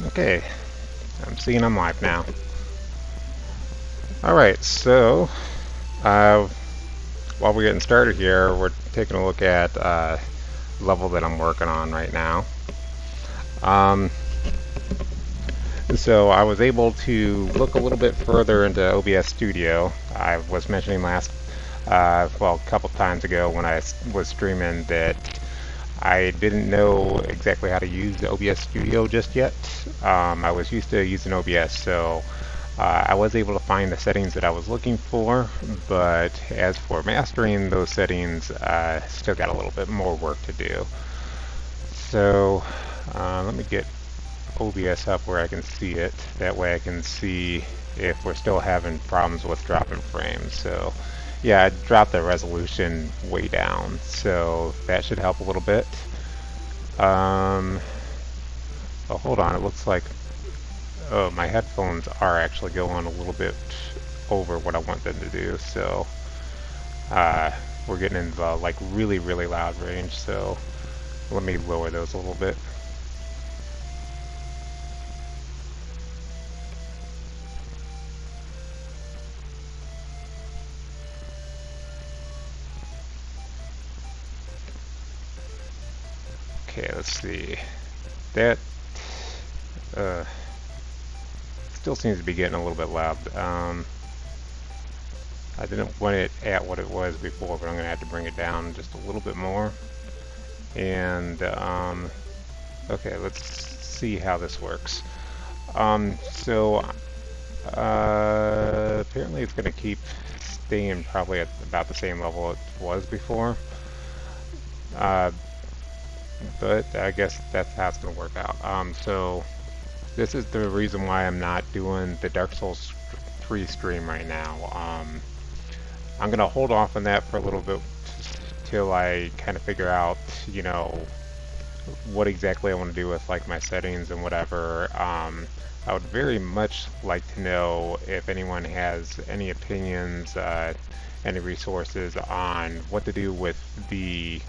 Okay, I'm seeing I'm live now. Alright, so uh, while we're getting started here, we're taking a look at level that I'm working on right now. Um, so I was able to look a little bit further into OBS Studio. I was mentioning a couple times ago when I was streaming that I didn't know exactly how to use the OBS Studio just yet. I was used to using OBS, so I was able to find the settings that I was looking for, but as for mastering those settings, still got a little bit more work to do. So let me get OBS up where I can see it. That way I can see if we're still having problems with dropping frames. So yeah, I dropped the resolution way down, so that should help a little bit. Oh, hold on, it looks like my headphones are actually going a little bit over what I want them to do, so we're getting into the like really loud range, so let me lower those a little bit. Okay, let's see. That uh, still seems to be getting a little bit loud. I didn't want it at what it was before, but I'm going to have to bring it down just a little bit more. And okay, let's see how this works. So apparently it's going to keep staying probably at about the same level it was before. But I guess that's how it's going to work out. So this is the reason why I'm not doing the Dark Souls 3 stream right now. I'm going to hold off on that for a little bit till I kind of figure out, you know, what exactly I want to do with like my settings and whatever. I would very much like to know if anyone has any opinions, any resources on what to do with the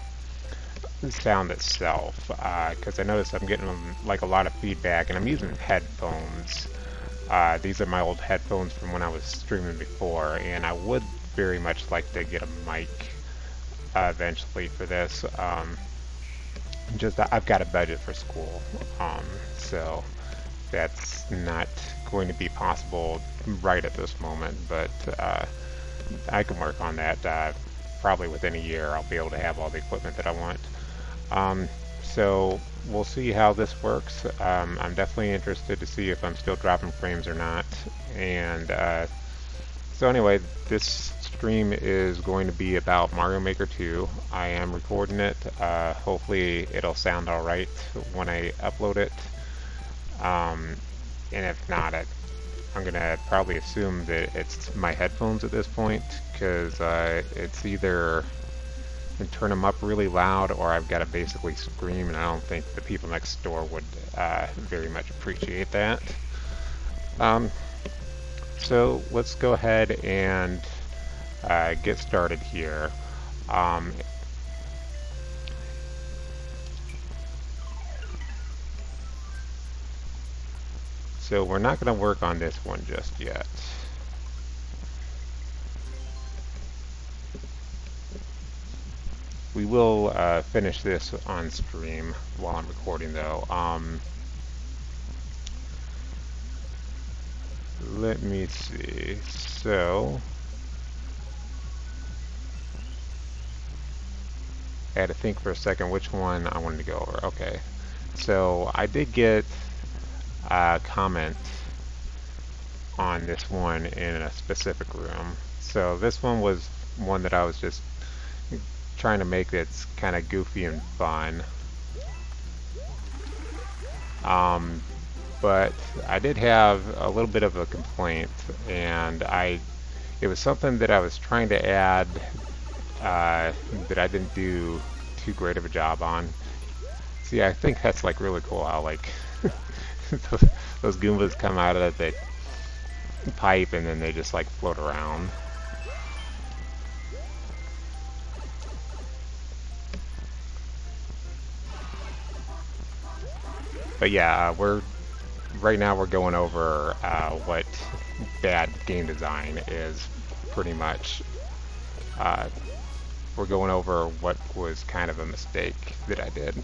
sound itself, because I notice I'm getting like a lot of feedback, and I'm using headphones. These are my old headphones from when I was streaming before, and I would very much like to get a mic eventually for this. Just I've got a budget for school, so that's not going to be possible right at this moment, but I can work on that. Probably within a year I'll be able to have all the equipment that I want. So we'll see how this works. I'm definitely interested to see if I'm still dropping frames or not. And so anyway, this stream is going to be about Mario Maker 2. I am recording it. Hopefully it'll sound alright when I upload it. And if not, I'm going to probably assume that it's my headphones at this point, because it's either turn them up really loud or I've got to basically scream, and I don't think the people next door would very much appreciate that. So let's go ahead and get started here. So we're not going to work on this one just yet. We will finish this on stream while I'm recording, though. Let me see. So I had to think for a second which one I wanted to go over. Okay. So I did get a comment on this one in a specific room. So this one was one that I was just trying to make that's kind of goofy and fun. But I did have a little bit of a complaint, and it was something that I was trying to add that I didn't do too great of a job on. See, I think that's like really cool how like those Goombas come out of the pipe and then they just like float around. But yeah, we're right now we're going over what bad game design is, pretty much. Uh, we're going over what was kind of a mistake that I did.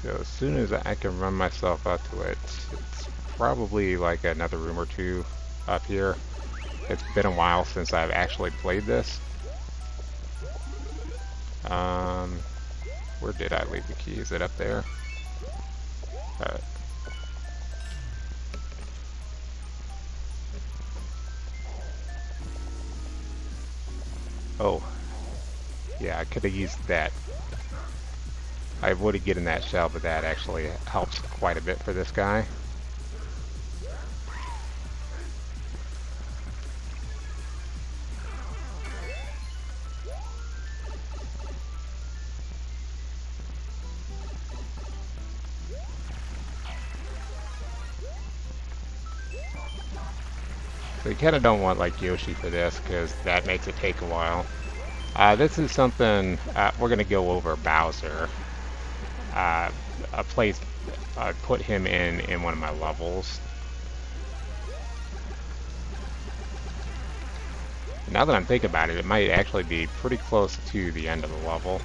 So as soon as I can run myself up to it, it's probably like another room or two up here. It's been a while since I've actually played this. Where did I leave the key? Is it up there? Alright. Oh. Yeah, I could have used that. I would have gotten that shell, but that actually helps quite a bit for this guy. So you kind of don't want like Yoshi for this, because that makes it take a while. This is something we're going to go over Bowser. A place I put him in one of my levels. Now that I'm thinking about it, it might actually be pretty close to the end of the level.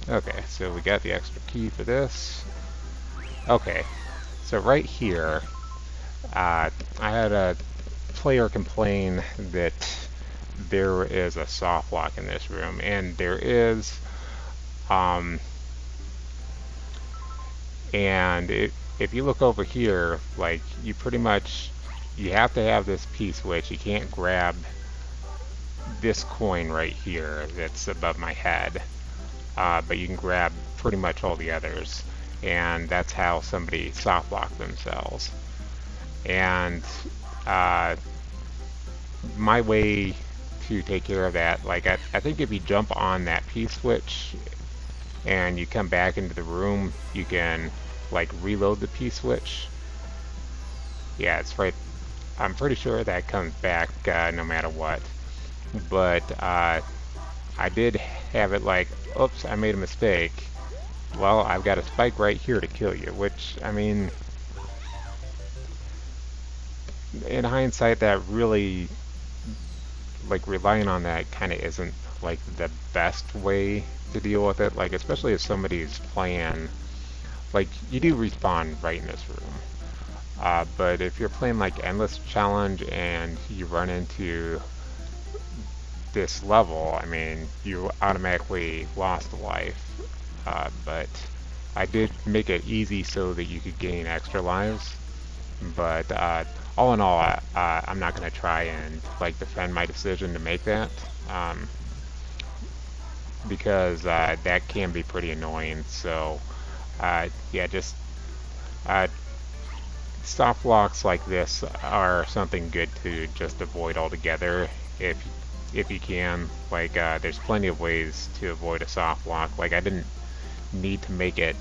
Okay, so we got the extra key for this. Okay, so right here, I had a player complain that there is a soft lock in this room, and there is. And if you look over here, like, you pretty much, you have to have this P-switch. You can't grab this coin right here that's above my head, but you can grab pretty much all the others, and that's how somebody soft locked themselves. And my way to take care of that, like, I think if you jump on that P-switch and you come back into the room, you can like reload the P-switch. Yeah, it's right. I'm pretty sure that comes back no matter what. But I did have it like, oops, I made a mistake. Well, I've got a spike right here to kill you, which, I mean, in hindsight, that really, like, relying on that kind of isn't like the best way to deal with it, like, especially if somebody's playing, like, you do respawn right in this room, but if you're playing like Endless Challenge and you run into this level, I mean, you automatically lost a life, but I did make it easy so that you could gain extra lives, but all in all, I'm not going to try and like defend my decision to make that. Because that can be pretty annoying. So yeah, just soft locks like this are something good to just avoid altogether if you can. Like there's plenty of ways to avoid a soft lock. Like I didn't need to make it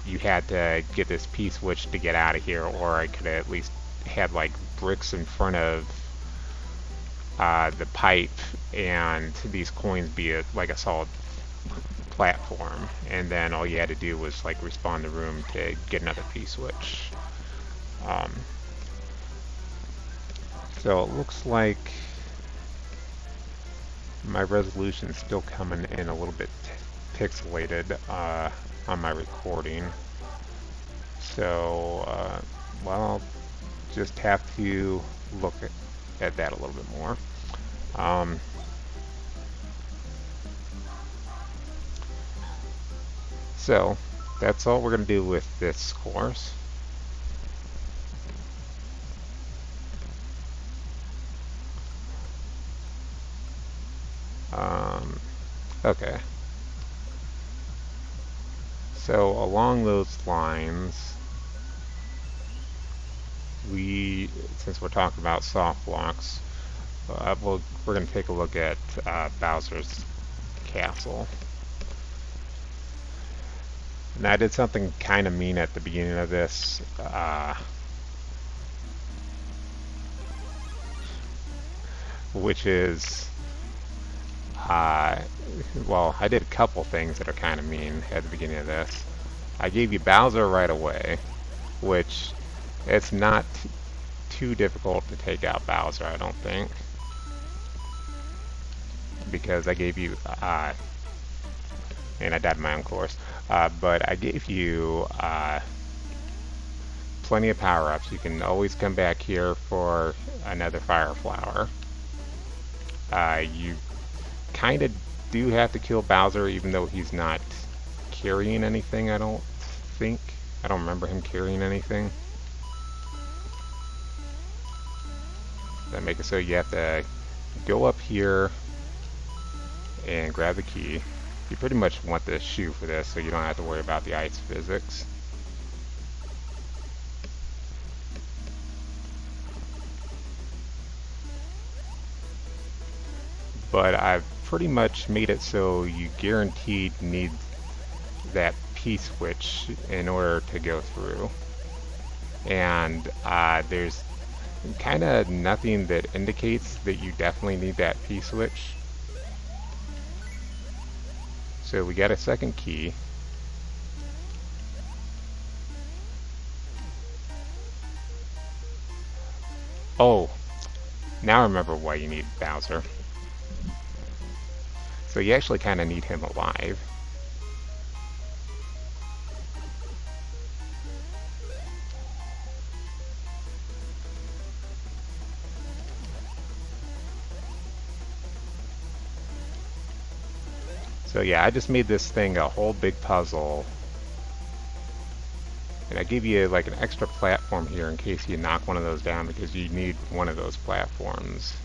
you had to get this P-switch to get out of here, or I could have at least had like bricks in front of the pipe and these coins be like a solid platform, and then all you had to do was like respawn the room to get another P-switch. So it looks like my resolution's still coming in a little bit pixelated on my recording. So well, I'll just have to look at that a little bit more. So that's all we're going to do with this course. Okay. So along those lines, since we're talking about soft locks, we're going to take a look at Bowser's Castle. And I did something kind of mean at the beginning of this. Which is, Uh, well, I did a couple things that are kind of mean at the beginning of this. I gave you Bowser right away, which it's not too difficult to take out Bowser, I don't think, because I gave you, and I died in my own course, but I gave you plenty of power-ups. You can always come back here for another Fire Flower. You kind of do have to kill Bowser, even though he's not carrying anything, I don't think. I don't remember him carrying anything. That makes it so you have to go up here and grab the key. You pretty much want the shoe for this, so you don't have to worry about the ice physics. But I've pretty much made it so you guaranteed need that P-switch in order to go through. And there's kind of nothing that indicates that you definitely need that P-switch. So we got a second key. Oh, now I remember why you need Bowser. So you actually kind of need him alive. So yeah, I just made this thing a whole big puzzle. And I gave you like an extra platform here in case you knock one of those down, because you need one of those platforms.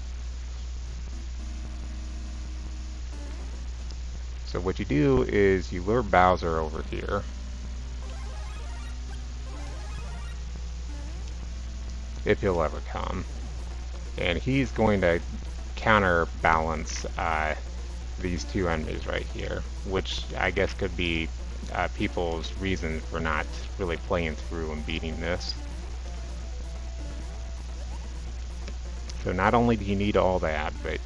So what you do is you lure Bowser over here. If he'll ever come. And he's going to counterbalance these two enemies right here, which I guess could be people's reason for not really playing through and beating this. So not only do you need all that, but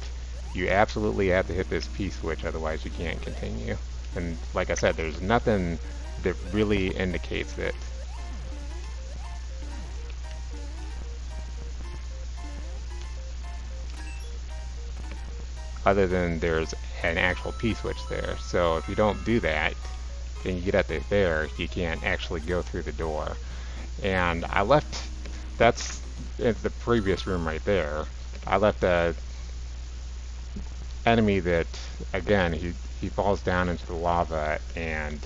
you absolutely have to hit this P-switch, otherwise you can't continue. And like I said, there's nothing that really indicates it. Other than there's an actual P-switch there. So if you don't do that, and you get up there, you can't actually go through the door. And I left, that's in the previous room right there. I left a enemy that, again, he falls down into the lava, and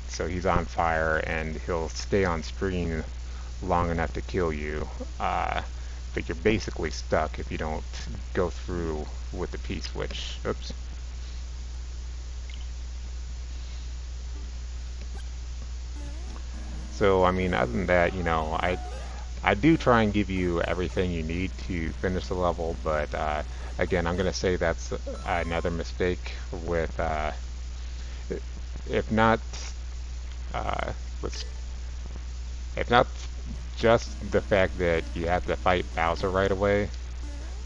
so he's on fire, and he'll stay on screen long enough to kill you. But you're basically stuck if you don't go through with the P-switch. Oops. So, I mean, other than that, you know, I do try and give you everything you need to finish the level, but again, I'm going to say that's another mistake with, if not, if not just the fact that you have to fight Bowser right away,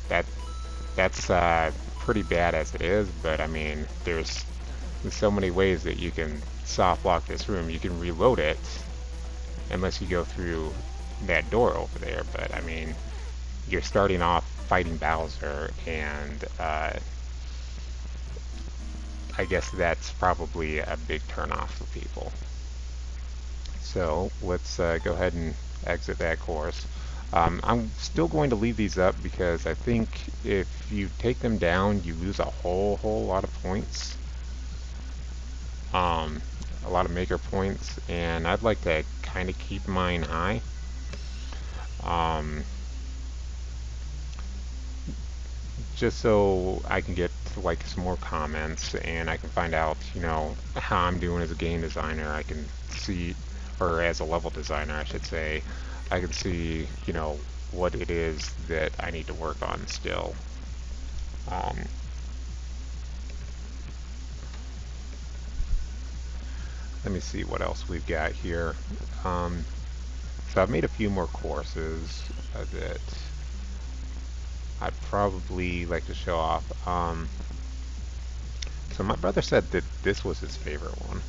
that's pretty bad as it is, but I mean, there's so many ways that you can soft lock this room. You can reload it, unless you go through that door over there, but I mean, you're starting off fighting Bowser, and I guess that's probably a big turnoff for people. So let's go ahead and exit that course. I'm still going to leave these up because I think if you take them down, you lose a whole lot of points. A lot of maker points, and I'd like to kind of keep mine high. Just so I can get like some more comments, and I can find out, you know, how I'm doing as a game designer. I can see, or as a level designer, I should say, I can see, you know, what it is that I need to work on still. Let me see what else we've got here. So I've made a few more courses that I'd probably like to show off. So my brother said that this was his favorite one.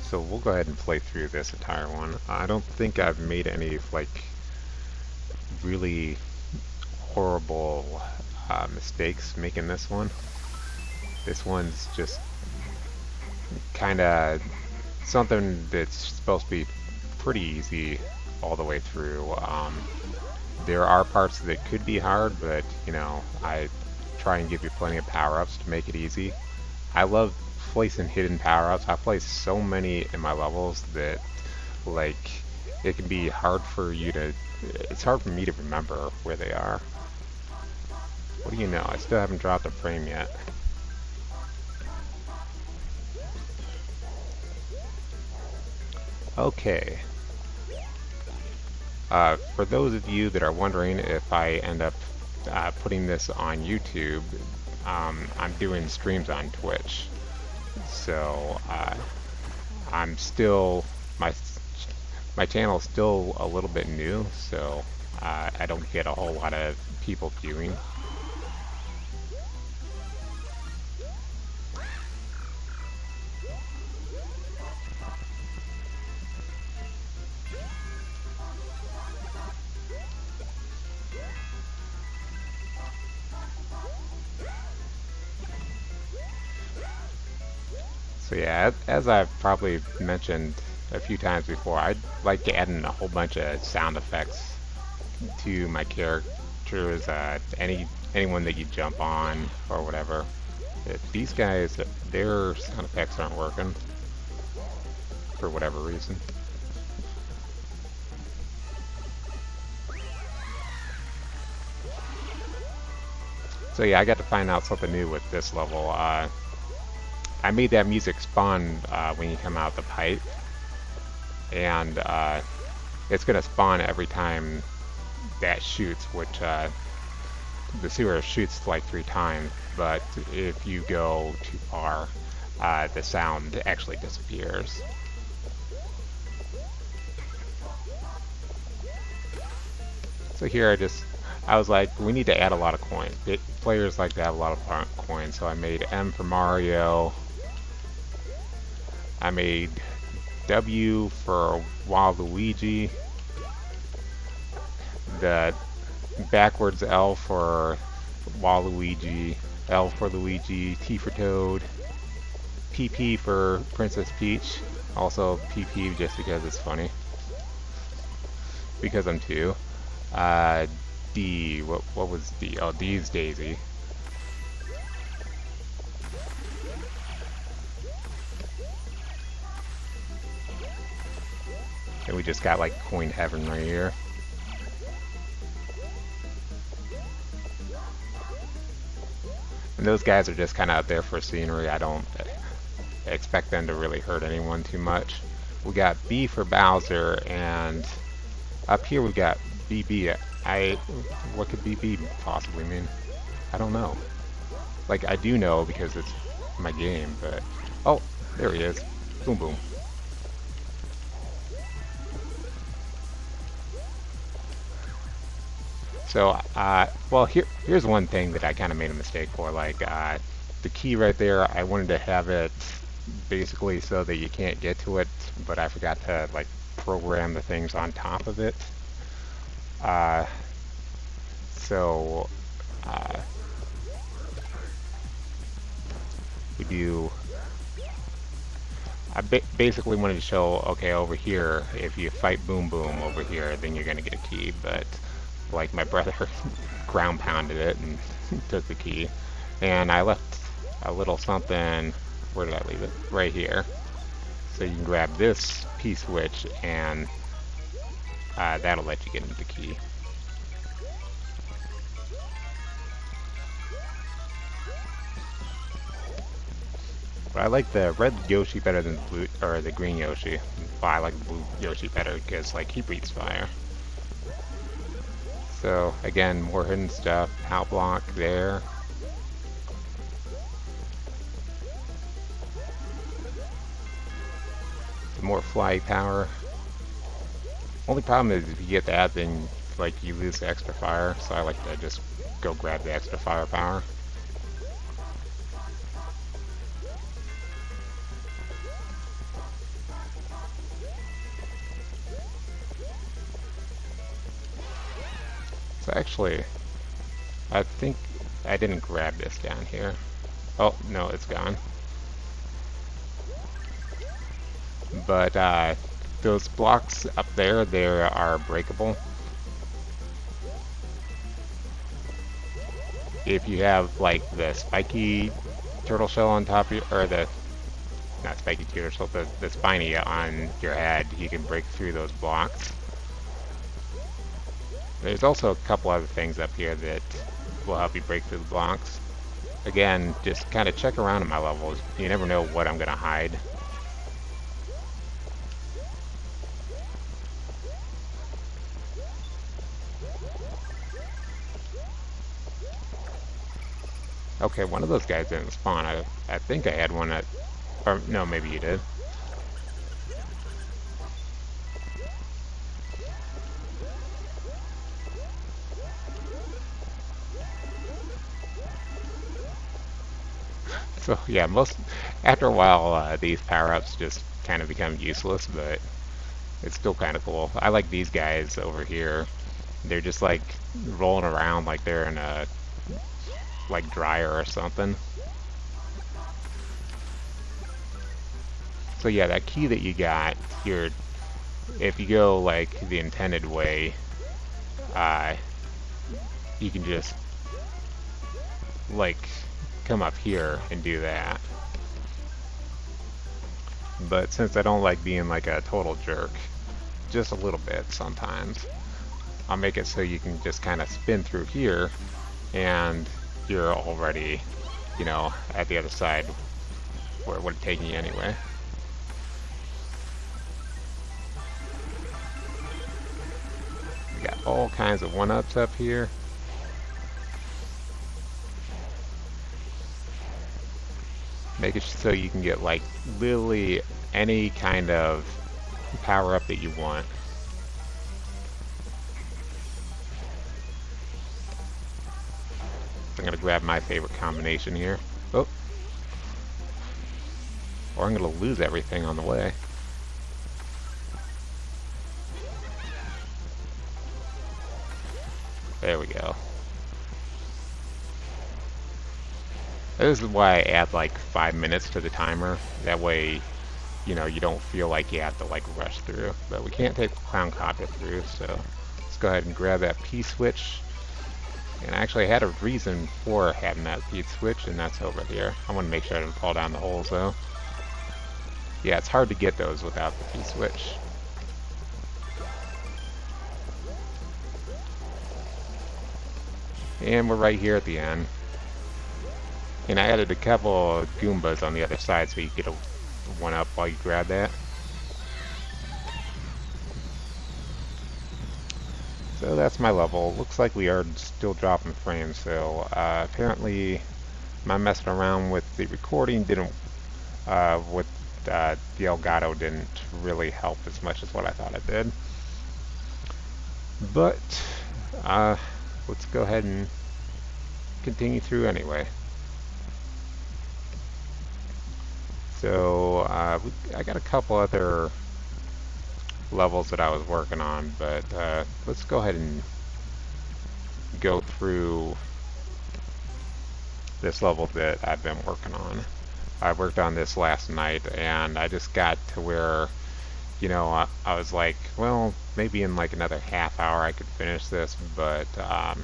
So we'll go ahead and play through this entire one. I don't think I've made any like really horrible mistakes making this one. This one's just kind of something that's supposed to be pretty easy all the way through. There are parts that could be hard, but you know, I try and give you plenty of power-ups to make it easy. I love placing hidden power-ups. I place so many in my levels that like it can be hard for you to it's hard for me to remember where they are. What do you know? I still haven't dropped a frame yet. Okay. For those of you that are wondering if I end up putting this on YouTube, I'm doing streams on Twitch. So I'm still my channel is still a little bit new, so I don't get a whole lot of people viewing. So yeah, as I've probably mentioned a few times before, I'd like adding a whole bunch of sound effects to my characters, anyone that you jump on or whatever. These guys, their sound effects aren't working for whatever reason. So yeah, I got to find out something new with this level. I made that music spawn when you come out the pipe, and it's gonna spawn every time that shoots, which the sewer shoots like 3 times, but if you go too far, the sound actually disappears. So here I was like, we need to add a lot of coins. Players like to have a lot of coins, so I made M for Mario. I made W for Waluigi. The backwards L for Waluigi. L for Luigi. T for Toad. PP for Princess Peach. Also PP just because it's funny. Because I'm 2. D, what was D? Oh, D is Daisy. And we just got like coin heaven right here. And those guys are just kind of out there for scenery. I don't expect them to really hurt anyone too much. We got B for Bowser, and up here we got BB. What could BB possibly mean? I don't know. Like, I do know because it's my game, but... Oh, there he is. Boom boom. So, well, here's one thing that I kind of made a mistake for. Like, the key right there, I wanted to have it basically so that you can't get to it, but I forgot to, like, program the things on top of it. So, we do... I basically wanted to show, okay, over here, if you fight Boom Boom over here, then you're going to get a key, but... like my brother ground pounded it and took the key, and I left a little something. Where did I leave it? Right here. So you can grab this P-switch and that'll let you get into the key. But I like the red Yoshi better than the blue, or the green Yoshi. Well, I like the blue Yoshi better because like he breathes fire. So again, more hidden stuff. Power block there. More fly power. Only problem is if you get that, then like you lose the extra fire. So I like to just go grab the extra firepower. So actually, I think I didn't grab this down here. Oh, no, it's gone. But those blocks up there, they are breakable. If you have like the spiky turtle shell on top of you, or the, not spiky turtle shell, the spiny on your head, you can break through those blocks. There's also a couple other things up here that will help you break through the blocks. Again, just kind of check around at my levels. You never know what I'm going to hide. Okay, one of those guys didn't spawn. I think I had one at... Or, no, maybe you did. So, yeah, after a while, these power-ups just kind of become useless, but it's still kind of cool. I like these guys over here. They're just, like, rolling around like they're in a, like, dryer or something. So yeah, that key that you got, if you go like the intended way, you can just like come up here and do that. But since I don't like being like a total jerk, just a little bit sometimes, I'll make it so you can just kind of spin through here and you're already, you know, at the other side where it would have taken you anyway. We got all kinds of one-ups up here. Make it so you can get like literally any kind of power-up that you want. I'm gonna grab my favorite combination here. Oh. Or I'm gonna lose everything on the way. There we go. This is why I add like 5 minutes to the timer. That way, you know, you don't feel like you have to like rush through. But we can't take the clown copter through, so let's go ahead and grab that P-switch. And I actually had a reason for having that P-switch, and that's over here. I want to make sure I don't fall down the holes though. Yeah, it's hard to get those without the P-switch. And we're right here at the end. And I added a couple of Goombas on the other side so you get a one-up while you grab that. So that's my level. Looks like we are still dropping frames, so apparently my messing around with the recording didn't, with the Elgato didn't really help as much as what I thought it did. But let's go ahead and continue through anyway. So I got a couple other levels that I was working on, but let's go ahead and go through this level that I've been working on. I worked on this last night, and I just got to where, you know, I was like, well, maybe in like another half hour I could finish this, but I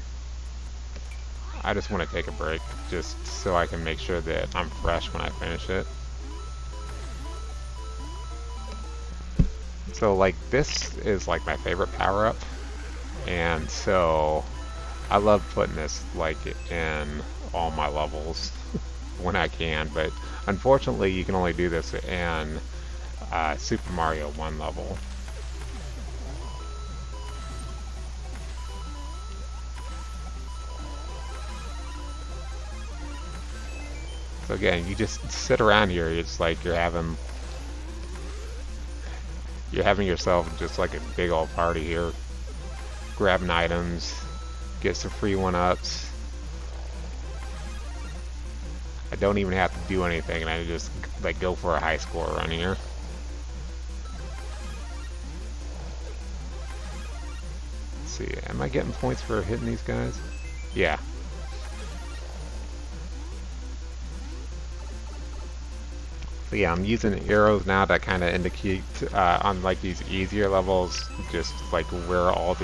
just want to take a break just so I can make sure that I'm fresh when I finish it. So like this is like my favorite power-up, and so I love putting this like in all my levels when I can, but unfortunately you can only do this in Super Mario 1 level. So again, you just sit around here, it's like you're having yourself just like a big old party here, grabbing items, get some free one-ups. I don't even have to do anything, and I just like go for a high score run here. see. Am I getting points for hitting these guys? Yeah. So yeah, I'm using arrows now to kind of indicate on like these easier levels, just like where all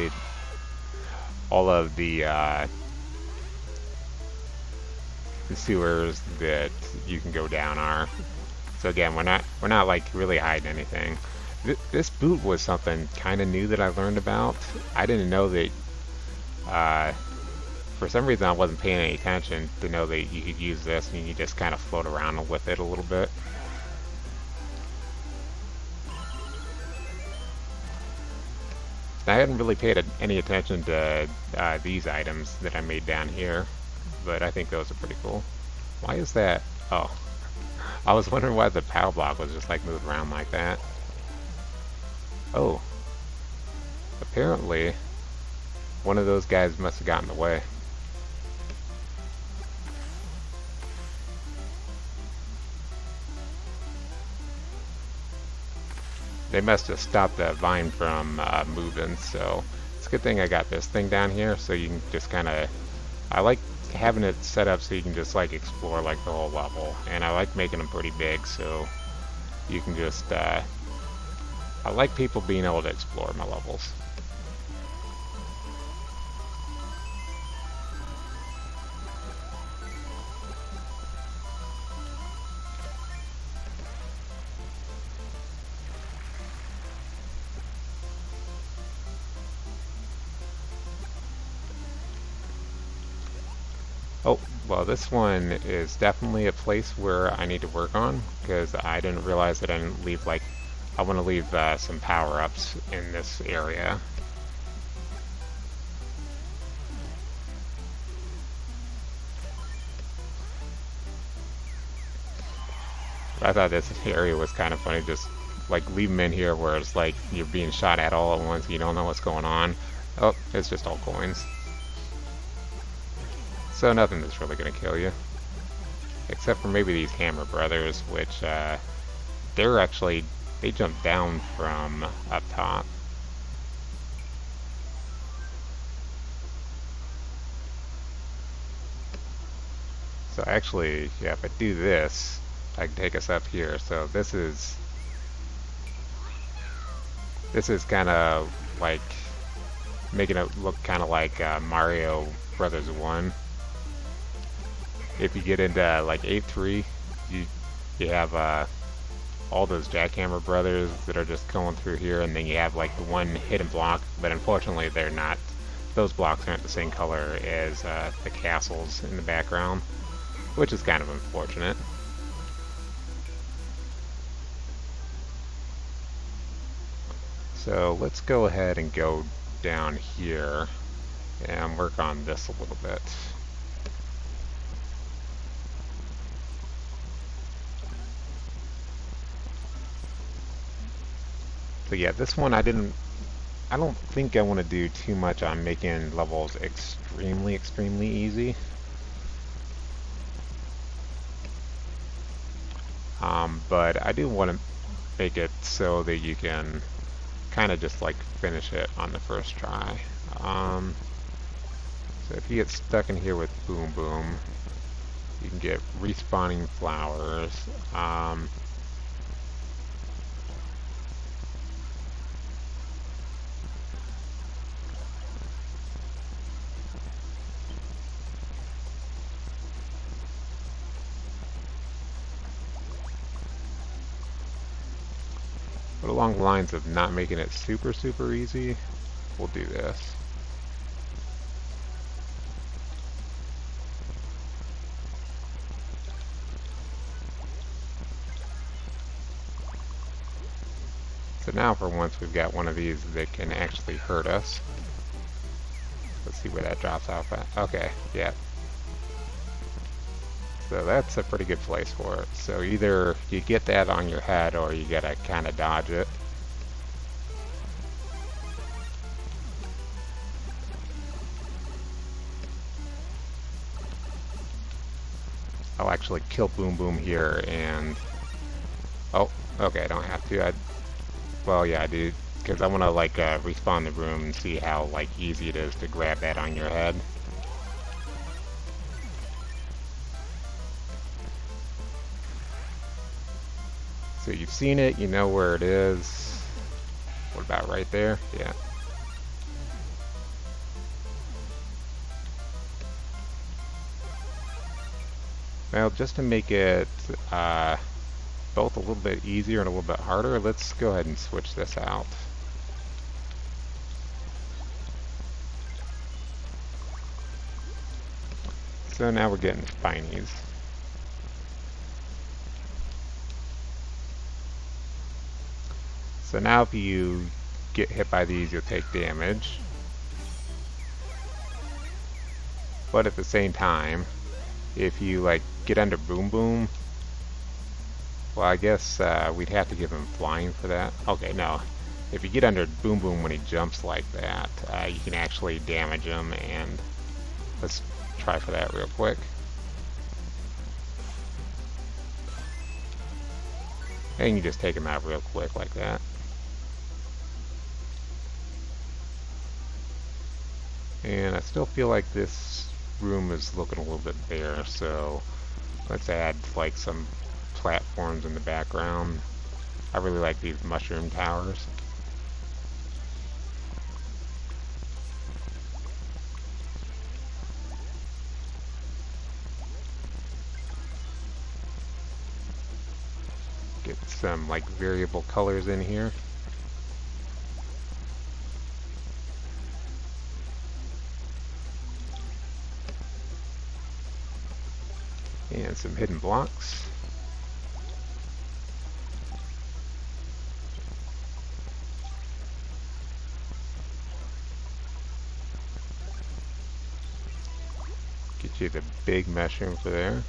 of the sewers that you can go down are. So again, we're not like really hiding anything. This boot was something kind of new that I learned about. I didn't know that. For some reason, I wasn't paying any attention to know that you could use this and you just kind of float around with it a little bit. I hadn't really paid any attention to these items that I made down here, but I think those are pretty cool. Why is that? Oh, I was wondering why the power block was just like moved around like that. Oh, apparently one of those guys must have gotten away. They must have stopped the vine from moving, so it's a good thing I got this thing down here, so you can just kind of, I like having it set up so you can just like explore like the whole level, and I like making them pretty big so you can just, I like people being able to explore my levels. Oh, well, this one is definitely a place where I need to work on, because I didn't realize that I didn't leave, like, I want to leave some power-ups in this area. I thought this area was kind of funny, just, like, leave them in here where it's like you're being shot at all at once, you don't know what's going on. Oh, it's just all coins. So nothing that's really going to kill you. Except for maybe these Hammer Brothers, which, they're actually, they jump down from up top. So actually, yeah, if I do this, I can take us up here. So this is kind of like making it look kind of like Mario Brothers 1. If you get into like 8-3, you have all those Jackhammer Brothers that are just going through here, and then you have like the one hidden block, but unfortunately they're not, those blocks aren't the same color as the castles in the background, which is kind of unfortunate. So let's go ahead and go down here and work on this a little bit. So yeah, this one I don't think I want to do too much on making levels extremely easy. But I do want to make it so that you can kind of just like finish it on the first try. So if you get stuck in here with Boom Boom, you can get respawning flowers. But along the lines of not making it super easy, we'll do this. So now for once we've got one of these that can actually hurt us. Let's see where that drops off at. Okay, yeah. So that's a pretty good place for it. So either you get that on your head or you gotta kind of dodge it. I'll actually kill Boom Boom here and... Oh, okay, I don't have to. Well, yeah, I do. because I want to like respawn the room and see how like easy it is to grab that on your head. So you've seen it, you know where it is. What about right there? Yeah. Well, just to make it both a little bit easier and a little bit harder, let's go ahead and switch this out. So now we're getting spinies. So now if you get hit by these, you'll take damage. But at the same time, if you like get under Boom Boom, well, I guess we'd have to give him flying for that. Okay, no. If you get under Boom Boom when he jumps like that, you can actually damage him, and let's try for that real quick. And you just take him out real quick like that. And I still feel like this room is looking a little bit bare, so let's add like some platforms in the background. I really like these mushroom towers. Get some like variable colors in here. And some hidden blocks. Get you the big mushroom for there.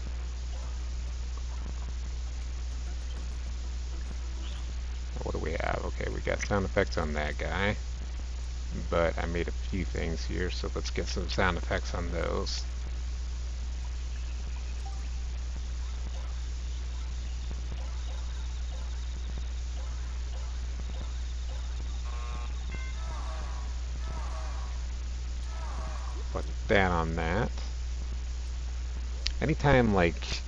What do we have? Okay, we got sound effects on that guy. But I made a few things here, so let's get some sound effects on those. Put that on that. Anytime like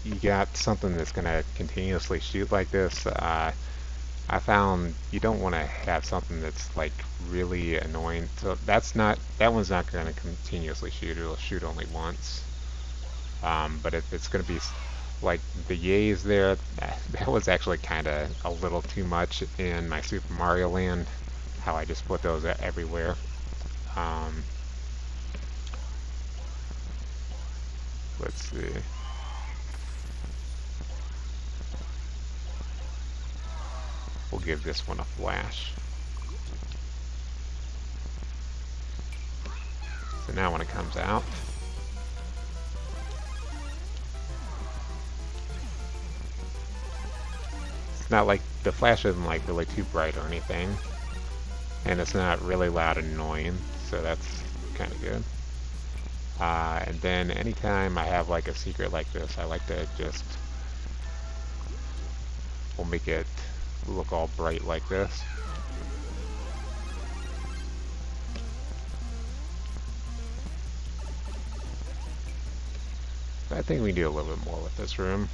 you got something that's gonna continuously shoot like this, I found you don't want to have something that's like really annoying. So that one's not going to continuously shoot. It'll shoot only once. But if it's going to be like the yays there, that was actually kind of a little too much in my Super Mario Land. How I just put those everywhere. Let's see. We'll give this one a flash. So now when it comes out, it's not like the flash isn't like really too bright or anything, and it's not really loud and annoying, so that's kind of good. And then anytime I have like a secret like this, I like to just, we'll make it look all bright like this. But I think we can do a little bit more with this room.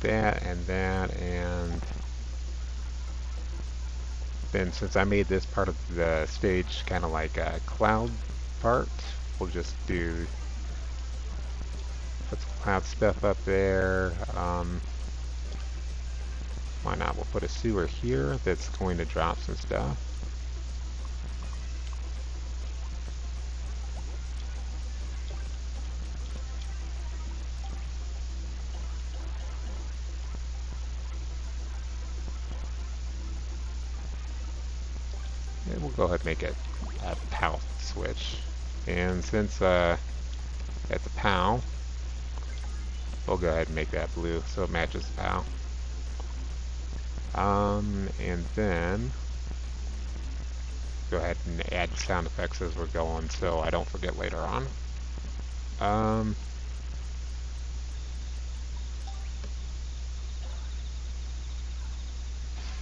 That and that, and then since I made this part of the stage kind of like a cloud part, we'll just put some cloud stuff up there. Why not? We'll put a sewer here that's going to drop some stuff. And we'll go ahead and make a path switch. And since That's a POW. We'll go ahead and make that blue so it matches the POW. And then go ahead and add sound effects as we're going so I don't forget later on.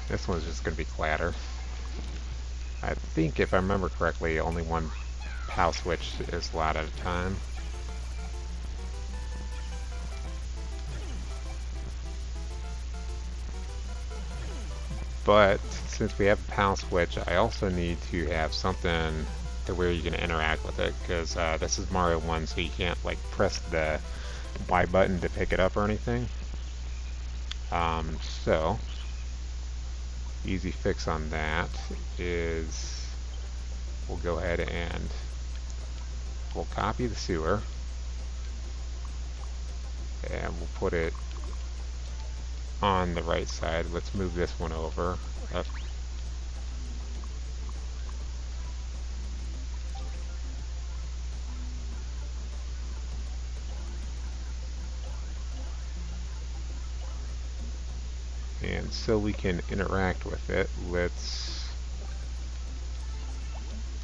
This one's just going to be clatter. I think if I remember correctly, only one POW switch is allowed at a time. But since we have a POW switch, I also need to have something to where you can interact with it, because this is Mario 1, so you can't like press the Y button to pick it up or anything. So easy fix on that is we'll go ahead and we'll copy the sewer and we'll put it on the right side. Let's move this one over. And so we can interact with it, let's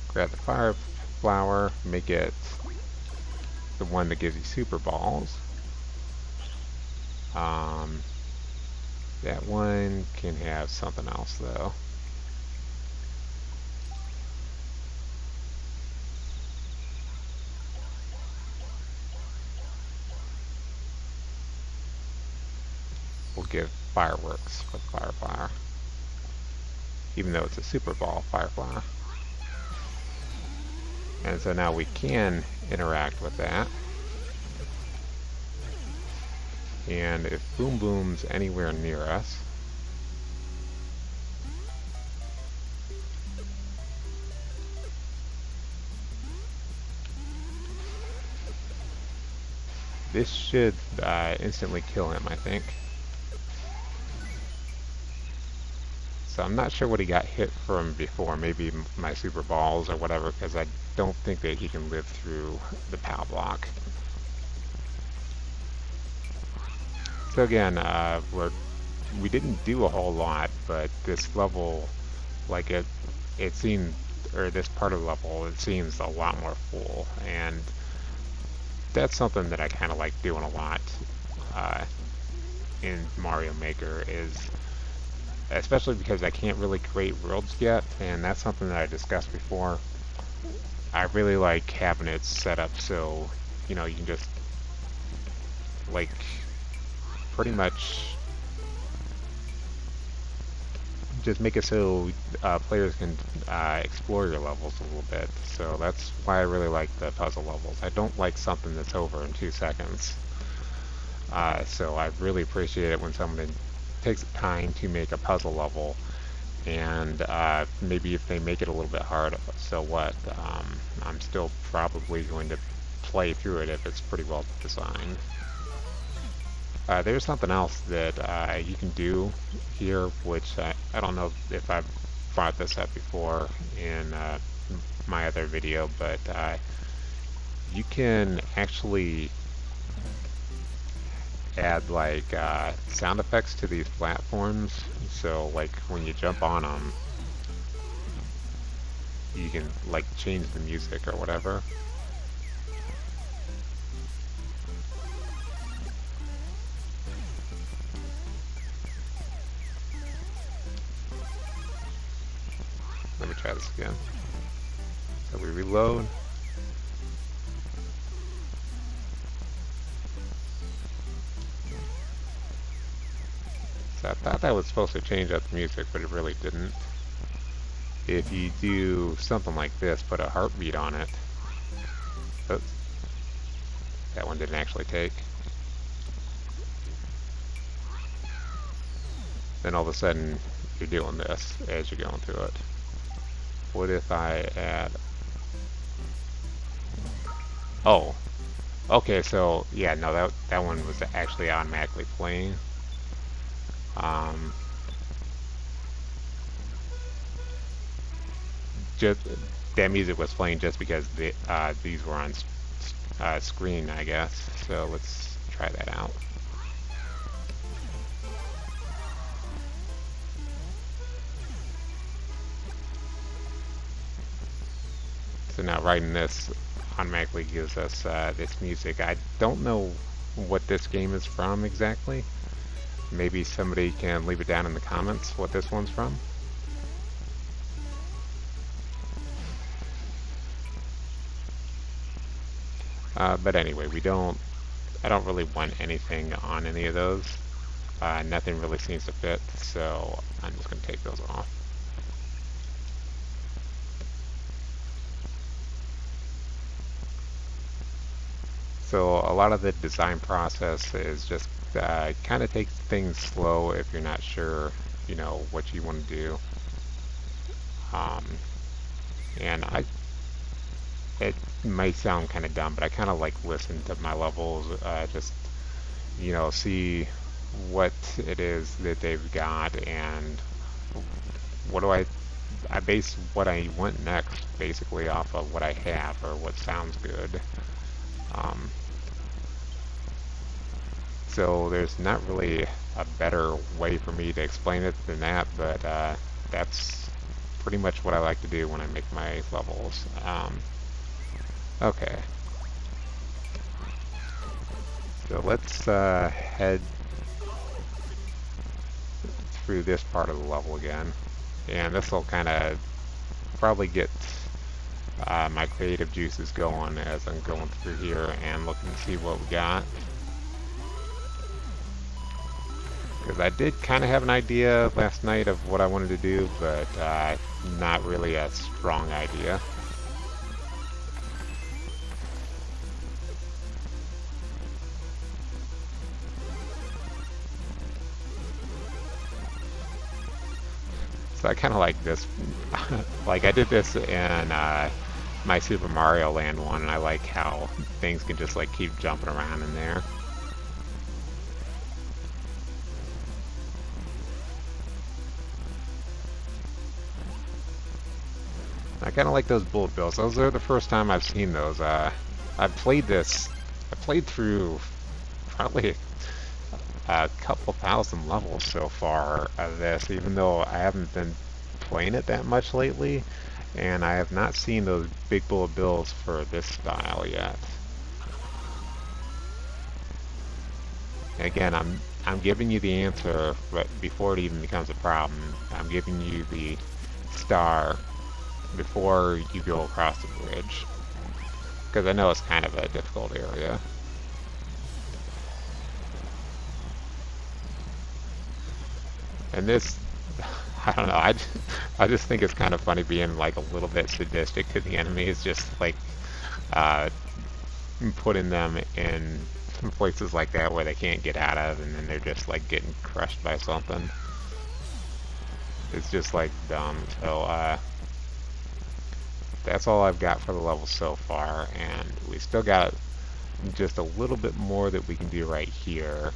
grab the fire flower, make it the one that gives you super balls. That one can have something else though. We'll give fireworks with fire flower, even though it's a super ball fire flower. And so now we can interact with that. And if Boom Boom's anywhere near us, this should instantly kill him, I think. So I'm not sure what he got hit from before, maybe my super balls or whatever, because I don't think that he can live through the POW block. So again, we didn't do a whole lot, but this level, like it seemed, or this part of the level, it seems a lot more full, and that's something that I kind of like doing a lot in Mario Maker, is especially because I can't really create worlds yet, and that's something that I discussed before. I really like having it set up so, you know, you can just like pretty much just make it so players can explore your levels a little bit. So that's why I really like the puzzle levels. I don't like something that's over in 2 seconds. So I really appreciate it when someone takes the time to make a puzzle level, and maybe if they make it a little bit hard, so what? I'm still probably going to play through it if it's pretty well designed. There's something else that you can do here, which I don't know if I've brought this up before in my other video, but you can actually add like sound effects to these platforms. So like when you jump on them, you can like change the music or whatever. Let me try this again. So we reload. So I thought that was supposed to change up the music, but it really didn't. If you do something like this, put a heartbeat on it. Oops. That one didn't actually take. Then all of a sudden, you're doing this as you're going through it. What if I add... Oh. Okay, so, yeah, no, that one was actually automatically playing. Just that music was playing just because these were on screen, I guess. So let's try that out. So now writing this automatically gives us this music. I don't know what this game is from exactly. Maybe somebody can leave it down in the comments what this one's from. But anyway, I don't really want anything on any of those. Nothing really seems to fit, so I'm just going to take those off. So a lot of the design process is just kind of take things slow if you're not sure, what you want to do. And it might sound kind of dumb, but I kind of like listen to my levels, just, see what it is that they've got and what do I base what I want next basically off of what I have or what sounds good. So there's not really a better way for me to explain it than that, but that's pretty much what I like to do when I make my levels. Okay. So let's head through this part of the level again. And this will kind of probably get my creative juices going as I'm going through here and looking to see what we got. Because I did kind of have an idea last night of what I wanted to do, but not really a strong idea. So I kind of like this. Like I did this in my Super Mario Land one, and I like how things can just like keep jumping around in there. I kind of like those bullet bills. Those are the first time I've seen those. I've played this. I played through probably a couple thousand levels so far of this, even though I haven't been playing it that much lately, and I have not seen those big bullet bills for this style yet. Again, I'm giving you the answer right before it even becomes a problem. I'm giving you the star before you go across the bridge, because I know it's kind of a difficult area. And this, I don't know, I just think it's kind of funny being like a little bit sadistic to the enemies, just like putting them in places like that where they can't get out of, and then they're just like getting crushed by something. It's just like dumb. So that's all I've got for the level so far, and we still got just a little bit more that we can do right here.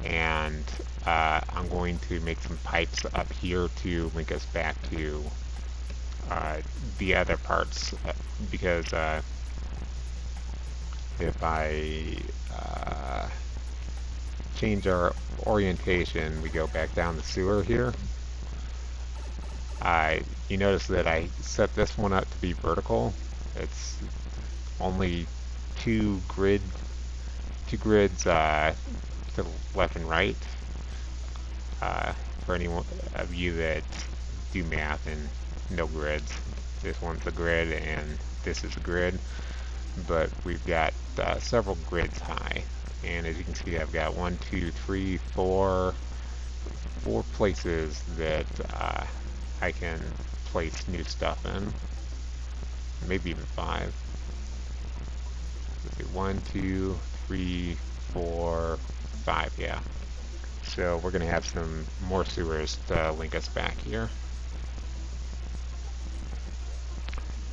And I'm going to make some pipes up here to link us back to the other parts, because if I change our orientation, we go back down the sewer here. You notice that I set this one up to be vertical. It's only two grids to the left and right. For any of you that do math and know grids, this one's a grid and this is a grid, but we've got several grids high, and as you can see, I've got 1, 2, 3, 4 places that I can place new stuff in, maybe even 5. Let's see, 1, 2, 3, 4, 5, yeah. So we're going to have some more sewers to link us back here.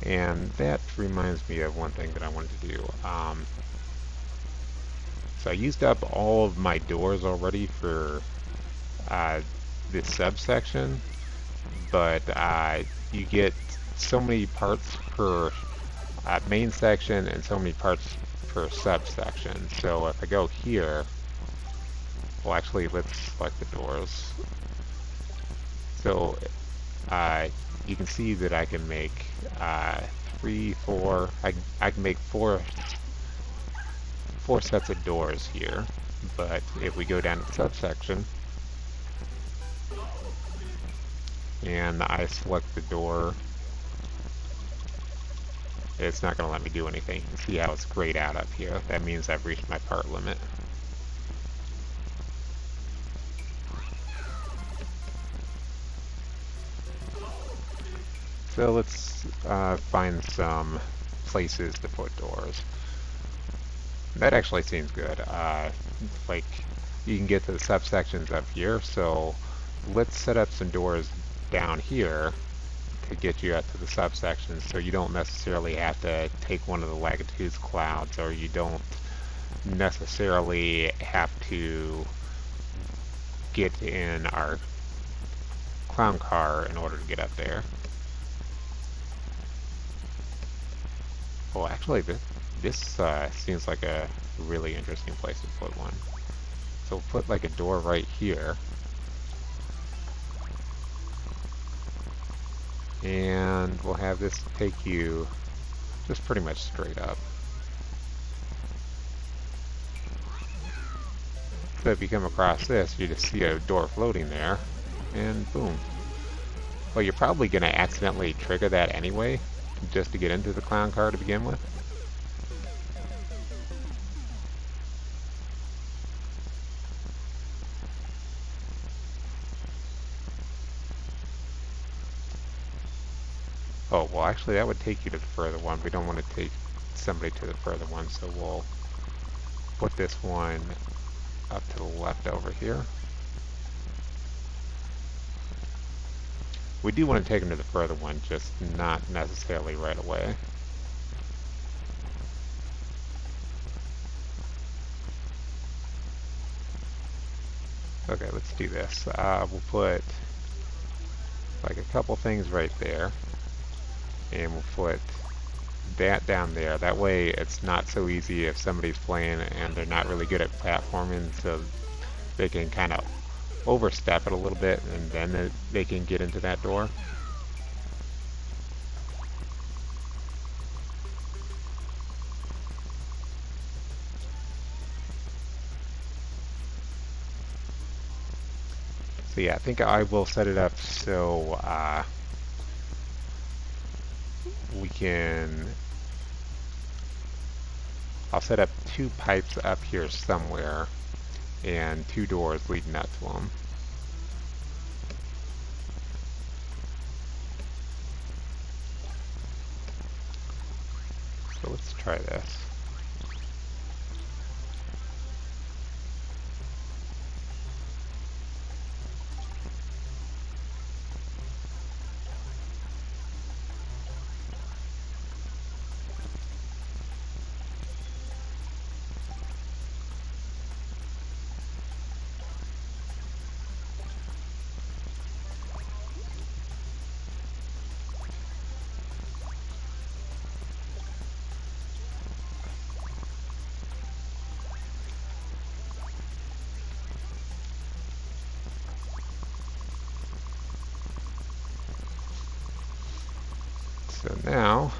And that reminds me of one thing that I wanted to do. So I used up all of my doors already for this subsection, but you get so many parts per main section and so many parts per subsection. So if I go here, well, actually, let's select the doors. So you can see that I can make 3, 4. I can make four sets of doors here. But if we go down to the subsection and I select the door, it's not going to let me do anything. You can see how it's grayed out up here. That means I've reached my part limit. So let's find some places to put doors. That actually seems good. Like, you can get to the subsections up here, so let's set up some doors down here to get you up to the subsections, so you don't necessarily have to take one of the Lagatooth clouds, or you don't necessarily have to get in our clown car in order to get up there. Well, actually, this seems like a really interesting place to put one. So we'll put like a door right here. And we'll have this take you just pretty much straight up. So if you come across this, you just see a door floating there, and boom. Well, you're probably going to accidentally trigger that anyway, just to get into the clown car to begin with. Oh, well, actually that would take you to the further one. We don't want to take somebody to the further one, so we'll put this one up to the left over here. We do want to take them to the further one, just not necessarily right away. Okay, let's do this. We'll put like a couple things right there, and we'll put that down there. That way it's not so easy if somebody's playing and they're not really good at platforming, so they can kind of overstep it a little bit and then they can get into that door. So yeah, I think I will set it up so we can... I'll set up 2 pipes up here somewhere and 2 doors leading up to them. So let's try this. So now,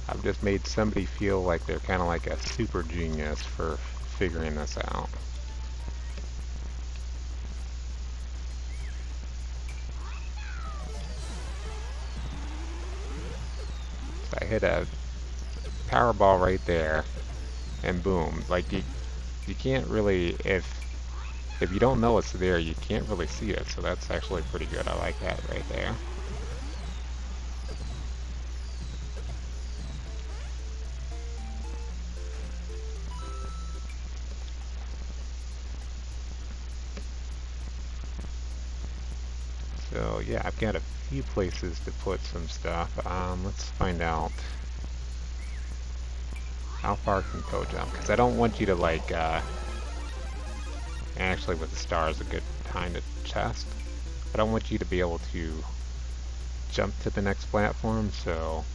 I've just made somebody feel like they're kind of like a super genius for figuring this out. So I hit a power ball right there, and boom. Like you can't really, if you don't know it's there, you can't really see it. So that's actually pretty good. I like that right there. So yeah, I've got a few places to put some stuff. Let's find out how far can Toe jump, because I don't want you to like, actually with the star is a good time to test. I don't want you to be able to jump to the next platform, so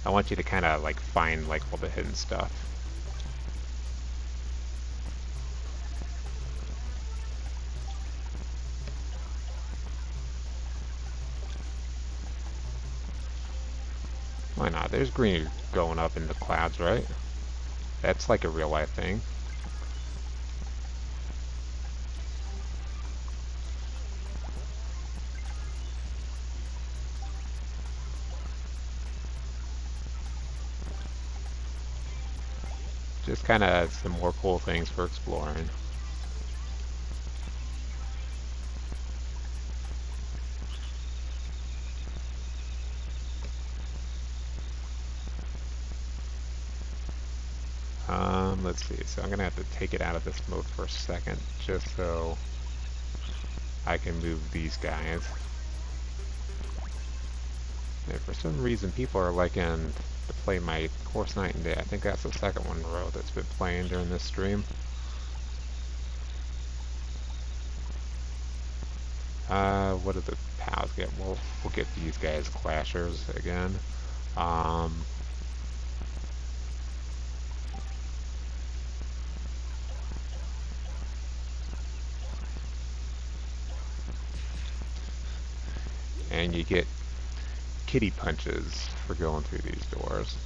I want you to kind of like find like all the hidden stuff. Why not? There's green going up in the clouds, right? That's like a real life thing. Just kind of some more cool things for exploring. Let's see. So I'm gonna have to take it out of this mode for a second, just so I can move these guys. And for some reason, people are liking to play my course night and day. I think that's the second one in a row that's been playing during this stream. What do the pals get? We'll get these guys clashers again. And you get kitty punches for going through these doors.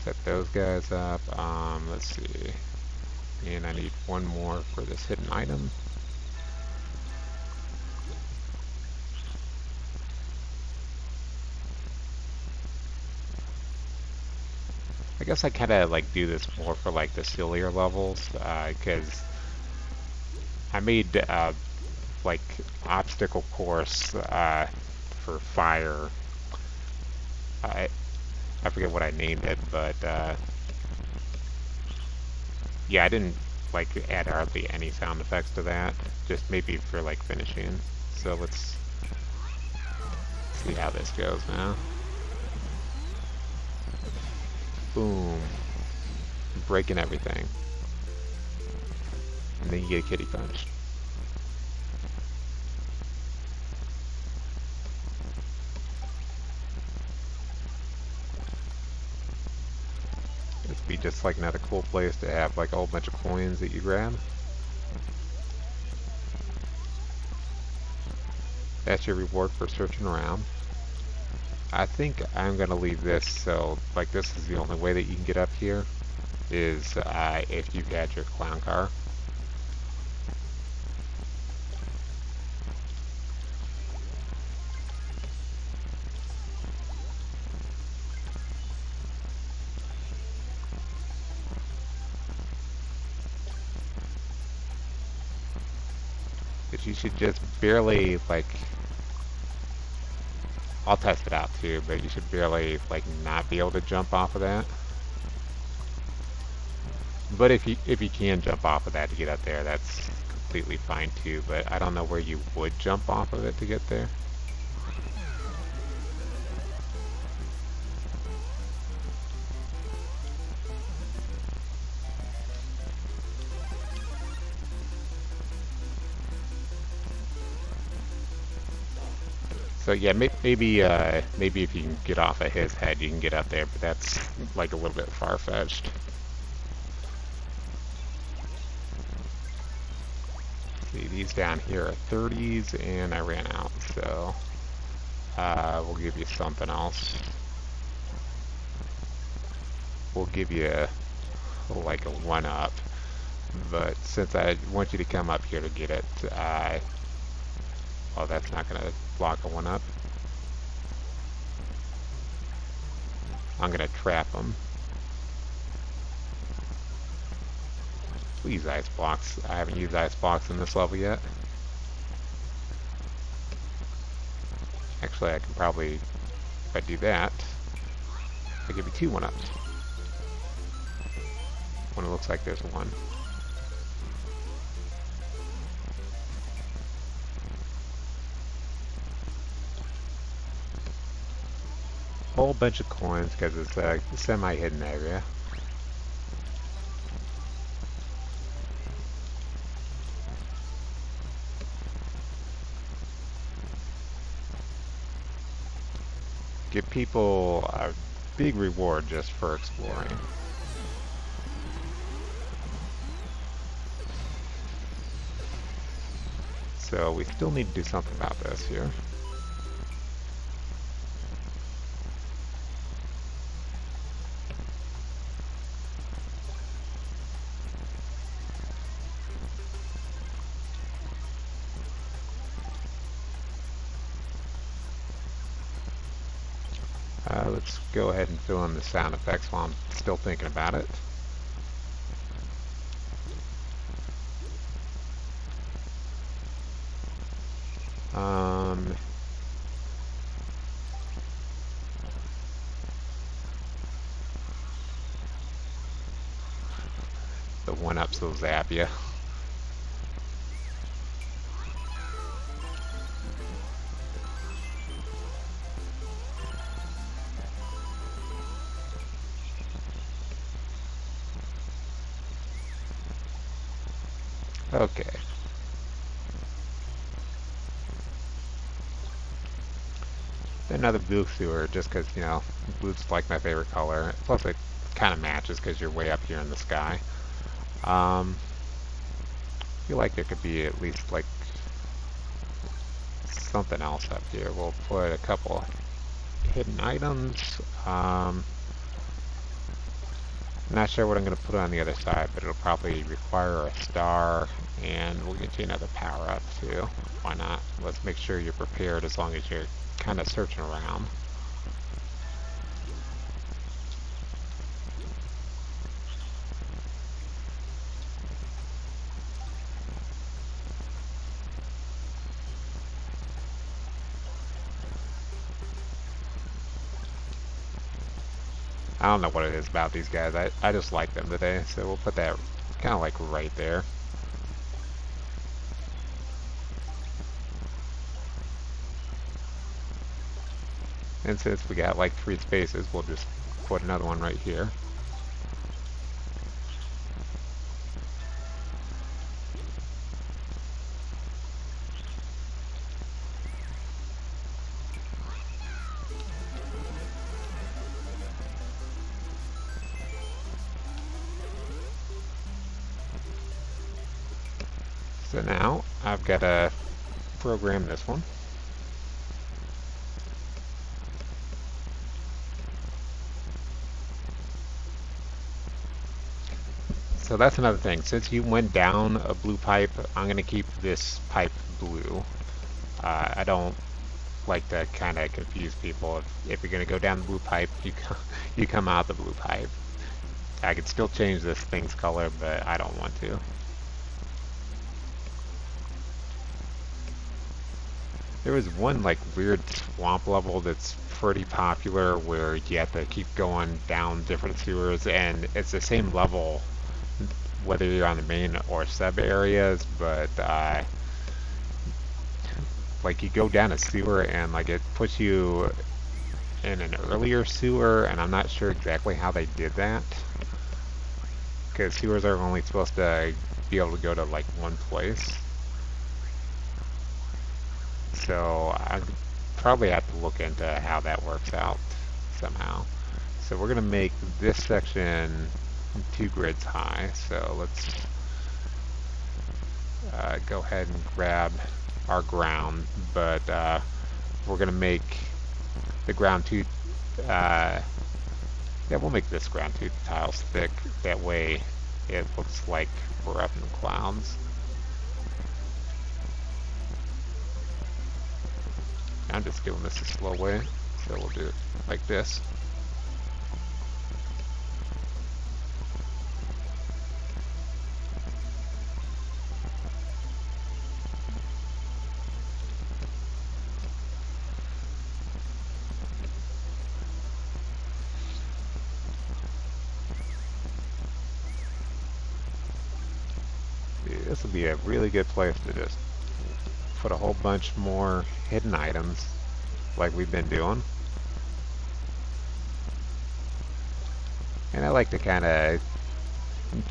Set those guys up. Let's see. And I need one more for this hidden item. I guess I kind of like do this more for like the sillier levels, because I made like obstacle course for fire. I forget what I named it, but yeah, I didn't like add hardly any sound effects to that. Just maybe for like finishing. So let's see how this goes now. Boom. Breaking everything. And then you get a kitty punch. This would be just like another cool place to have like a whole bunch of coins that you grab. That's your reward for searching around. I think I'm gonna leave this so like this is the only way that you can get up here is if you've had your clown car. But you should just barely like I'll test it out too, but you should barely like not be able to jump off of that. But if you can jump off of that to get up there, that's completely fine too. But I don't know where you would jump off of it to get there. So yeah, maybe if you can get off of his head, you can get up there, but that's like a little bit far-fetched. See, these down here are 30s, and I ran out, so we'll give you something else. We'll give you like a 1-up, but since I want you to come up here to get it, well, that's not gonna block a 1-up. I'm gonna trap them. Please, ice blocks. I haven't used ice blocks in this level yet. Actually, I can probably, if I do that, I give you 2 1-ups. When it looks like there's one. Whole bunch of coins because it's a semi-hidden area. give people a big reward just for exploring. So we still need to do something about this here. Let's go ahead and fill in the sound effects while I'm still thinking about it. The one-ups will zap you. Okay. Another blue sewer, just because, you know, blue's like my favorite color. Plus it kind of matches because you're way up here in the sky. I feel like there could be at least like something else up here. We'll put a couple hidden items. Not sure what I'm going to put on the other side, but it'll probably require a star, and we'll get you another power up too. Why not? Let's make sure you're prepared as long as you're kind of searching around. I don't know what it is about these guys. I just like them today, so we'll put that kind of like right there. And since we got like 3 spaces, we'll just put another one right here. So now I've got to program this one. So that's another thing. Since you went down a blue pipe, I'm going to keep this pipe blue. I don't like to kind of confuse people. If you're going to go down the blue pipe, you come out the blue pipe. I could still change this thing's color, but I don't want to. There was one like weird swamp level that's pretty popular where you have to keep going down different sewers, and it's the same level whether you're on the main or sub areas, but like you go down a sewer and like it puts you in an earlier sewer, and I'm not sure exactly how they did that, because sewers are only supposed to be able to go to like one place. So I probably have to look into how that works out somehow. So we're going to make this section 2 grids high. So let's go ahead and grab our ground, but we're going to make the ground 2, yeah, we'll make this ground 2 tiles thick. That way it looks like we're up in the clouds. I'm just doing this a slow way, so we'll do it like this. This will be a really good place to just put a whole bunch more hidden items like we've been doing. And I like to kind of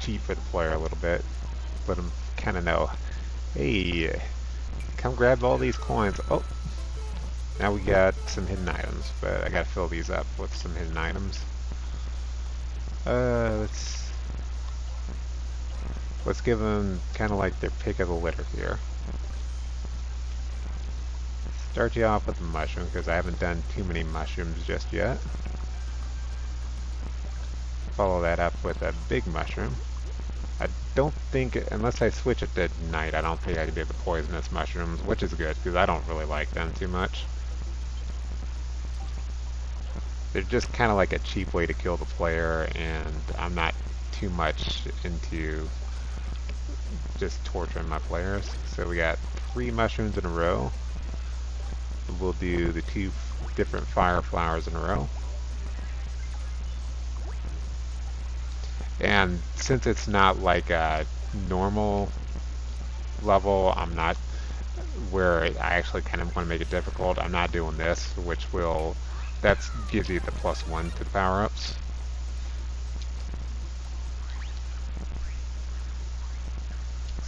cheat for the player a little bit, let them kind of know, hey, come grab all these coins. Oh, Now we got some hidden items, but I gotta fill these up with some hidden items. Let's give them kind of like their pick of the litter here. Start you off with a mushroom because I haven't done too many mushrooms just yet. Follow that up with a big mushroom. I don't think, unless I switch it to night, I don't think I can do the poisonous mushrooms, which is good because I don't really like them too much. They're just kind of like a cheap way to kill the player, and I'm not too much into just torturing my players. So we got 3 mushrooms in a row. We'll do the 2 different fire flowers in a row. And since it's not like a normal level, I'm not where I actually kind of want to make it difficult. I'm not doing this, which will, that gives you the +1 to the power-ups.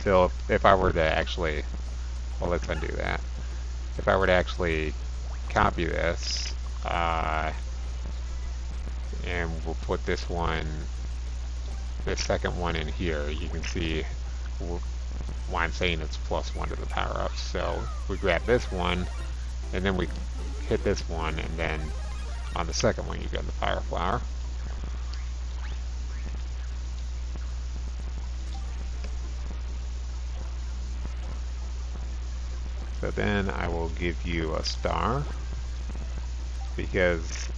So if I were to actually, well, let's undo that. If I were to actually copy this, and we'll put this one, the second one in here, you can see why I'm saying it's +1 to the power-ups. So we grab this one, and then we hit this one, and then on the second one you get the fire flower. So then I will give you a star, because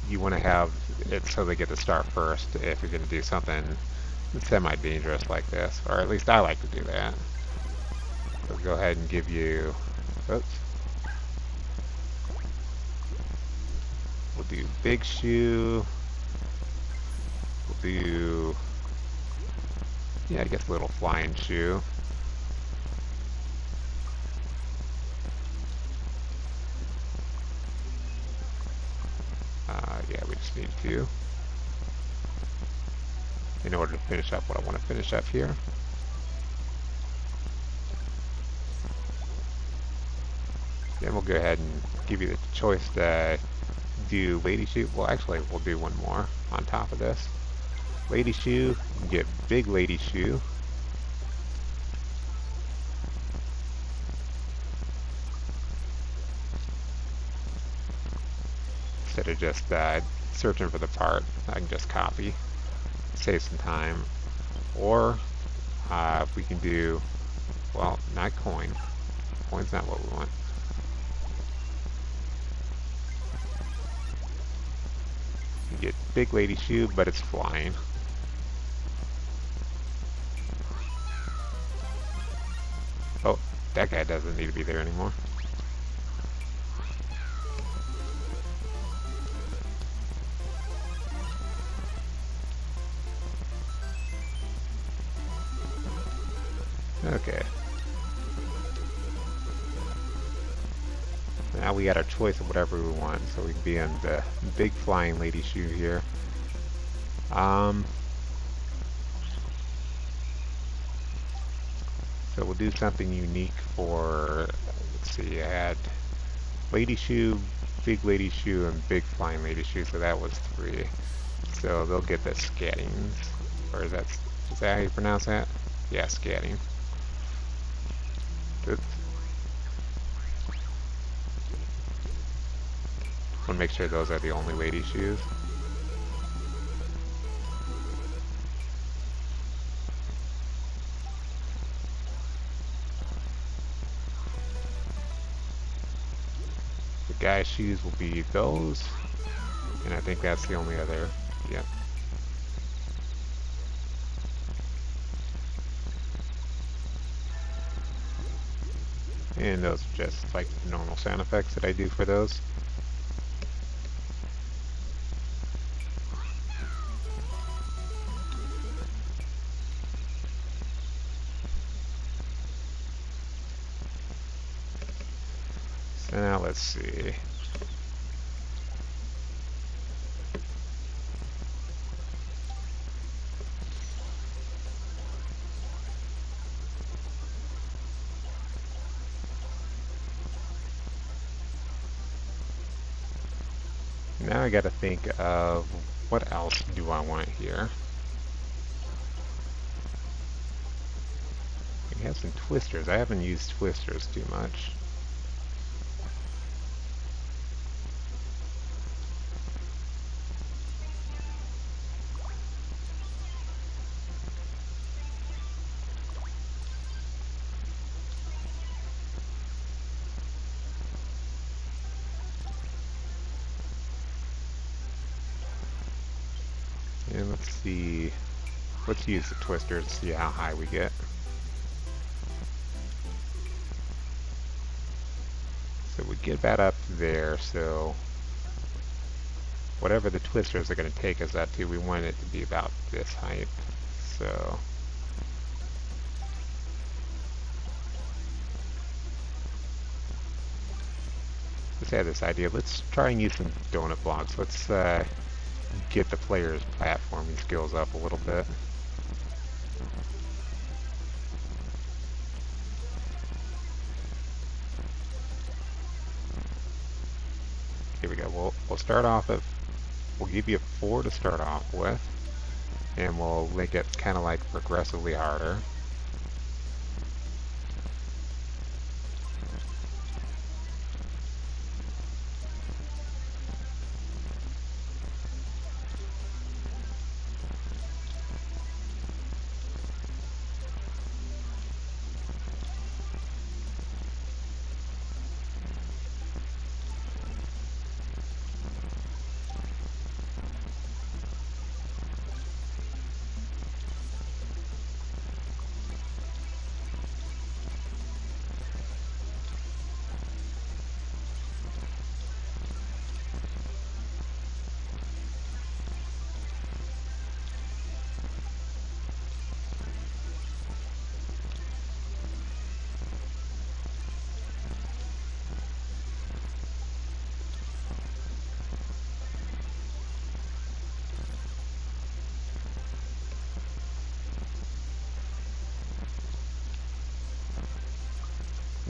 you want to have it so they get the star first if you're going to do something semi-dangerous like this, or at least I like to do that. So go ahead and give you, oops. We'll do big shoe. We'll do, yeah, I guess little flying shoe. Yeah, we just need 2 in order to finish up what I want to finish up here. Then we'll go ahead and give you the choice to do lady shoe. Well, actually, we'll do one more on top of this. Lady shoe, you get big lady shoe. Instead of just searching for the part, I can just copy, save some time. Or we can do, well, not coin. Coin's not what we want. You get big lady shoe, but it's flying. Oh, that guy doesn't need to be there anymore. Okay. Now we got our choice of whatever we want, so we can be in the big flying lady shoe here. So we'll do something unique for, let's see, I had lady shoe, big lady shoe, and big flying lady shoe, so that was 3. So they'll get the scattings, or is that how you pronounce that? Yeah, scatting. Oops. Want to make sure those are the only lady shoes. The guy's shoes will be those, and I think that's the only other, yep. And those are just like the normal sound effects that I do for those. So now let's see. Now I gotta think of what else do I want here. We have some twisters. I haven't used twisters too much. And let's see. Let's use the twister to see how high we get. So we get about up there, so whatever the twisters are going to take us up to, we want it to be about this height. So let's have this idea. Let's try and use some donut blocks. Let's get the player's platforming skills up a little bit. Here we go. We'll start off at, we'll give you a 4 to start off with, and we'll make it kind of like progressively harder.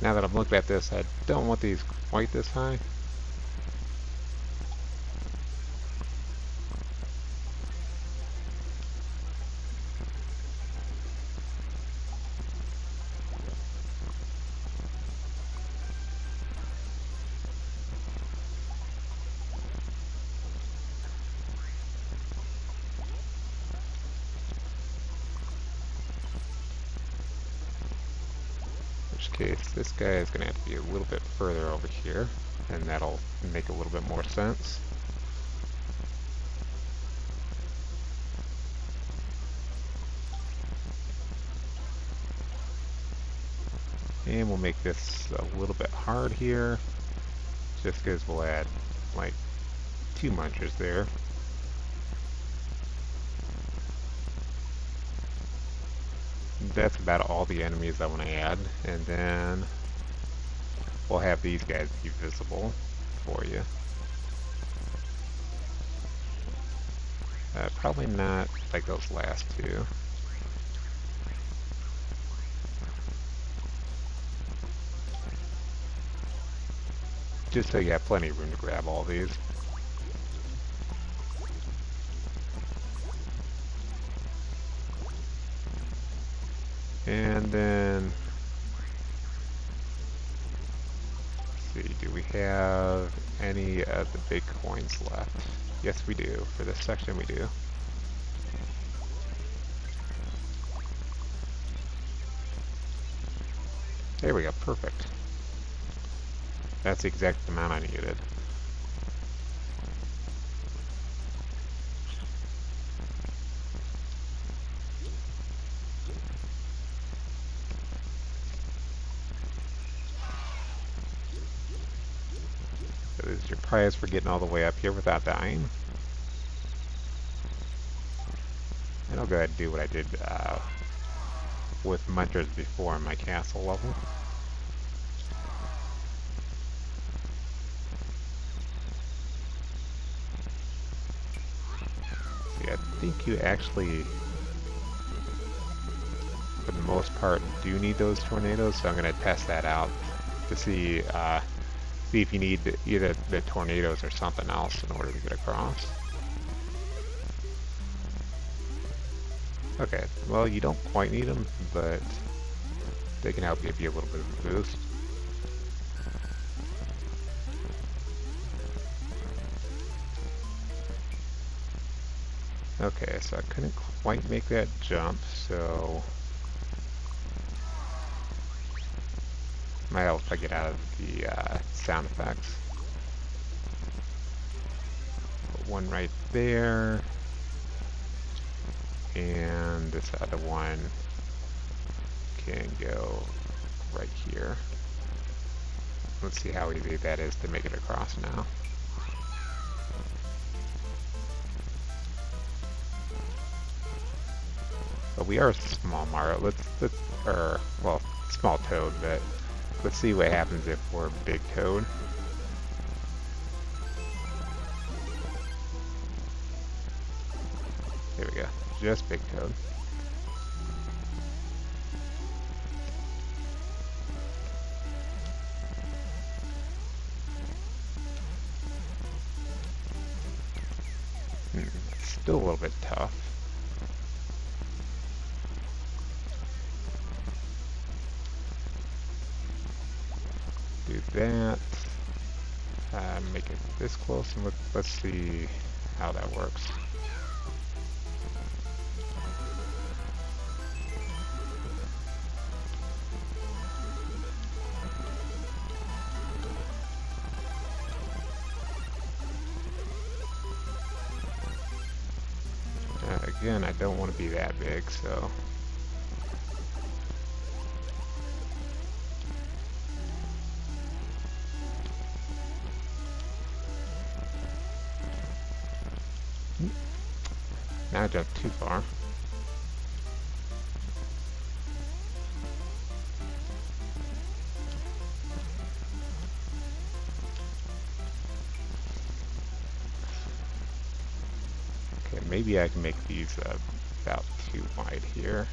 Now that I'm looking at this, I don't want these quite this high. Case, this guy is going to have to be a little bit further over here, and that'll make a little bit more sense. And we'll make this a little bit hard here, just because we'll add like 2 munchers there. That's about all the enemies I want to add, and then we'll have these guys be visible for you. Probably not like those last two. Just so you have plenty of room to grab all these. And then, let's see, do we have any of the big coins left? Yes, we do. For this section, we do. There we go, perfect. That's the exact amount I needed. So this is your prize for getting all the way up here without dying. And I'll go ahead and do what I did with munchers before in my castle level. See, I think you actually, for the most part, do need those tornadoes, so I'm going to test that out to see See if you need either the tornadoes or something else in order to get across. Okay, well, you don't quite need them, but they can help give you a little bit of a boost. Okay, so I couldn't quite make that jump, so might help if I get out of the sound effects. Put one right there, and this other one can go right here. Let's see how easy that is to make it across now. But we are small Mario. Or well, small Toad, but let's see what happens if we're Big Toad. There we go, just Big Toad. Still a little bit tough. Do that. Make it this close, and let's see how that works. Again, I don't want to be that big, so... Now I jumped too far. Okay, maybe I can make these about too wide here.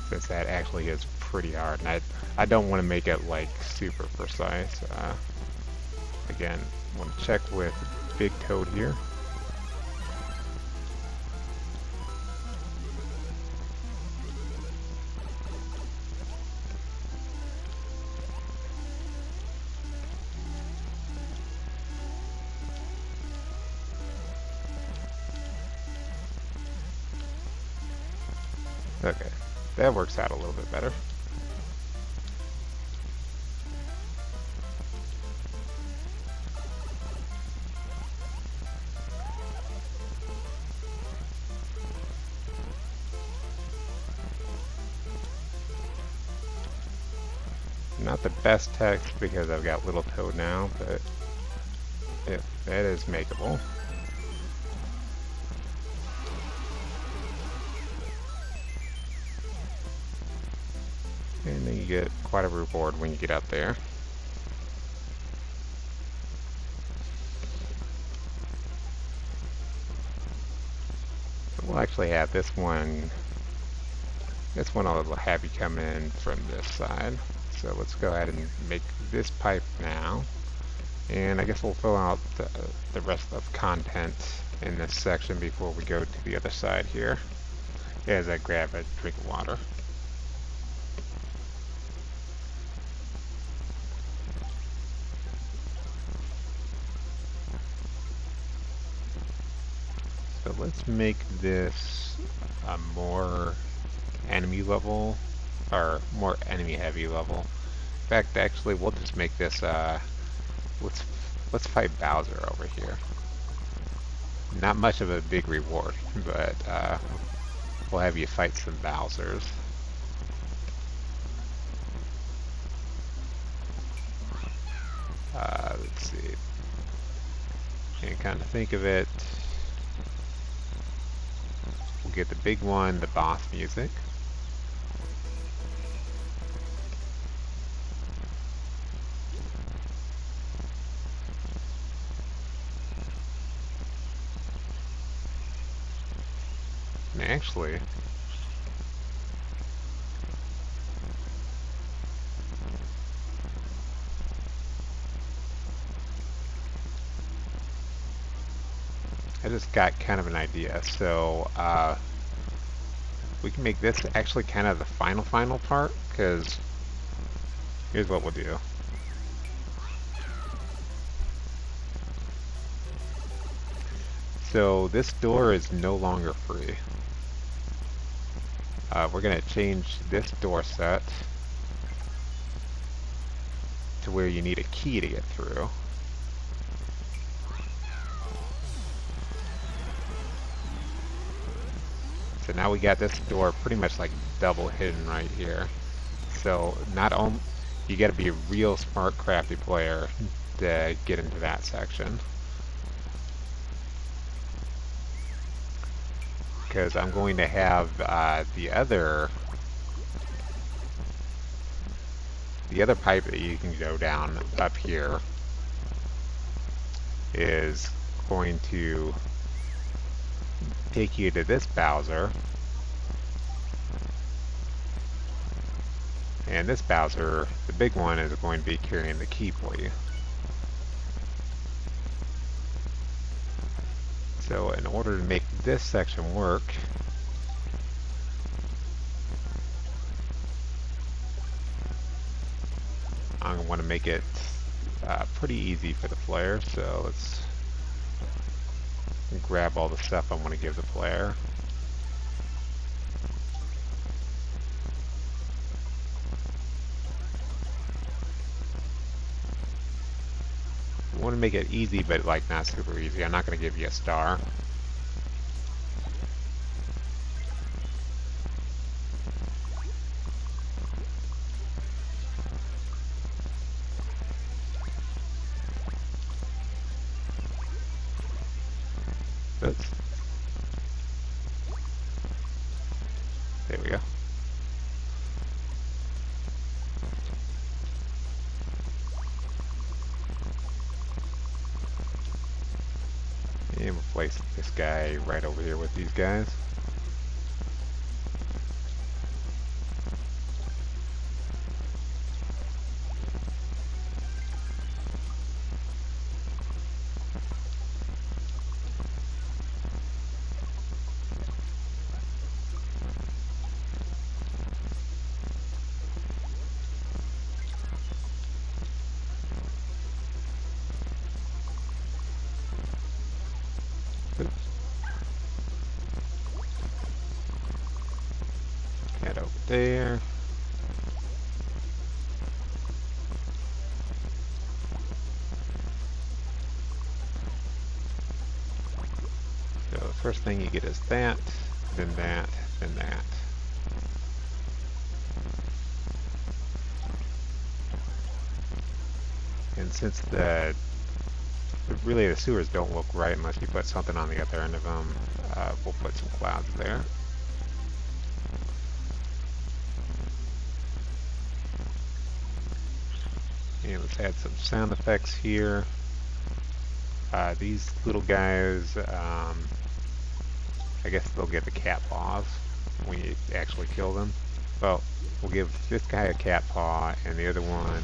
Since that actually is pretty hard, and I don't want to make it like super precise. Again, I want to check with Big Toad here. Okay, that works out a little bit better. Not the best text because I've got Little Toad now, but that is makeable. And then you get quite a reward when you get up there. So we'll actually have this one I'll have you come in from this side. So let's go ahead and make this pipe now. And I guess we'll fill out the rest of content in this section before we go to the other side here, as I grab a drink of water. So let's make this a more enemy level, or more enemy heavy level. In fact, actually, we'll just make this, let's fight Bowser over here. Not much of a big reward, but we'll have you fight some Bowsers. Let's see. And kind of think of it. We'll get the big one, the boss music. And actually, I just got kind of an idea. So we can make this actually kind of the final part, because here's what we'll do. So this door is no longer free. We're going to change this door set to where you need a key to get through. So now we got this door pretty much like double hidden right here. So not only you got to be a real smart, crafty player to get into that section. Because I'm going to have the other pipe that you can go down up here is going to take you to this Bowser. And this Bowser, the big one, is going to be carrying the key for you. So in order to make this section work, I'm going to want to make it pretty easy for the player. So let's grab all the stuff I want to give the player. I want to make it easy, but like not super easy. I'm not going to give you a star. Oops. There we go. And we'll place this guy right over here with these guys. Head over there. So the first thing you get is that, then that, then that. And since really the sewers don't look right unless you put something on the other end of them, we'll put some clouds there. And let's add some sound effects here. These little guys, I guess they'll get the cat paws when you actually kill them. Well, we'll give this guy a cat paw, and the other one,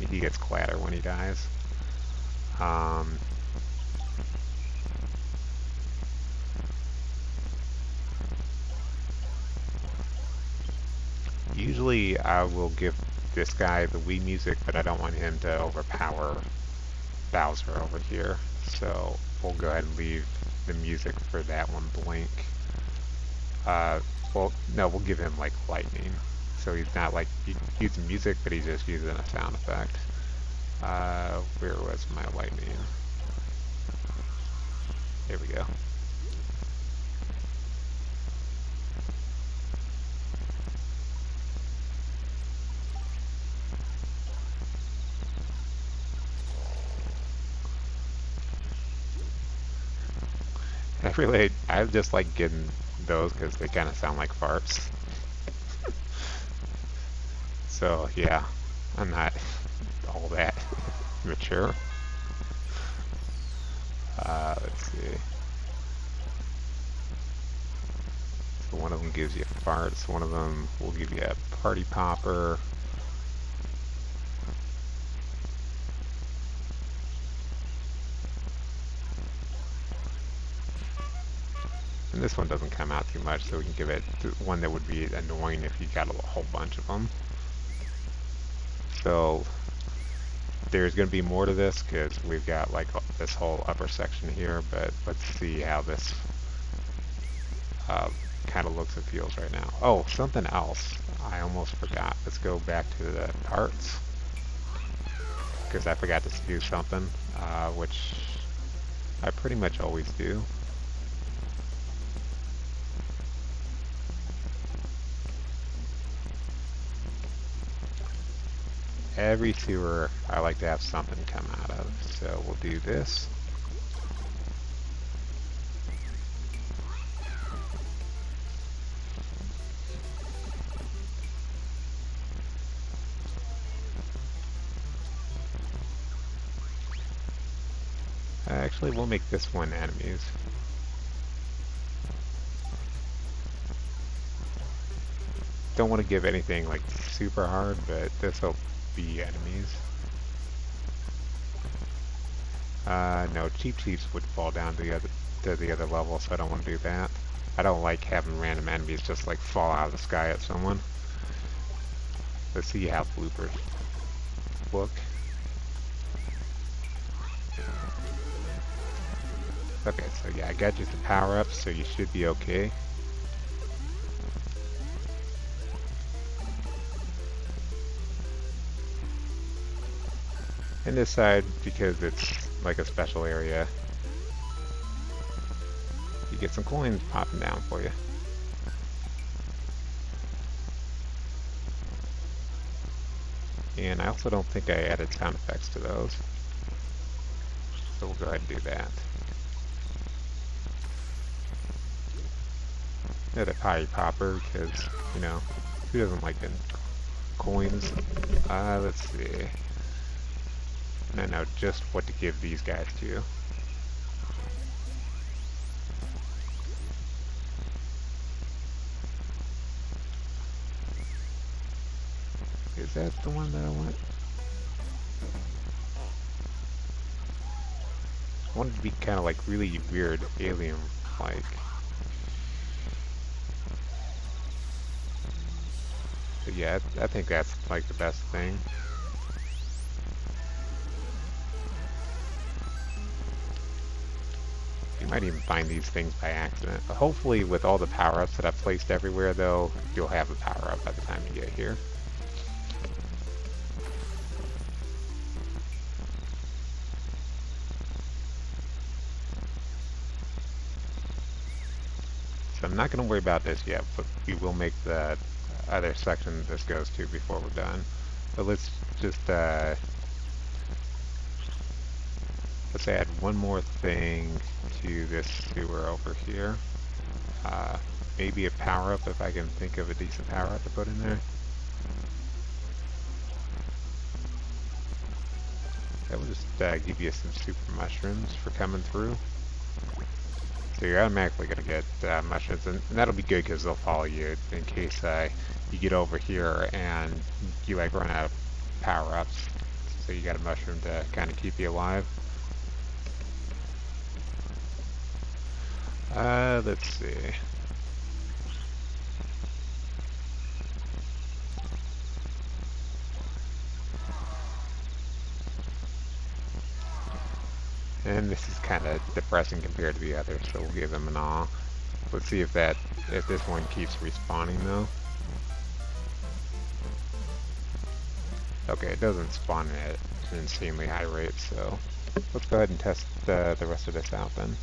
he gets clatter when he dies. Usually I will give this guy the Wii music, but I don't want him to overpower Bowser over here. So we'll go ahead and leave the music for that one blank. Well, no, we'll give him like lightning. So he's not like using music, but he's just using a sound effect. Where was my lightning? There we go. I just like getting those because they kind of sound like farts. So yeah, I'm not all that mature. Let's see. So one of them gives you farts, one of them will give you a party popper. this one doesn't come out too much, so we can give it one that would be annoying if you got a whole bunch of them. So there's going to be more to this because we've got like this whole upper section here, but let's see how this kind of looks and feels right now. Oh, something else I almost forgot. Let's go back to the parts because I forgot to do something, which I pretty much always do. Every sewer I like to have something come out of, so we'll do this. Actually, we'll make this one enemies. Don't want to give anything like super hard, but this will be enemies. No, Cheep Cheeps would fall down to the other level, so I don't want to do that. I don't like having random enemies just like fall out of the sky at someone. Let's see how bloopers look. Okay, so yeah, I got you the power-ups, so you should be okay. And this side, because it's like a special area, you get some coins popping down for you. And I also don't think I added sound effects to those. So we'll go ahead and do that. Another pie popper, because, you know, who doesn't like getting coins? Let's see. And I know just what to give these guys to. Is that the one that I want? I want it to be kind of like really weird alien-like. But yeah, I think that's like the best thing. You might even find these things by accident. But hopefully with all the power-ups that I've placed everywhere though, you'll have a power-up by the time you get here. So I'm not going to worry about this yet, but we will make the other section this goes to before we're done. But let's just let's add one more thing to this sewer over here. Maybe a power-up if I can think of a decent power-up to put in there. That will just give you some super mushrooms for coming through. So you're automatically going to get mushrooms, and that'll be good because they'll follow you in case you get over here and you like run out of power-ups. So you got a mushroom to kind of keep you alive. Let's see. And this is kind of depressing compared to the others, so we'll give them an awe. Let's see if this one keeps respawning though. Okay, it doesn't spawn at an insanely high rate, so let's go ahead and test the rest of this out then.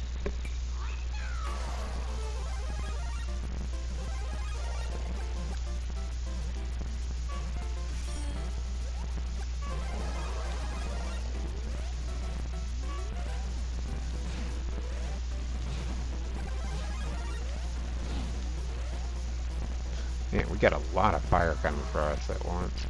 Man, we got a lot of fire coming for us at once.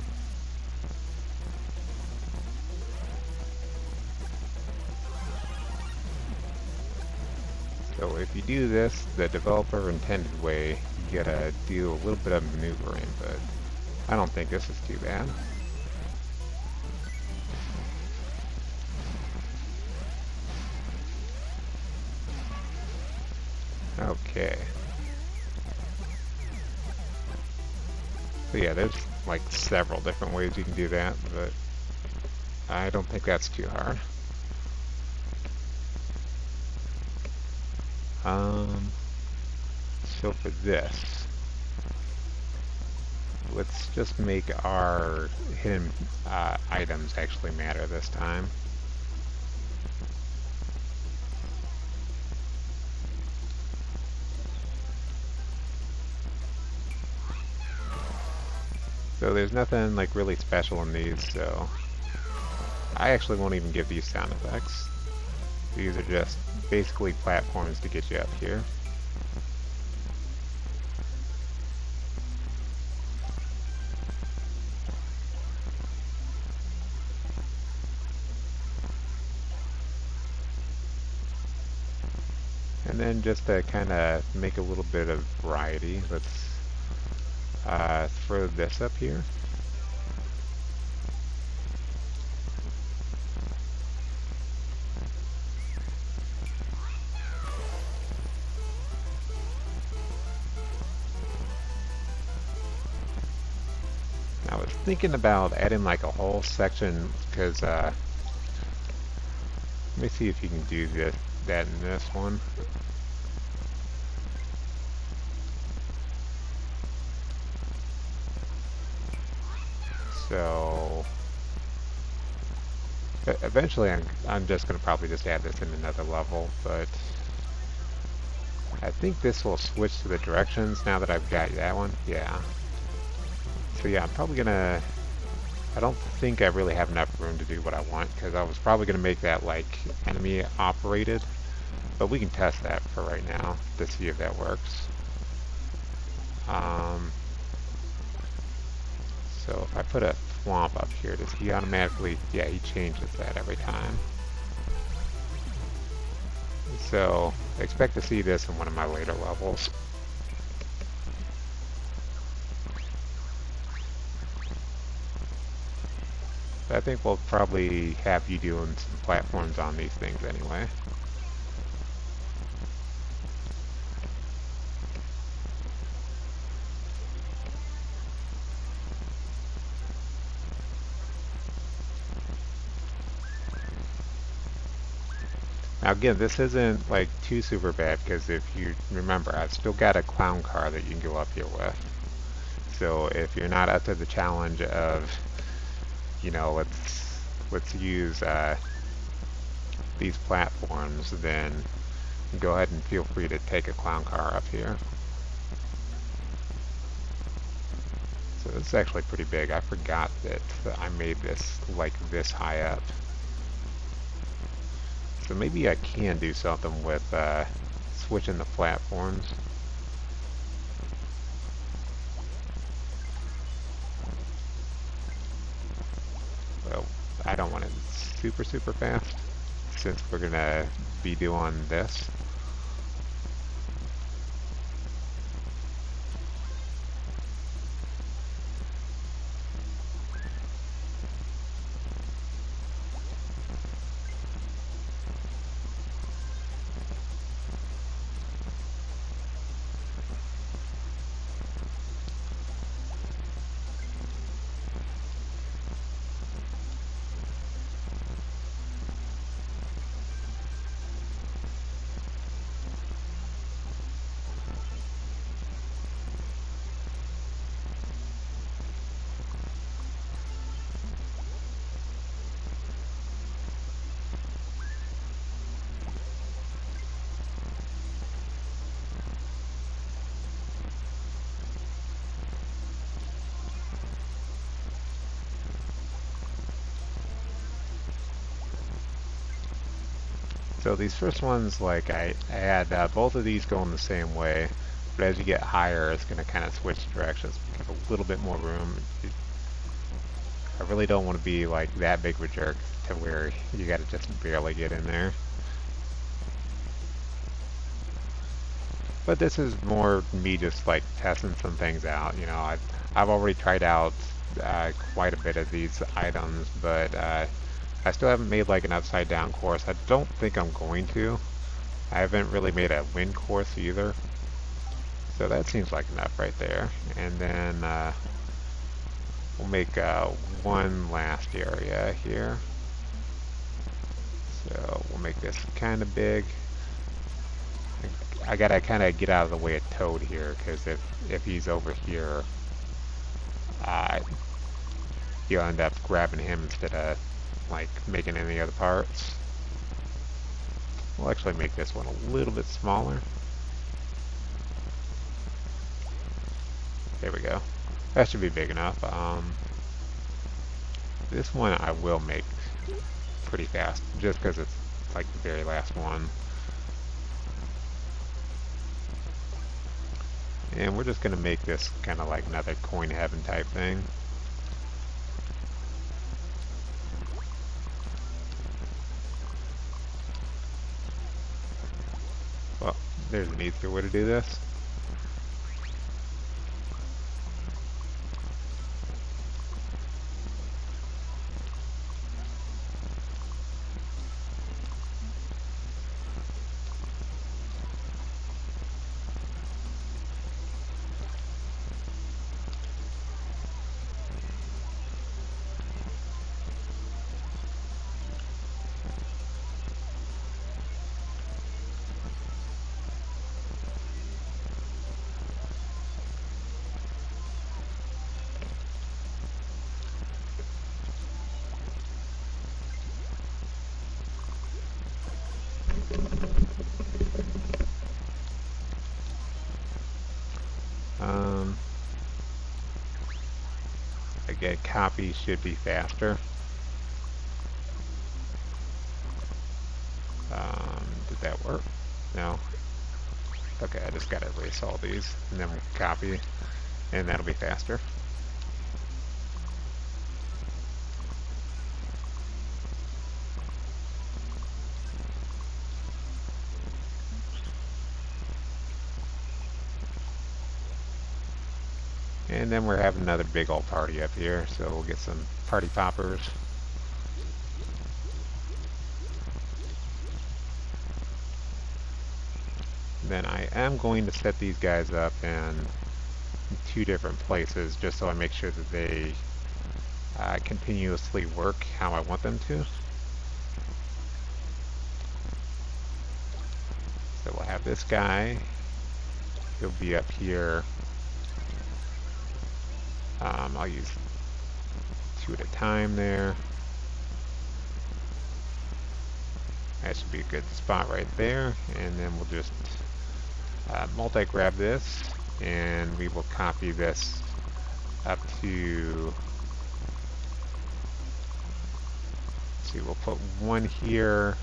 So if you do this the developer intended way, you gotta do a little bit of maneuvering, but I don't think this is too bad. Okay. So yeah, there's like several different ways you can do that, but I don't think that's too hard. Um, so for this, let's just make our hidden items actually matter this time. So there's nothing like really special in these, so I actually won't even give these sound effects. These are just basically platforms to get you up here. And then just to kind of make a little bit of variety, let's throw this up here. I was thinking about adding like a whole section because let me see if you can do that in this one. So eventually I'm just going to probably just add this in another level, but I think this will switch to the directions now that I've got that one. Yeah. So yeah, I'm probably going to, I don't think I really have enough room to do what I want because I was probably going to make that like enemy operated, but we can test that for right now to see if that works. So if I put a swamp up here, does he automatically, yeah, he changes that every time. So expect to see this in one of my later levels. But I think we'll probably have you doing some platforms on these things anyway. Now again, this isn't like too super bad because if you remember, I've still got a clown car that you can go up here with. So if you're not up to the challenge of, you know, let's use these platforms, then go ahead and feel free to take a clown car up here. So this is actually pretty big. I forgot that I made this like this high up. So maybe I can do something with switching the platforms. Well, I don't want it super fast since we're gonna be doing this. So these first ones, like I had both of these going the same way, but as you get higher, it's going to kind of switch directions. We have a little bit more room. I really don't want to be like that big of a jerk to where you got to just barely get in there. But this is more me just like testing some things out. You know, I've already tried out quite a bit of these items, but I still haven't made like an upside down course. I don't think I'm going to. I haven't really made a wind course either. So that seems like enough right there. And then we'll make one last area here. So we'll make this kind of big. I gotta kind of get out of the way of Toad here, because if he's over here, you'll end up grabbing him instead of like making any other parts. We'll actually make this one a little bit smaller. There we go. That should be big enough. This one I will make pretty fast, just because it's like the very last one. And we're just going to make this kind of like another coin heaven type thing. Well, there's an easier way to do this. Again, copy should be faster. Did that work? No? Okay, I just gotta erase all these, and then we'll copy, and that'll be faster. And then we're having another big old party up here, so we'll get some party poppers. Then I am going to set these guys up in 2 different places, just so I make sure that they continuously work how I want them to. So we'll have this guy. He'll be up here. I'll use 2 at a time there. That should be a good spot right there. And then we'll just multi-grab this, and we will copy this up to, let's see, we'll put 1 here,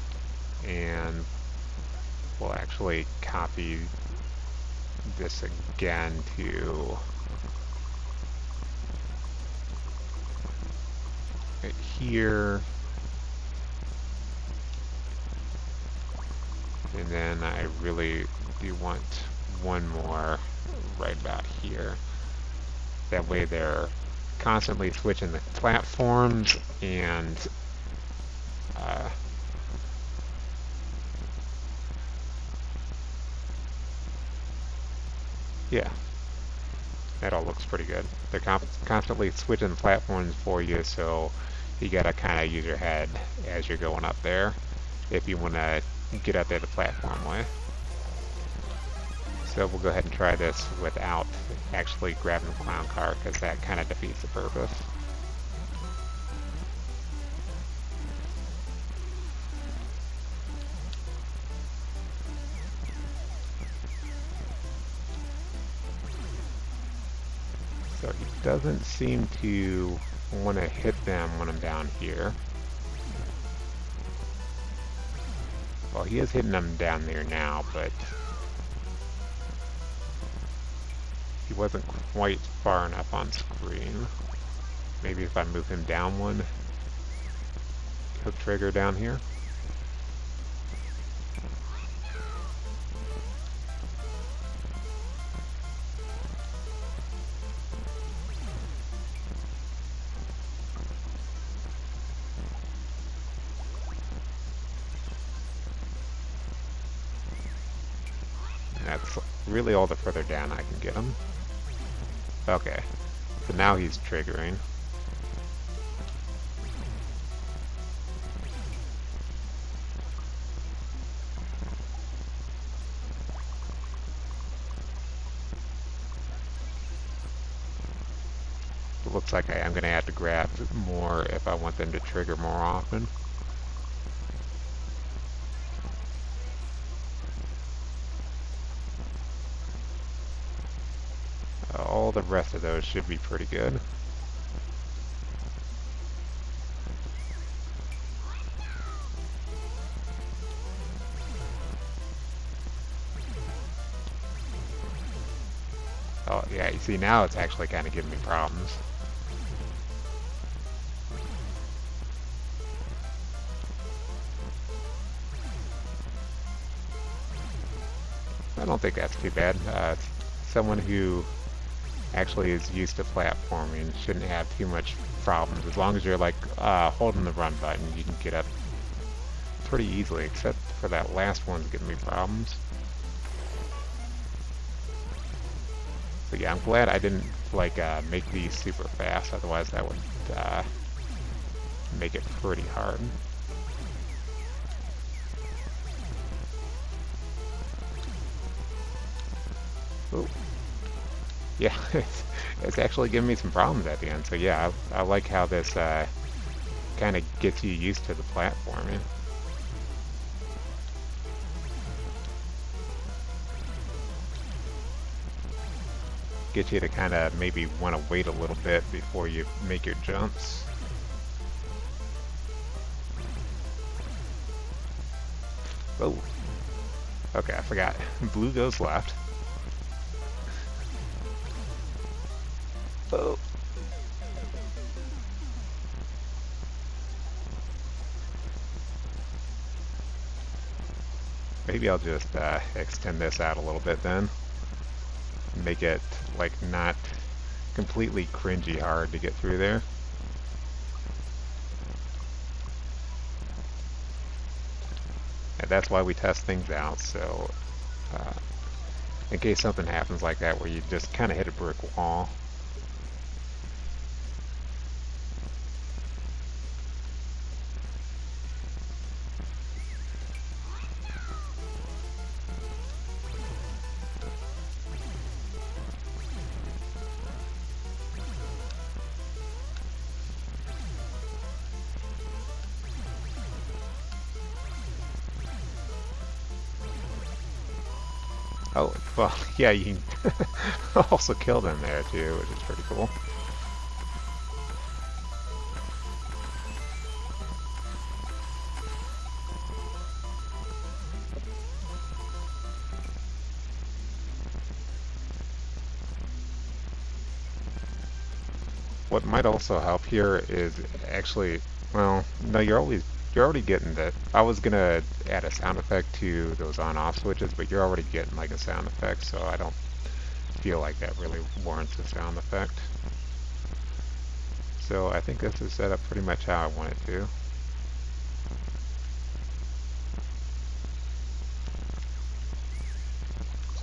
and we'll actually copy this again to right here, and then I really do want 1 more right about here. That way they're constantly switching the platforms, and yeah, that all looks pretty good. They're constantly switching the platforms for you, so you gotta kind of use your head as you're going up there if you want to get up there the platform way. So we'll go ahead and try this without actually grabbing the clown car, because that kind of defeats the purpose. So he doesn't seem to want to hit them when I'm down here. Well, he is hitting them down there now, but he wasn't quite far enough on screen. Maybe if I move him down 1, he'll trigger down here. it's really all the further down I can get him. Okay, so now he's triggering. It looks like I am going to have to grab more if I want them to trigger more often. All the rest of those should be pretty good. Oh yeah, you see now it's actually kind of giving me problems. I don't think that's too bad. Someone who actually is used to platforming shouldn't have too much problems. As long as you're like holding the run button, you can get up pretty easily, except for that last one's giving me problems. But yeah, I'm glad I didn't like make these super fast, otherwise that would make it pretty hard. Ooh. Yeah, it's actually giving me some problems at the end. So yeah, I like how this kind of gets you used to the platforming. Get you to kind of maybe want to wait a little bit before you make your jumps. Oh, okay, I forgot. Blue goes left. Oh. Maybe I'll just extend this out a little bit then. Make it like not completely cringy hard to get through there. And that's why we test things out, so in case something happens like that where you just kind of hit a brick wall. Oh, well, yeah, you can also kill them there too, which is pretty cool. What might also help here is actually, well, no, you're already getting that. I was gonna add a sound effect to those on-off switches, but you're already getting like a sound effect, so I don't feel like that really warrants a sound effect. So I think this is set up pretty much how I want it to.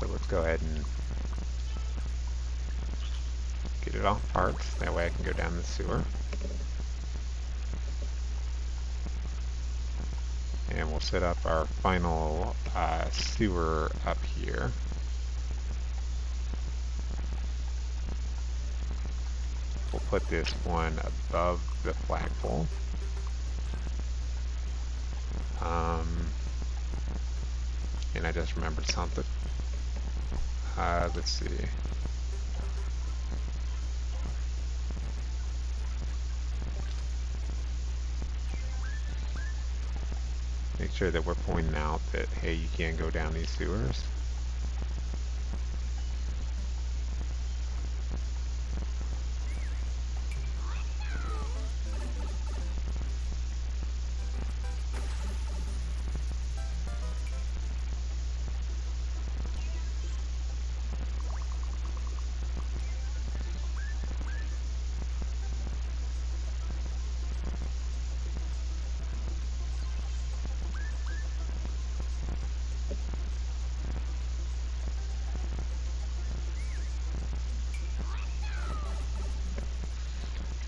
So let's go ahead and get it off parks, that way I can go down the sewer. And we'll set up our final sewer up here. We'll put this one above the flagpole. And I just remembered something. Let's see. Make sure that we're pointing out that, hey, you can't go down these sewers.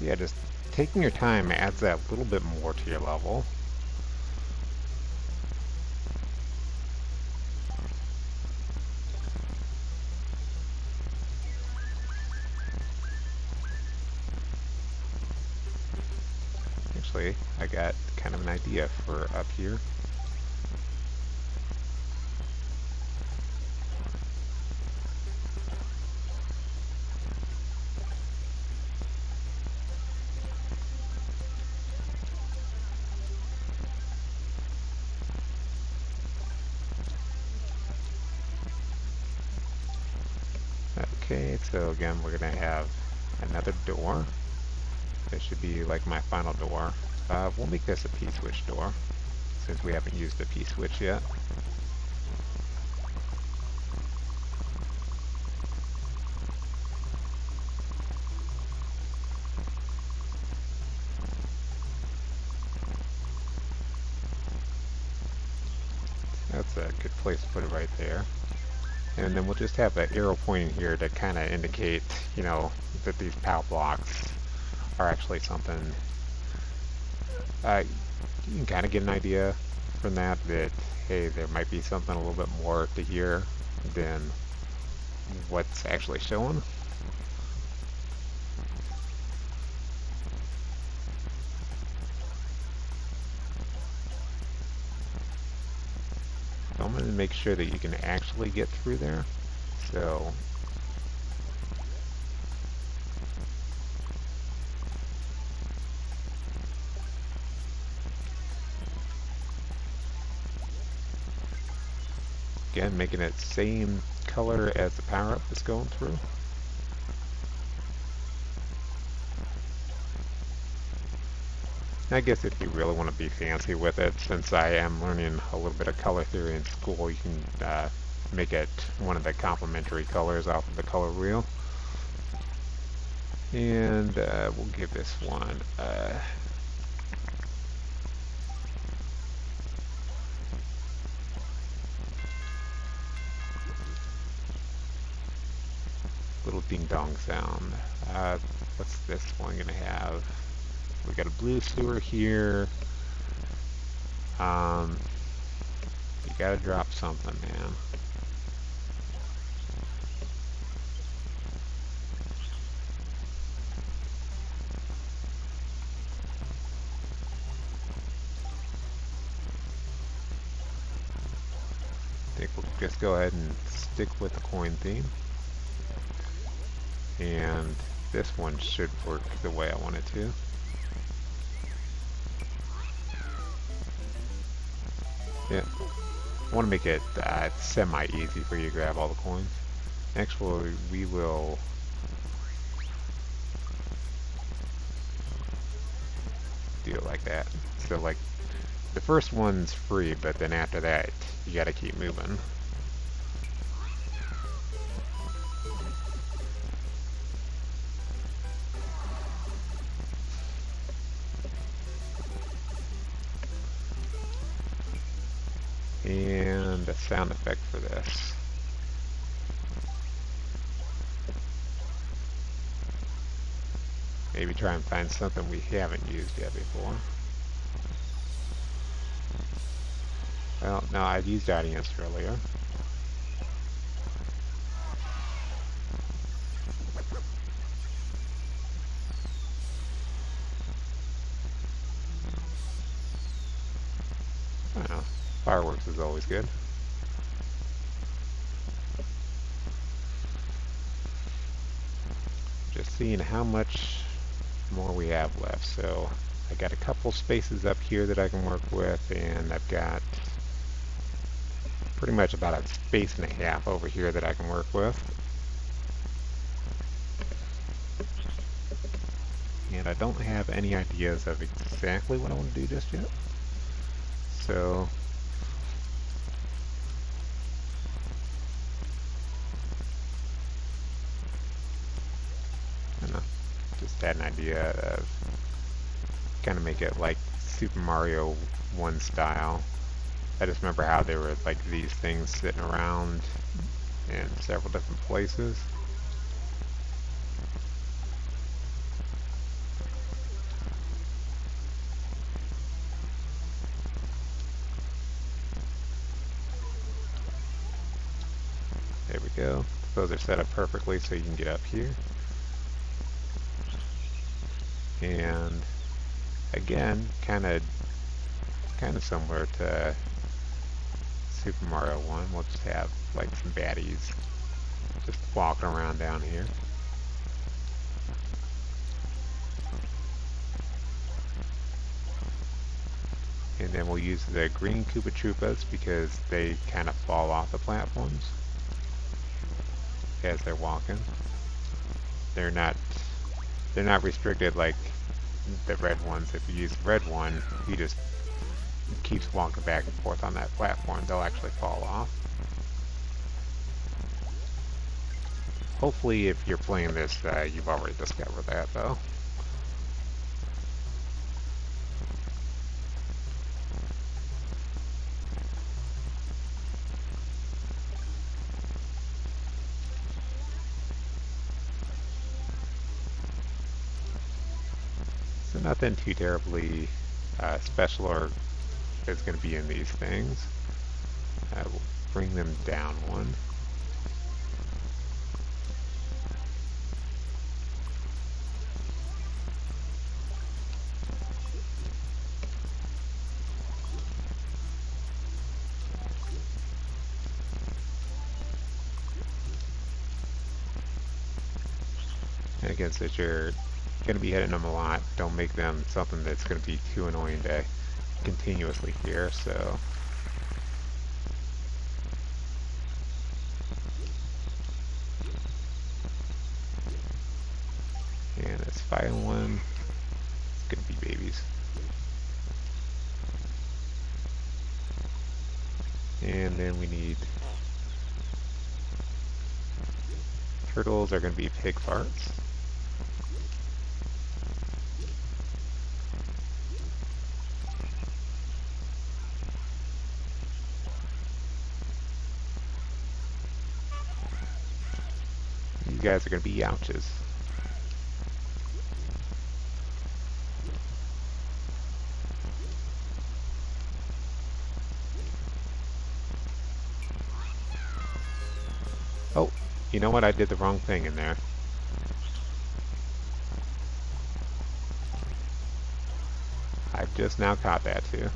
yeah, just taking your time adds that little bit more to your level. Actually, I got kind of an idea for up here. Okay, so again, we're gonna have another door. This should be like my final door. We'll make this a P-switch door, since we haven't used a P-switch yet. That's a good place to put it right there. And then we'll just have an arrow pointing here to kind of indicate, you know, that these POW blocks are actually something. You can kind of get an idea from that, hey, there might be something a little bit more to here than what's actually showing. So I'm going to make sure that you can actually get through there. So again, making it same color as the power-up is going through. I guess if you really want to be fancy with it, since I am learning a little bit of color theory in school, you can make it one of the complementary colors off of the color wheel. And we'll give this one little ding-dong sound. What's this one gonna have? We got a blue sewer here. You gotta drop something, man. I think we'll just go ahead and stick with the coin theme. And this one should work the way I want it to. Yeah, I want to make it semi-easy for you to grab all the coins. Actually, we will do it like that. So like, the first one's free, but then after that, you gotta keep moving. And a sound effect for this. Maybe try and find something we haven't used yet before. Well, no, I've used audience earlier. Well, fireworks is always good. Just seeing how much more we have left. So I got a couple spaces up here that I can work with, and I've got pretty much about a space and a half over here that I can work with. And I don't have any ideas of exactly what I want to do just yet. So I don't know, just had an idea of kind of make it like Super Mario 1 style. I just remember how there were like these things sitting around in several different places. go. Those are set up perfectly so you can get up here. And again, kind of similar to Super Mario 1. We'll just have like some baddies just walking around down here. And then we'll use the green Koopa Troopas because they kind of fall off the platforms as they're walking. They're not restricted like the red ones. If you use the red one, you just keeps walking back and forth on that platform. They'll actually fall off. Hopefully, if you're playing this, you've already discovered that, though. So nothing too terribly special or is going to be in these things. We'll bring them down one. And again, since you're going to be hitting them a lot, don't make them something that's going to be too annoying to continuously hear, so and this final one is going to be babies. And then we need turtles are going to be pig farts. You guys are going to be ouches. Oh, you know what? I did the wrong thing in there. I've just now caught that too.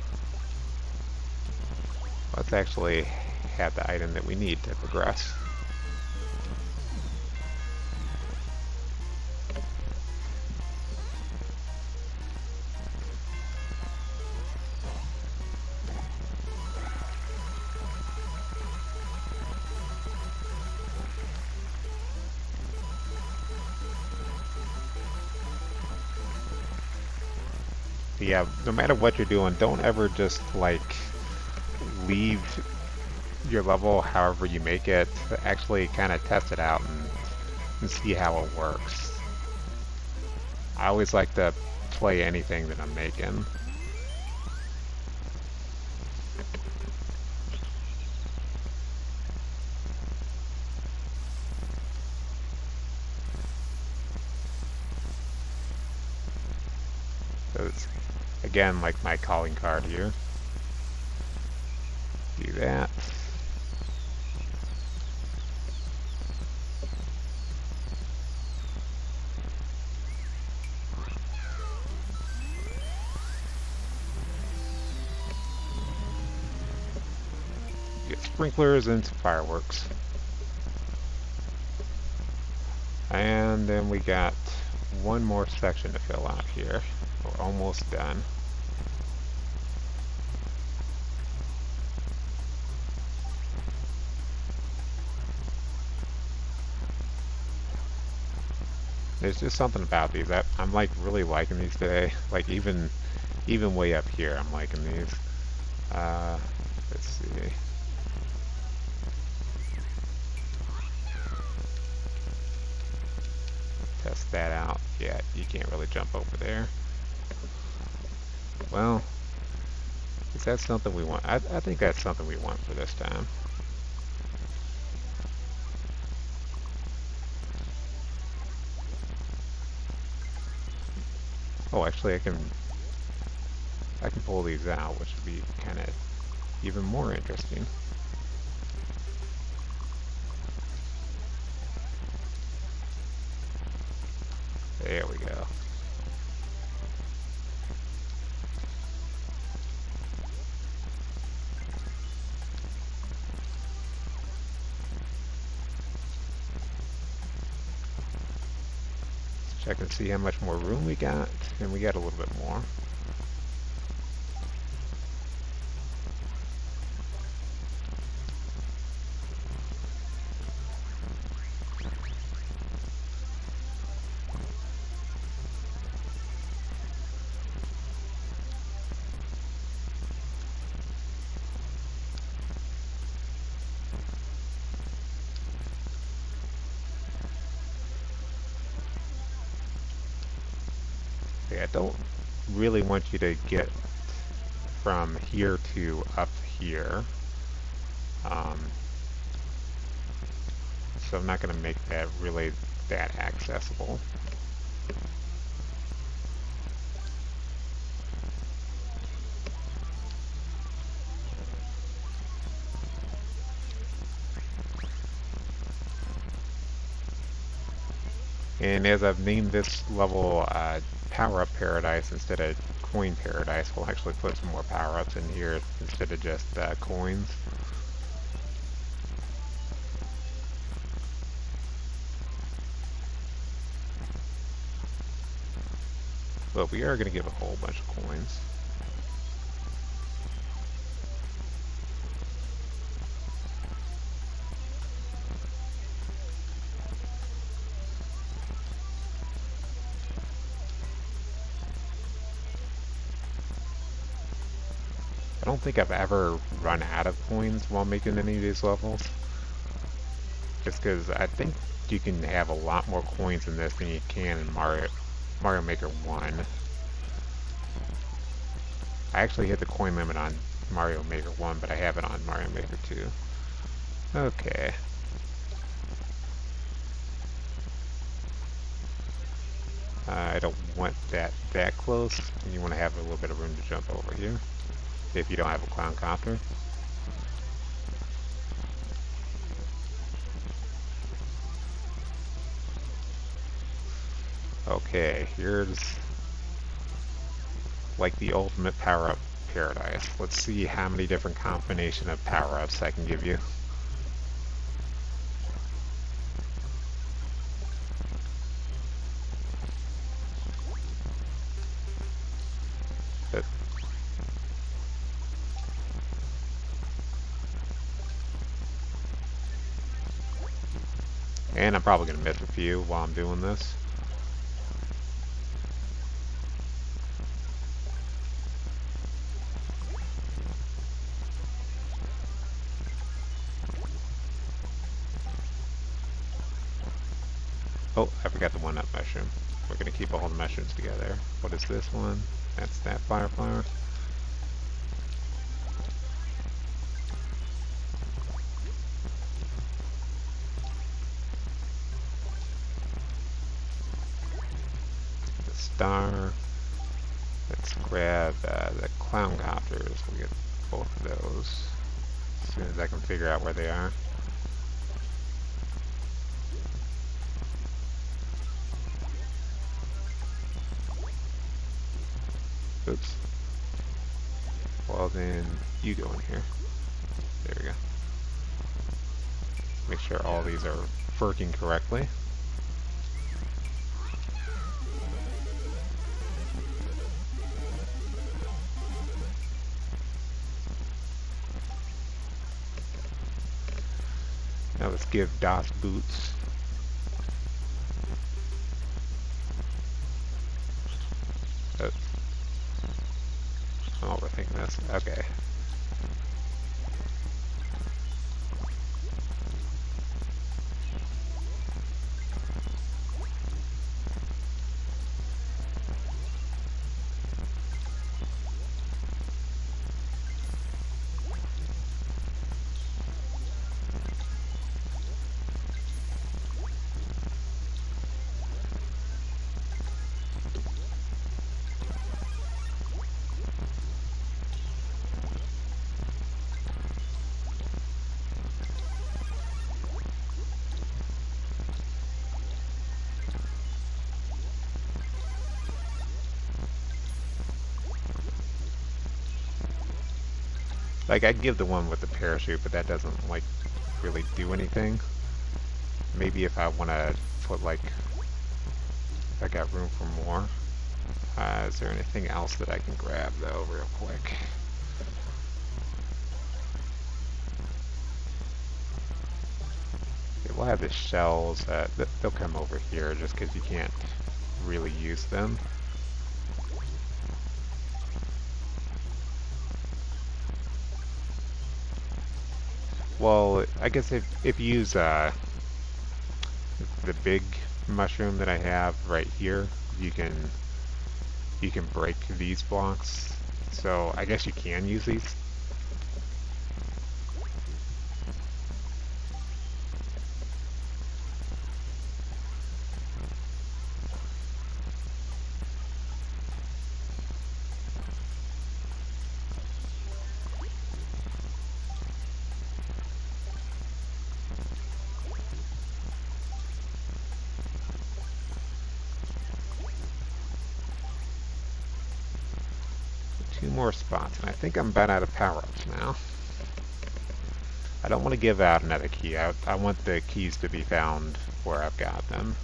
Let's actually have the item that we need to progress. Yeah, no matter what you're doing, don't ever just like leave your level however you make it. Actually kind of test it out and see how it works. I always like to play anything that I'm making. So it's, again, like my calling card here. Do that. Get sprinklers and some fireworks. And then we got one more section to fill out here. We're almost done. There's just something about these. I'm like really liking these today. Like even way up here, I'm liking these. Let's see. Test that out. Yeah, you can't really jump over there. Well, is that something we want? I think that's something we want for this time. Oh, actually, I can pull these out, which would be kind of even more interesting. There we go. Check and see how much more room we got, and we got a little bit more. I don't really want you to get from here to up here. So I'm not going to make that really that accessible. And as I've named this level Power Up Paradise instead of Coin Paradise, we'll actually put some more power-ups in here instead of just coins. But we are going to give a whole bunch of coins. I don't think I've ever run out of coins while making any of these levels. Just because I think you can have a lot more coins in this than you can in Mario Maker 1. I actually hit the coin limit on Mario Maker 1, but I have it on Mario Maker 2. Okay. I don't want that close. You want to have a little bit of room to jump over here if you don't have a clown copter. Okay, here's like the ultimate power-up paradise. Let's see how many different combination of power-ups I can give you. And I'm probably going to miss a few while I'm doing this. Oh, I forgot the one-up mushroom. We're going to keep all the mushrooms together. What is this one? That's that fire flower. The star. Let's grab the clown copters. We'll get both of those as soon as I can figure out where they are. Oops. Well then, you go in here. There we go. Make sure all these are working correctly. Now let's give Das boots. I'm overthinking this. Okay. Like, I'd give the one with the parachute, but that doesn't, like, really do anything. Maybe if I want to put, like, I got room for more. Is there anything else that I can grab, though, real quick? Okay, we'll have the shells. They'll come over here just because you can't really use them. Well, I guess if you use the big mushroom that I have right here, you can break these blocks. So I guess you can use these. Two more spots, and I think I'm about out of power-ups now. I don't want to give out another key. I want the keys to be found where I've got them.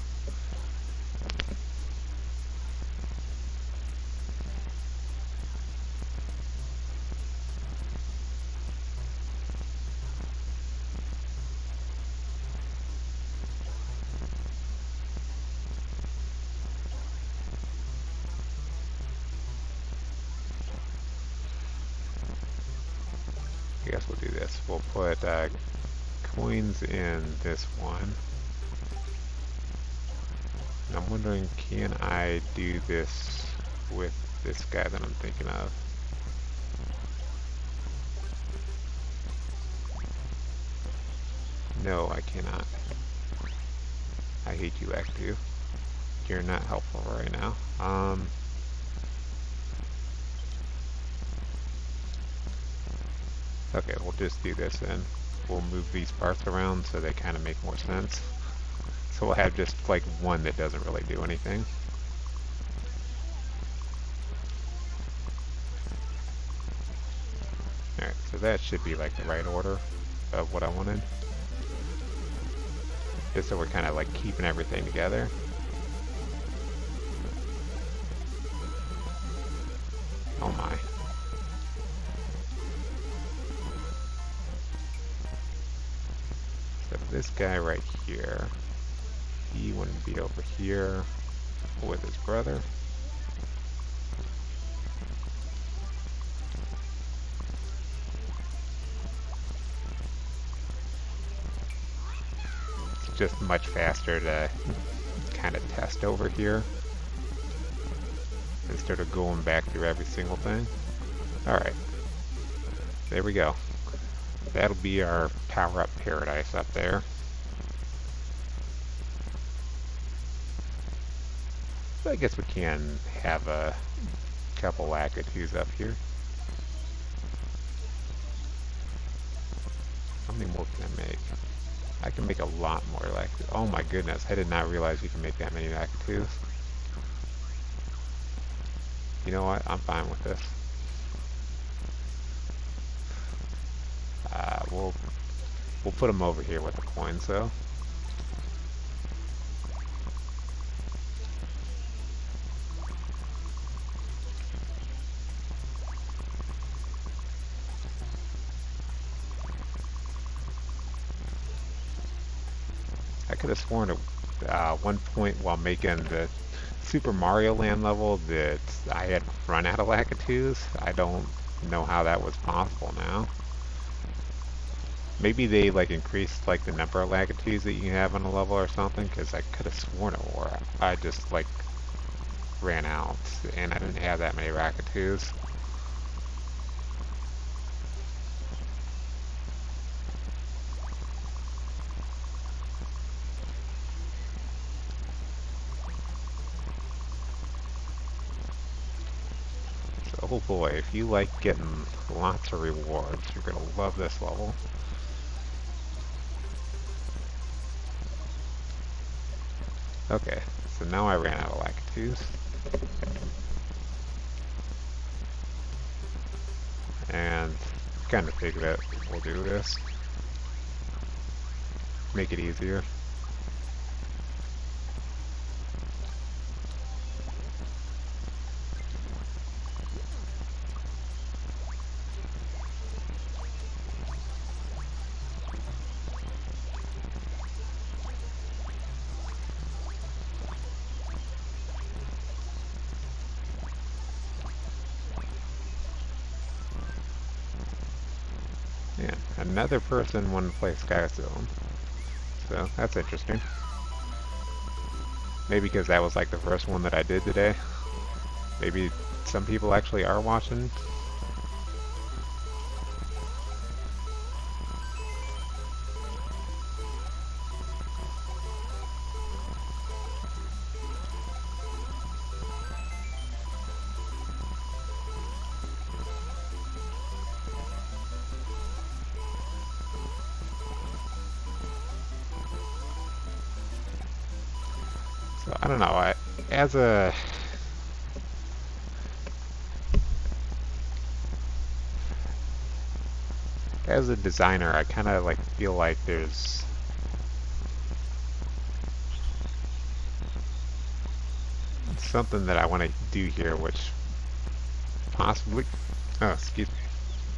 I guess we'll do this. We'll put coins in this one. And I'm wondering, can I do this with this guy that I'm thinking of? No, I cannot. I hate you, Act 2. You're not helpful right now. Okay, we'll just do this then. We'll move these parts around so they kind of make more sense. So we'll have just like one that doesn't really do anything. Alright, so that should be like the right order of what I wanted. Just so we're kind of like keeping everything together. Oh my. So this guy right here, he wouldn't be over here with his brother. It's just much faster to kind of test over here instead of going back through every single thing. Alright, there we go. That'll be our power-up paradise up there. So I guess we can have a couple Lakitus up here. How many more can I make? I can make a lot more Lakitus. Oh my goodness, I did not realize we can make that many Lakitus. You know what? I'm fine with this. We'll put them over here with the coins though. I could have sworn at one point while making the Super Mario Land level that I had run out of Lakitus. I don't know how that was possible now. Maybe they like increased like the number of Lakitus that you can have on a level or something, because I could have sworn it, or I just like ran out and I didn't have that many Lakitus. So, oh boy, if you like getting lots of rewards, you're gonna love this level. Okay, so now I ran out of Lakitus. And kind of figured that we'll do this. Make it easier. Yeah, another person wanted to play Skystone. So that's interesting. Maybe because that was like the first one that I did today. Maybe some people actually are watching. So I don't know. As a as a designer, I kind of like feel like there's something that I want to do here, which possibly, oh, excuse me,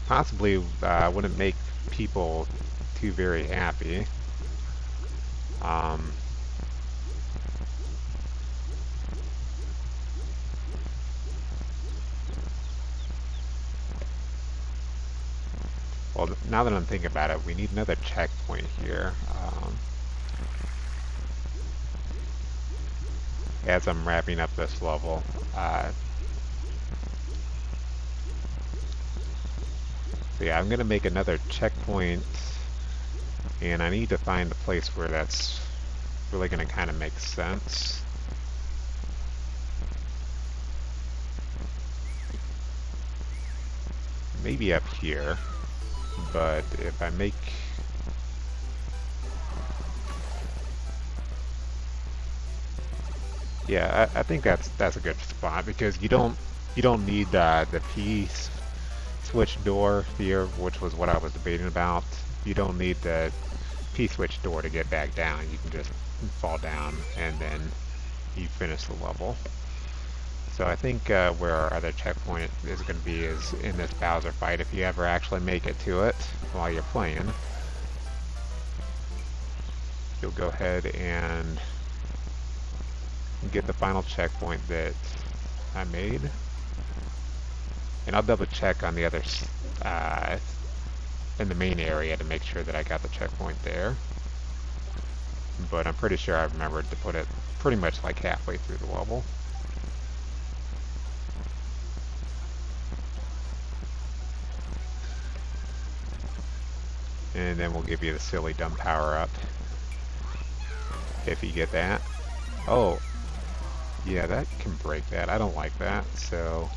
possibly wouldn't make people too very happy. Um, well, now that I'm thinking about it, we need another checkpoint here. As I'm wrapping up this level. So yeah, I'm going to make another checkpoint, and I need to find a place where that's really going to kind of make sense. Maybe up here, but if I make... Yeah, I think that's a good spot because you don't need the P switch door here, which was what I was debating about. You don't need the P switch door to get back down. You can just fall down and then you finish the level. So I think where our other checkpoint is going to be is in this Bowser fight if you ever actually make it to it while you're playing. You'll go ahead and get the final checkpoint that I made. And I'll double check on the others in the main area to make sure that I got the checkpoint there. But I'm pretty sure I remembered to put it pretty much like halfway through the level. And then we'll give you the silly dumb power up if you get that. Oh, yeah, that can break that. I don't like that, so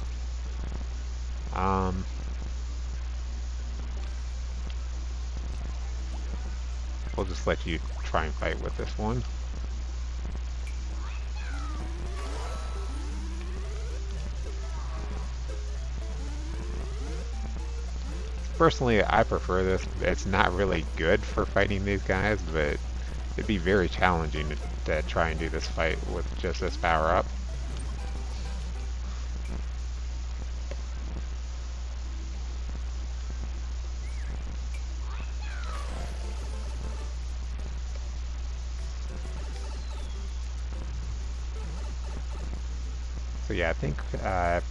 we'll just let you try and fight with this one. Personally, I prefer this. It's not really good for fighting these guys, but it'd be very challenging to try and do this fight with just this power up. So yeah, I think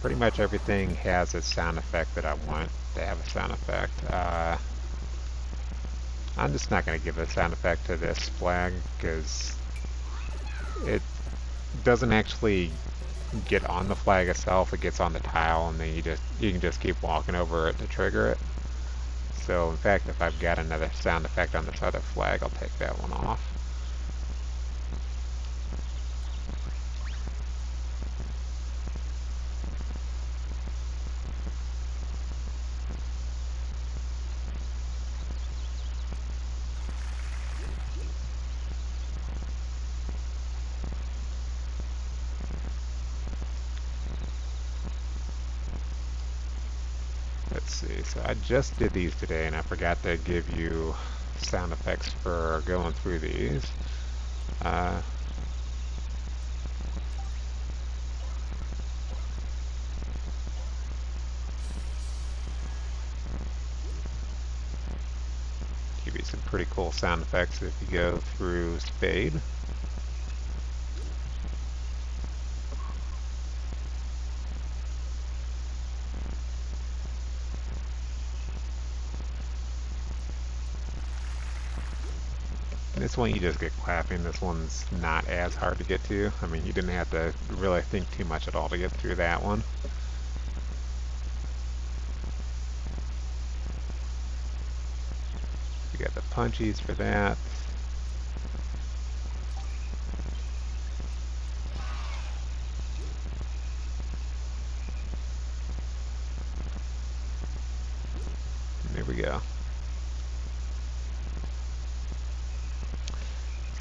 pretty much everything has a sound effect that I want to have a sound effect. I'm just not going to give a sound effect to this flag because it doesn't actually get on the flag itself. It gets on the tile, and then you can just keep walking over it to trigger it. So in fact, if I've got another sound effect on this other flag, I'll take that one off. let's see. So I just did these today, and I forgot to give you sound effects for going through these. Give you some pretty cool sound effects if you go through Spade. This one you just get clapping. This one's not as hard to get to. I mean, you didn't have to really think too much at all to get through that one. You got the punchies for that. And there we go.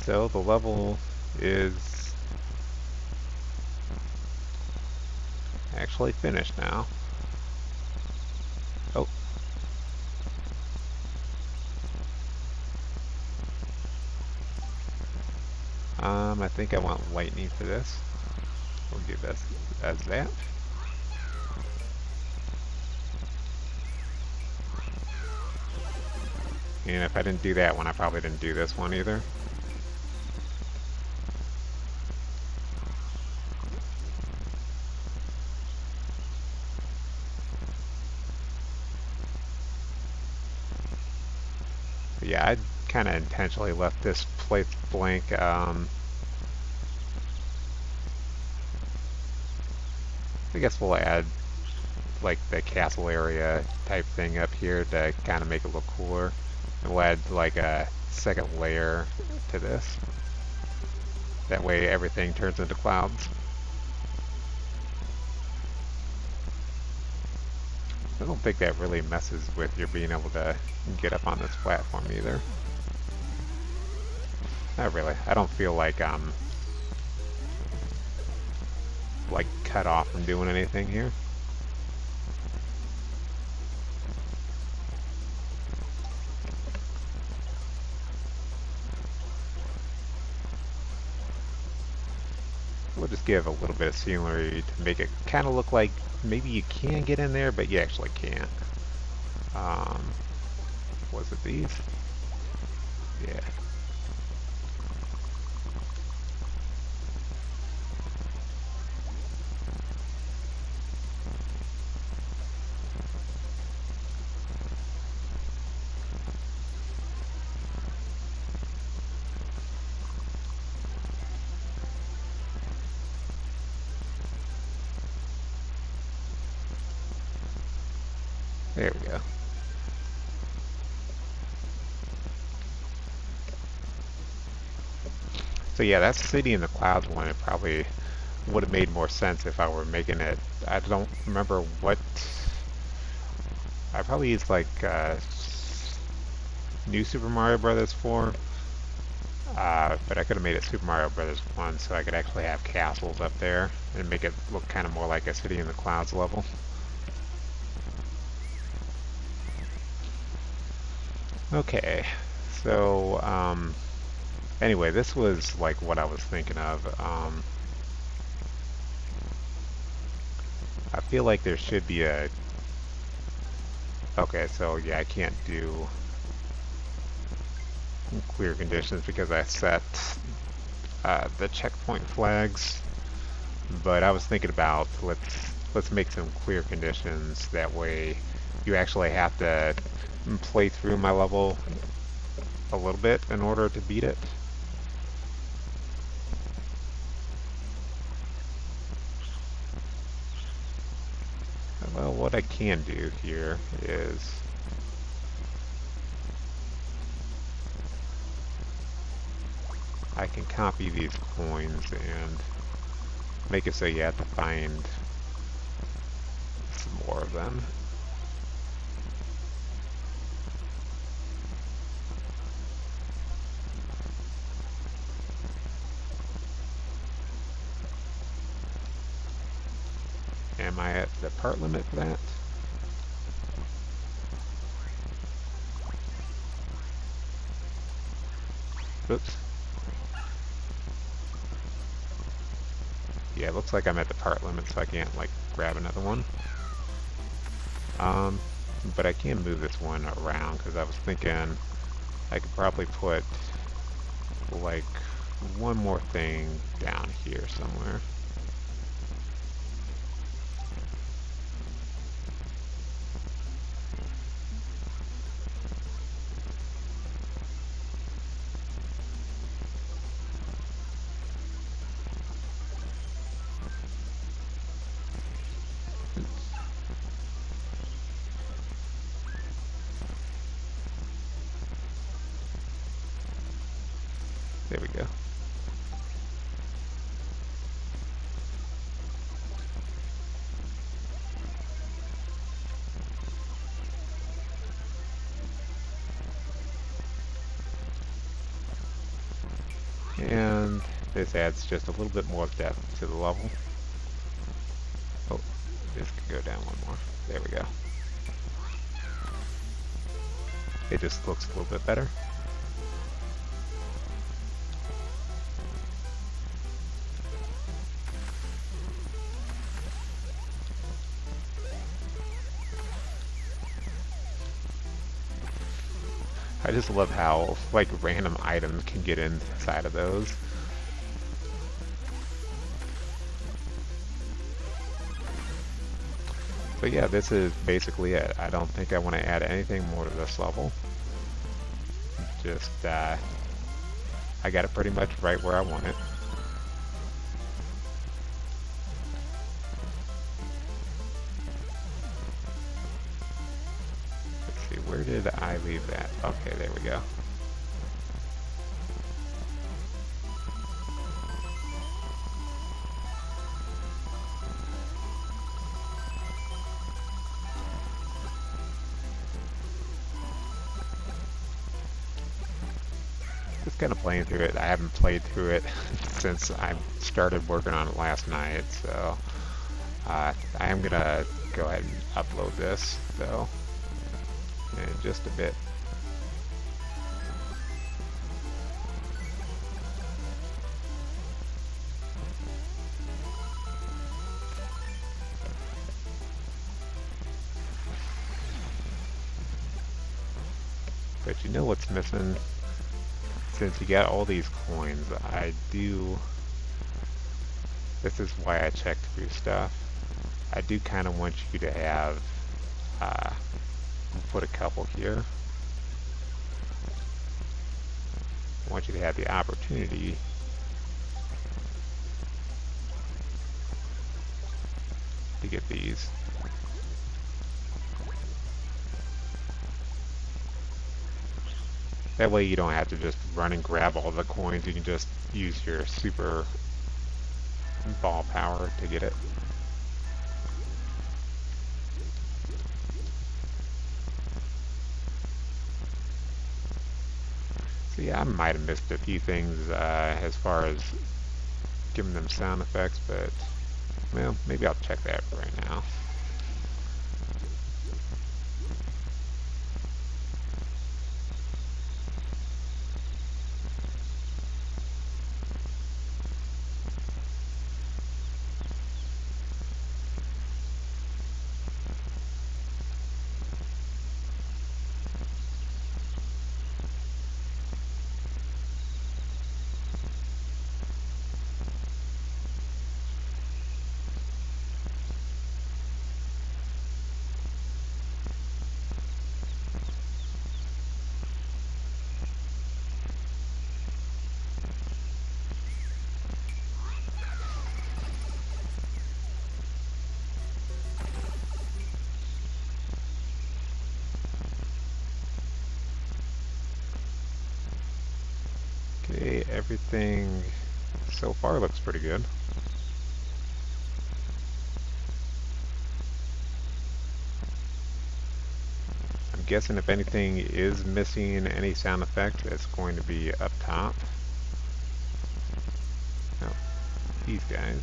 So the level is actually finished now. Oh. I think I want lightning for this. We'll give this as that. And if I didn't do that one, I probably didn't do this one either. But yeah, I kind of intentionally left this place blank. I guess we'll add like the castle area type thing up here to kind of make it look cooler. And we'll add like a second layer to this. That way everything turns into clouds. I don't think that really messes with your being able to get up on this platform either. Not really. I don't feel like I'm like cut off from doing anything here. We'll just give a little bit of scenery to make it kind of look like maybe you can get in there, but you actually can't. Was it these? Yeah. There we go. So yeah, that City in the Clouds one, it probably would have made more sense if I were making it. I don't remember what. I probably used like New Super Mario Brothers 4, but I could have made it Super Mario Brothers 1 so I could actually have castles up there and make it look kind of more like a City in the Clouds level. Okay, so anyway, this was like what I was thinking of. I feel like there should be a... Okay, so yeah, I can't do clear conditions because I set the checkpoint flags, but I was thinking about let's make some clear conditions. That way you actually have to play through my level a little bit in order to beat it. Well, what I can do here is I can copy these coins and make it so you have to find some more of them. Am I at the part limit for that? Oops. Yeah, it looks like I'm at the part limit, so I can't, like, grab another one. But I can move this one around, because I was thinking I could probably put, like, one more thing down here somewhere. There we go. And this adds just a little bit more depth to the level. Oh, this could go down one more. There we go. It just looks a little bit better. I just love how, like, random items can get inside of those. So yeah, this is basically it. I don't think I want to add anything more to this level. Just, I got it pretty much right where I want it. Let's see, where did I leave that? Okay, there we go. Just kind of playing through it. I haven't played through it since I started working on it last night, so I am gonna go ahead and upload this though in just a bit. But you know what's missing? Since you got all these coins, this is why I checked through stuff. I do kind of want you to have, put a couple here. I want you to have the opportunity to get these. That way you don't have to just run and grab all the coins, you can just use your super ball power to get it. So yeah, I might have missed a few things as far as giving them sound effects, but well, maybe I'll check that right now. Okay, everything so far looks pretty good. I'm guessing if anything is missing any sound effects, it's going to be up top. Oh, these guys.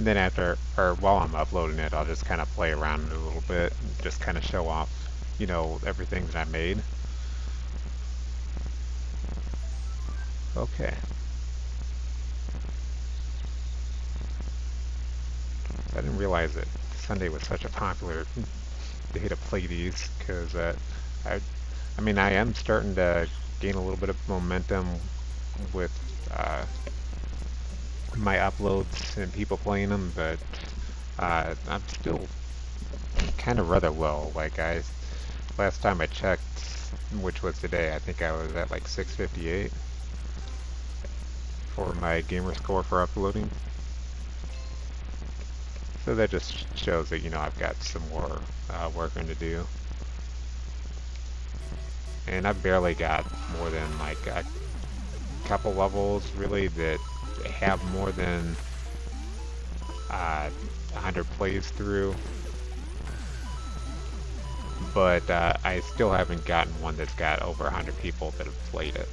And then after, or while I'm uploading it, I'll just kind of play around a little bit, and just kind of show off, you know, everything that I made. Okay. I didn't realize that Sunday was such a popular day to play these, because I mean, I am starting to gain a little bit of momentum with my uploads and people playing them, but I'm still kind of rather low. Like last time I checked, which was today, I think I was at like 658 for my gamer score for uploading. So that just shows that, you know, I've got some more working to do. And I've barely got more than like a couple levels really that have more than 100 plays through. But I still haven't gotten one that's got over 100 people that have played it.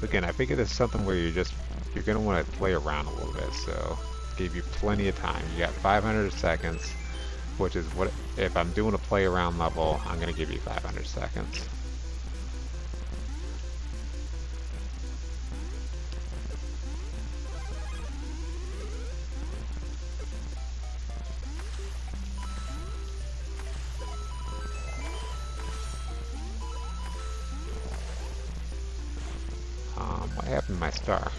Again, I figure this is something where you're going to want to play around a little bit, so gave you plenty of time. You got 500 seconds, which is what, if I'm doing a play around level, I'm going to give you 500 seconds. What happened to my star?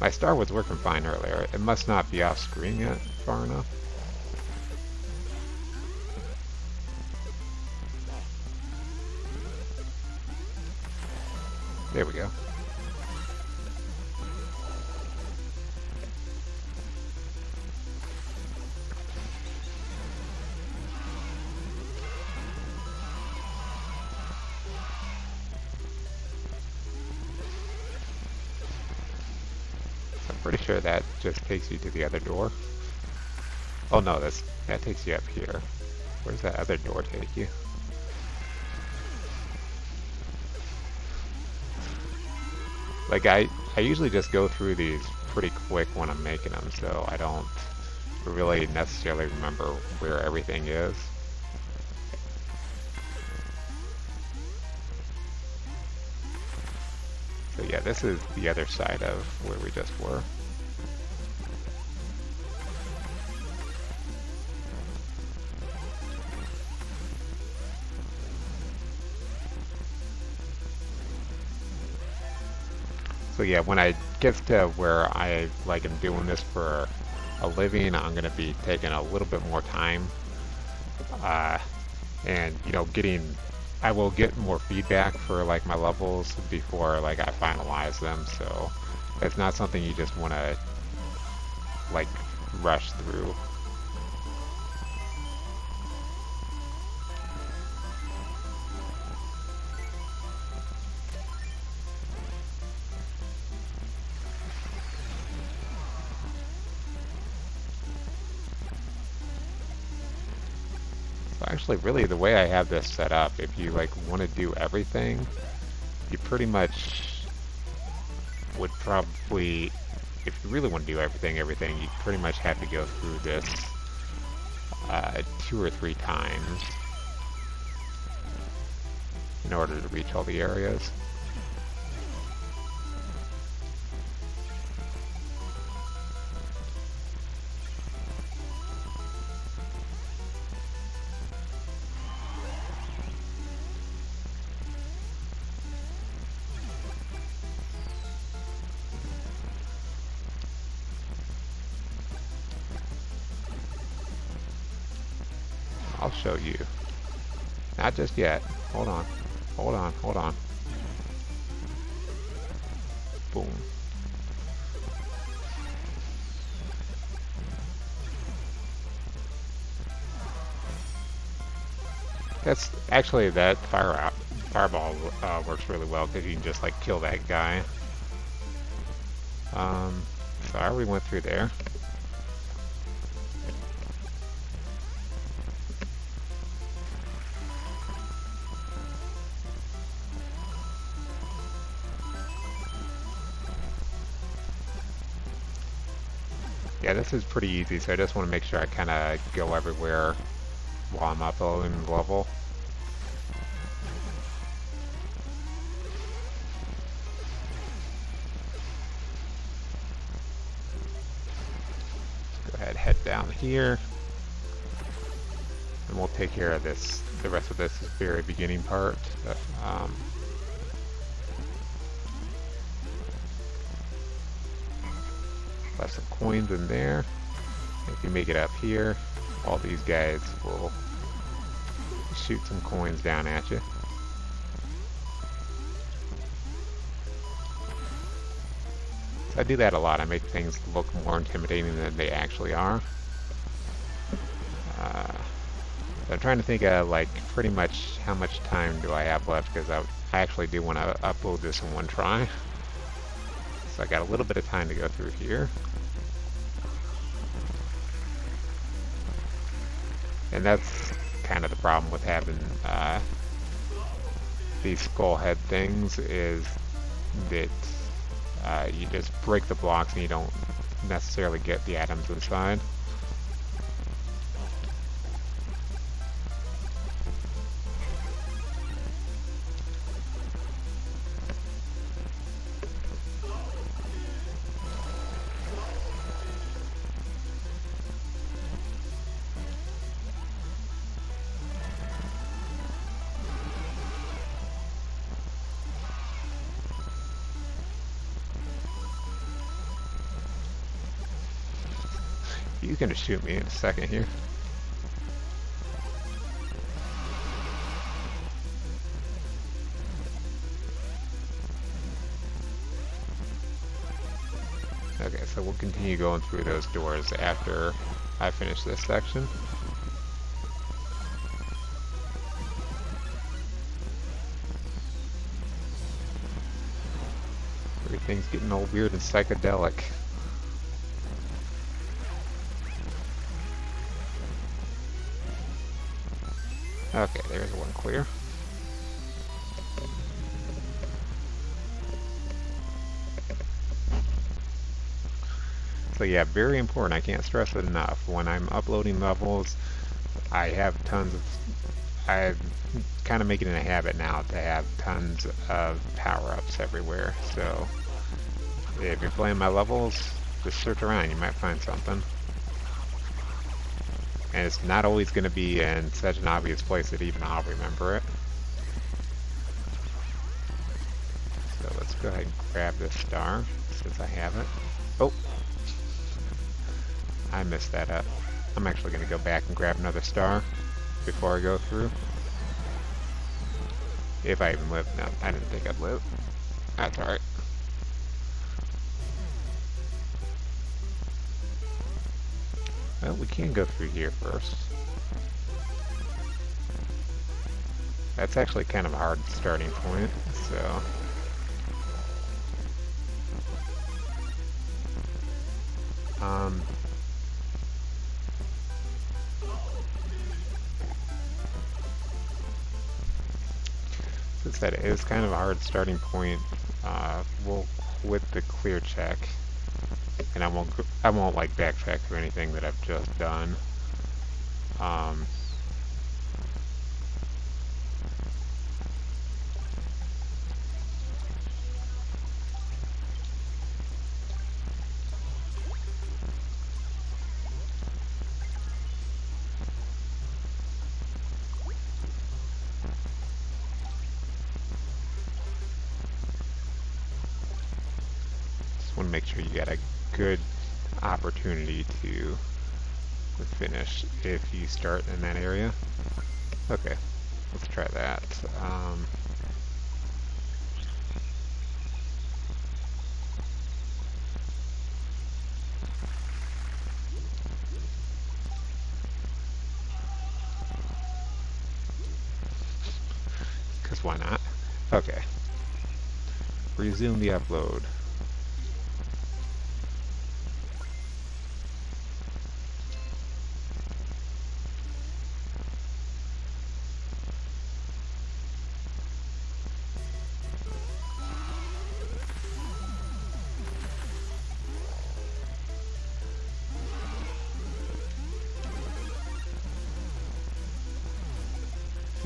My star was working fine earlier. It must not be off screen yet far enough. There we go. Pretty sure that just takes you to the other door. Oh no, that takes you up here. Where's that other door take you? Like I usually just go through these pretty quick when I'm making them, so I don't really necessarily remember where everything is. So yeah, this is the other side of where we just were. So yeah, when I get to where I am doing this for a living, I'm gonna be taking a little bit more time, and you know, I will get more feedback for like my levels before like I finalize them. So it's not something you just want to like rush through. Actually, really, the way I have this set up, if you like want to do everything, you pretty much would probably, if you really want to do everything, you pretty much have to go through this 2 or 3 times in order to reach all the areas. I'll show you. Not just yet. Hold on. Hold on. Hold on. Boom. That's actually that fireball works really well because you can just like kill that guy. So I already went through there. Yeah, this is pretty easy, so I just want to make sure I kind of go everywhere while I'm uploading the level. Go ahead, head down here. And we'll take care of this, the rest of this very beginning part. Left some coins in there. If you make it up here, all these guys will shoot some coins down at you. So I do that a lot. I make things look more intimidating than they actually are. So I'm trying to think of like pretty much how much time do I have left, because I actually do want to upload this in one try. So I got a little bit of time to go through here. And that's kind of the problem with having these skull head things, is that you just break the blocks and you don't necessarily get the items inside. He's gonna shoot me in a second here. Okay, so we'll continue going through those doors after I finish this section. Everything's getting all weird and psychedelic. Okay, there's one clear. So yeah, very important. I can't stress it enough. When I'm uploading levels, I have tons of... I'm kind of making it a habit now to have tons of power-ups everywhere. So if you're playing my levels, just search around. You might find something. And it's not always going to be in such an obvious place that even I'll remember it. So let's go ahead and grab this star, since I have it. Oh! I messed that up. I'm actually going to go back and grab another star before I go through. If I even live. No, I didn't think I'd live. That's alright. Well, we can go through here first. That's actually kind of a hard starting point, so... Since that is kind of a hard starting point, we'll quit the clear check. And I won't like backtrack through anything that I've just done. Just want to make sure you got a good opportunity to finish if you start in that area. Okay, let's try that. Because why not? Okay. Resume the upload.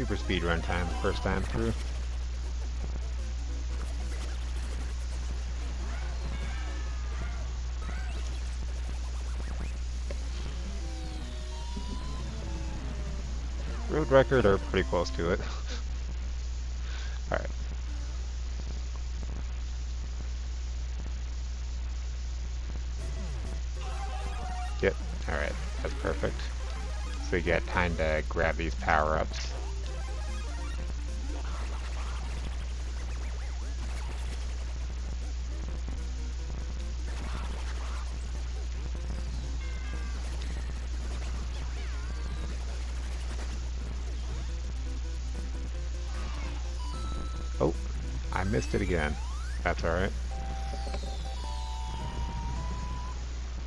super speed run time the first time through. Road record or pretty close to it. Alright. Yep, alright, that's perfect. So you get time to grab these power-ups. Oh, I missed it again. That's alright.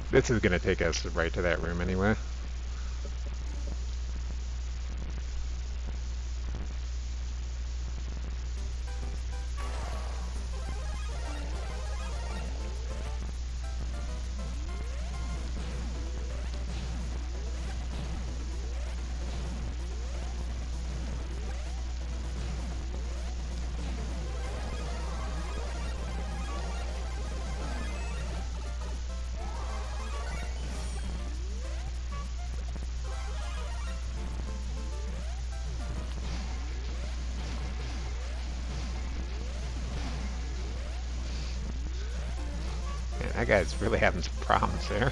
This is gonna take us right to that room anyway. Man, that guy's really having some problems there.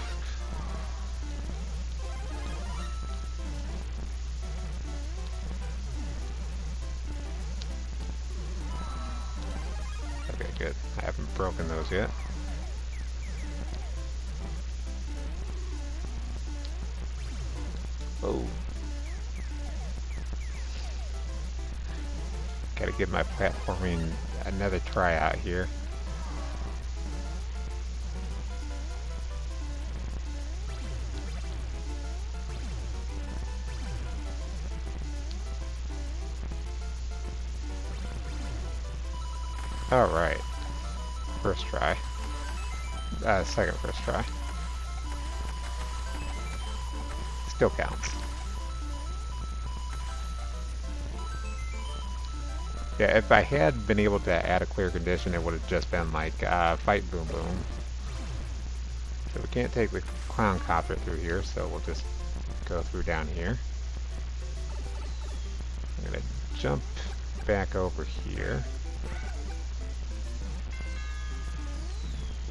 Okay, good. I haven't broken those yet. Oh. Gotta give my platforming another try out here. Alright. First try. Second first try. Still counts. Yeah, if I had been able to add a clear condition, it would have just been like, fight Boom Boom. So we can't take the clown copter through here, so we'll just go through down here. I'm gonna jump back over here.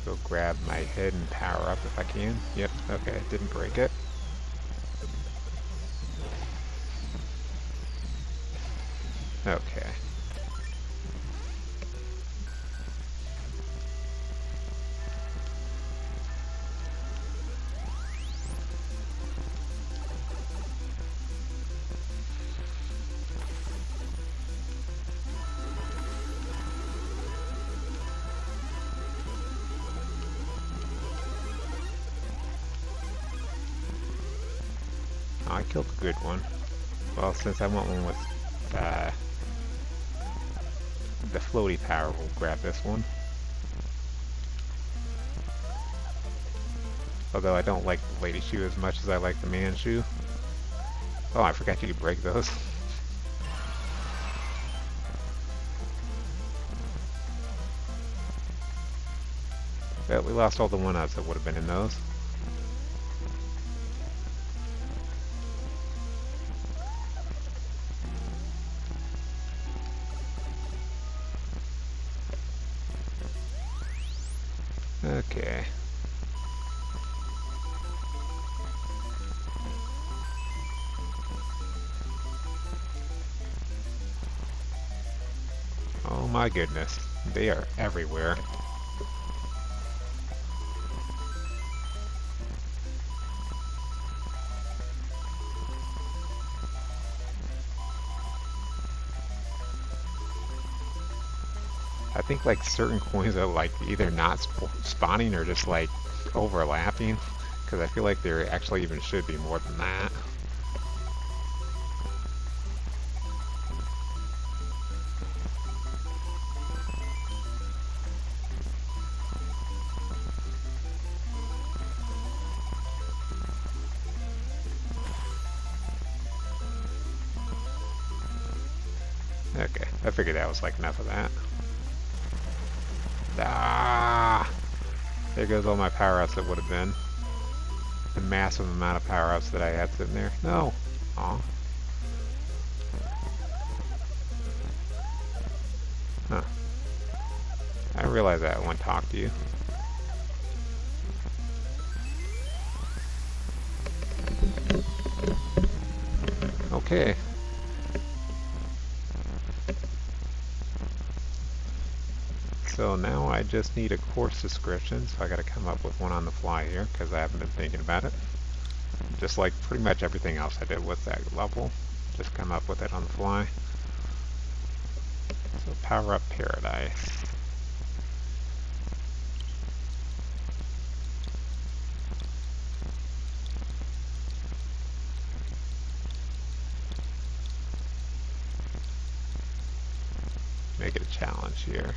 Go grab my hidden power up if I can. Yep, okay, didn't break it. Okay. Oh, I killed a good one. Well, since I want one with the floaty power, we'll grab this one. Although I don't like the lady shoe as much as I like the man shoe. Oh, I forgot you could break those. Well, we lost all the one-ups that would have been in those. Okay. Oh my goodness, they are everywhere. I think like certain coins are like either not spawning or just like overlapping, because I feel like there actually even should be more than that. Okay, I figured that was like enough of that. Ah! There goes all my power-ups that would have been. The massive amount of power-ups that I had sitting there. No! Aw. Huh. I didn't realize that I want to talk to you. Okay. So now I just need a course description, so I gotta come up with one on the fly here, because I haven't been thinking about it. Just like pretty much everything else I did with that level. Just come up with it on the fly. So Power Up Paradise. Make it a challenge here.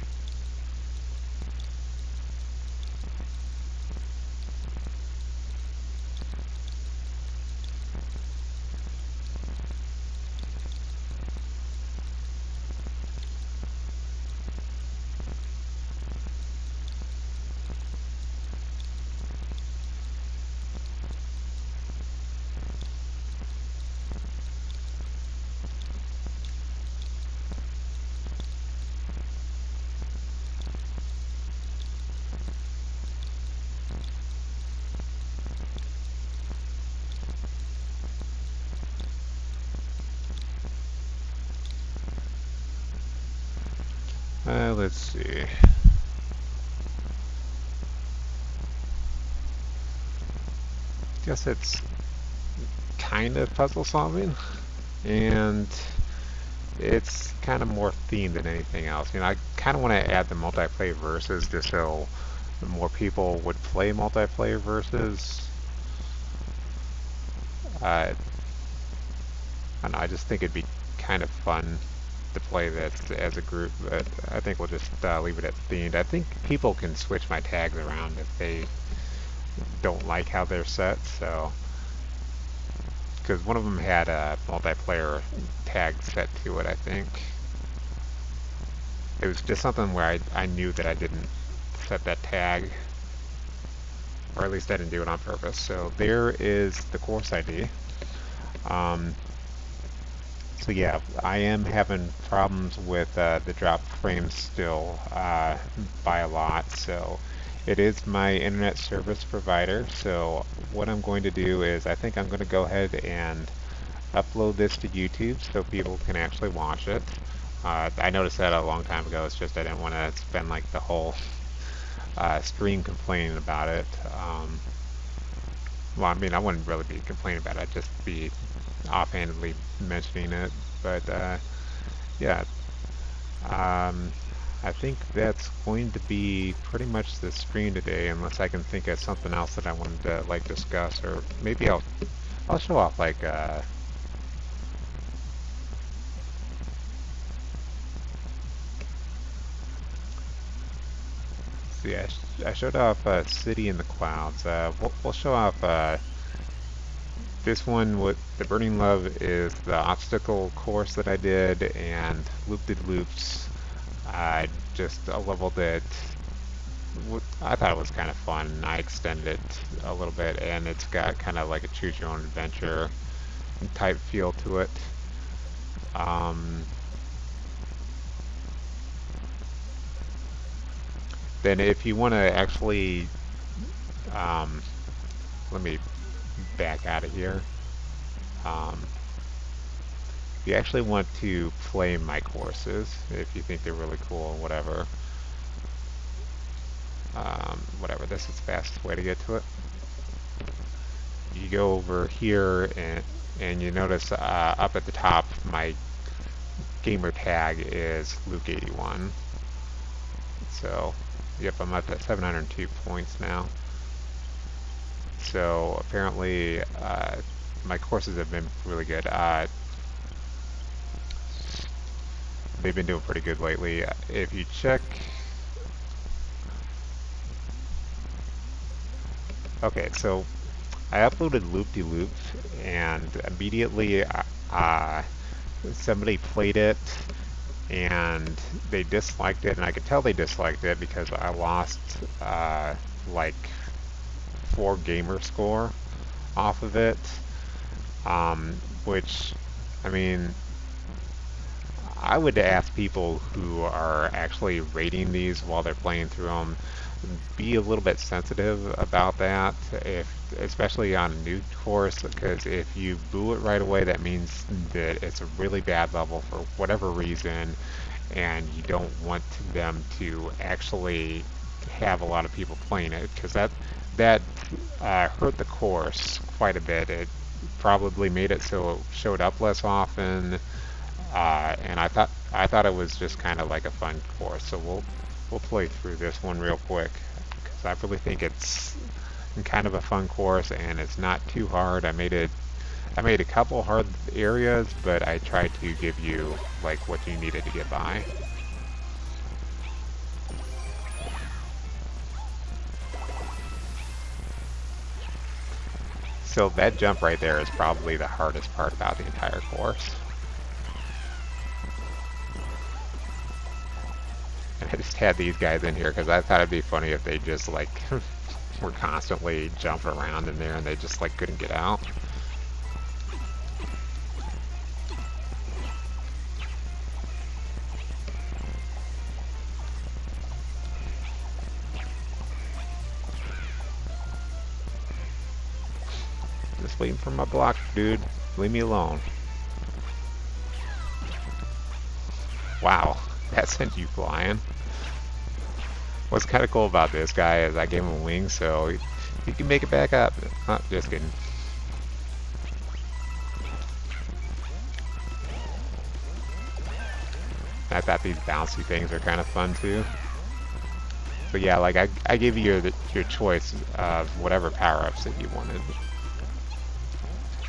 Let's see. Guess it's kind of puzzle solving, and it's kind of more themed than anything else. You know, I kind of want to add the multiplayer versus just so more people would play multiplayer versus. I don't know, I just think it'd be kind of fun to play this as a group, but I think we'll just leave it at themed. I think people can switch my tags around if they don't like how they're set, so because one of them had a multiplayer tag set to it, I think. It was just something where I knew that I didn't set that tag, or at least I didn't do it on purpose. So there is the course ID. So yeah, I am having problems with the drop frames still by a lot. So it is my internet service provider. So what I'm going to do is I think I'm going to go ahead and upload this to YouTube so people can actually watch it. I noticed that a long time ago. It's just I didn't want to spend like the whole stream complaining about it. Well, I mean, I wouldn't really be complaining about it. I'd just be offhandedly mentioning it. But yeah, I think that's going to be pretty much the stream today, unless I can think of something else that I wanted to like discuss, or maybe I'll show off like see, I showed off City in the Clouds. We'll show off this one. With the Burning Love is the obstacle course that I did, and Loop-de-Loops, just a level that I thought it was kind of fun. I extended it a little bit, and it's got kind of like a choose your own adventure type feel to it. Then if you want to actually, let me back out of here. If you actually want to play my courses, if you think they're really cool and whatever, whatever, this is the fastest way to get to it. You go over here and you notice up at the top my gamer tag is Luke81. So, yep, I'm up at 702 points now. So apparently my courses have been really good. They've been doing pretty good lately. If you check... Okay, so I uploaded Loop-de-Loop, and immediately somebody played it, and they disliked it, and I could tell they disliked it because I lost like 4 gamer score off of it, which, I mean, I would ask people who are actually rating these while they're playing through them, be a little bit sensitive about that, if especially on a new course, because if you boo it right away, that means that it's a really bad level for whatever reason, and you don't want them to actually have a lot of people playing it, because that hurt the course quite a bit. It probably made it so it showed up less often, and I thought it was just kind of like a fun course. So we'll play through this one real quick because I really think it's kind of a fun course and it's not too hard. I made a couple hard areas, but I tried to give you like what you needed to get by. So that jump right there is probably the hardest part about the entire course. And I just had these guys in here because I thought it'd be funny if they just like were constantly jumping around in there and they just like couldn't get out. Just waiting for my block, dude. Leave me alone. Wow, that sent you flying. What's kind of cool about this guy is I gave him wings, so he can make it back up. Oh, just kidding. I thought these bouncy things are kind of fun too. But yeah, like I gave you your choice of whatever power-ups that you wanted.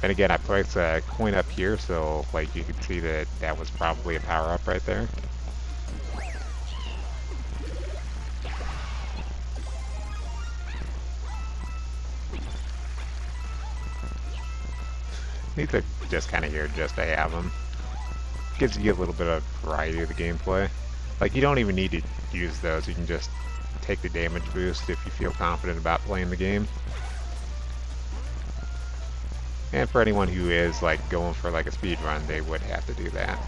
And again, I placed a coin up here, so like you could see that that was probably a power-up right there. These are just kind of here just to have them. Gives you a little bit of variety of the gameplay. Like you don't even need to use those, you can just take the damage boost if you feel confident about playing the game. And for anyone who is like going for like a speed run, they would have to do that.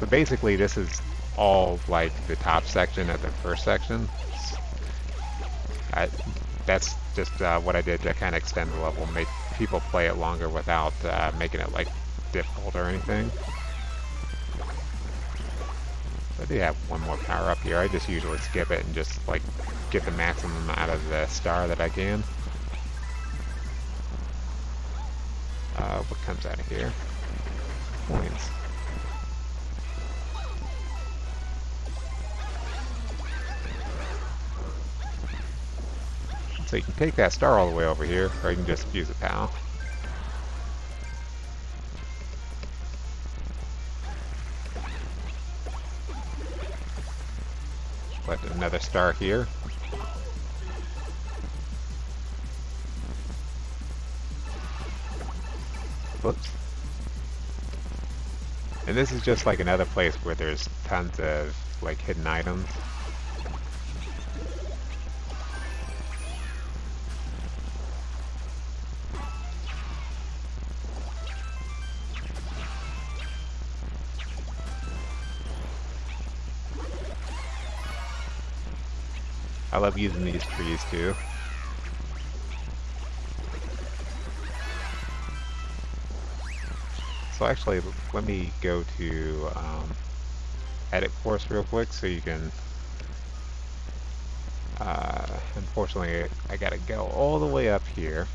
But basically this is all like the top section of the first section. That's just what I did to kind of extend the level, make people play it longer without making it like difficult or anything. I do have one more power up here. I just usually skip it and just like get the maximum out of the star that I can. What comes out of here? Coins. So you can take that star all the way over here, or you can just use a POW. Put another star here. Whoops. And this is just like another place where there's tons of like hidden items. I love using these trees too. So actually, let me go to edit course real quick so you can... unfortunately, I gotta go all the way up here.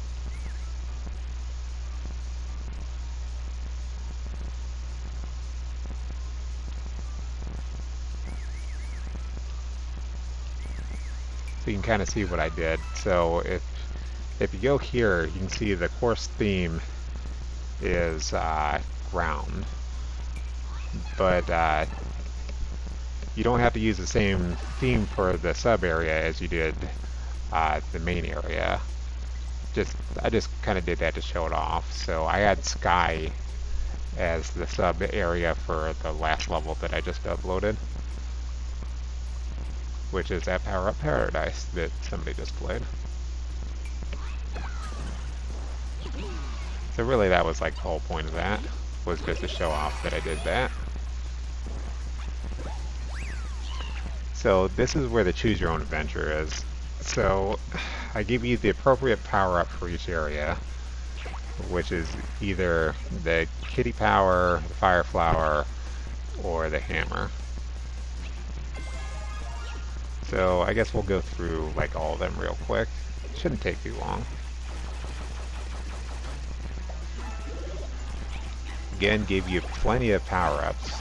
So you can kind of see what I did. So if you go here, you can see the course theme is ground, but you don't have to use the same theme for the sub area as you did the main area. I just kind of did that to show it off. So I had sky as the sub area for the last level that I just uploaded, which is that Power Up Paradise that somebody just played. So really that was like the whole point of that, was just to show off that I did that. So this is where the choose your own adventure is. So I give you the appropriate power up for each area, which is either the kitty power, the fire flower, or the hammer. So I guess we'll go through like all of them real quick. Shouldn't take too long. Again, gave you plenty of power-ups,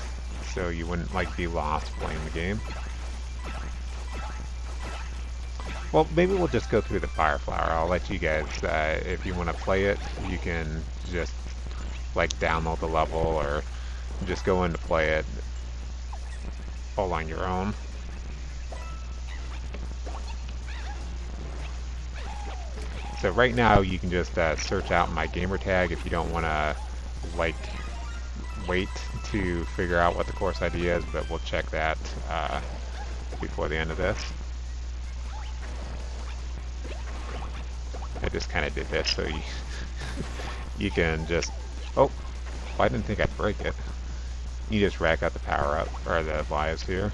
so you wouldn't like be lost playing the game. Well, maybe we'll just go through the fire flower. I'll let you guys, if you want to play it, you can just like download the level or just go in to play it all on your own. So right now you can just search out my gamer tag if you don't want to like wait to figure out what the course ID is, but we'll check that before the end of this. I just kind of did this so you, you can just, oh, I didn't think I'd break it. You just rack out the power up, or the lives here.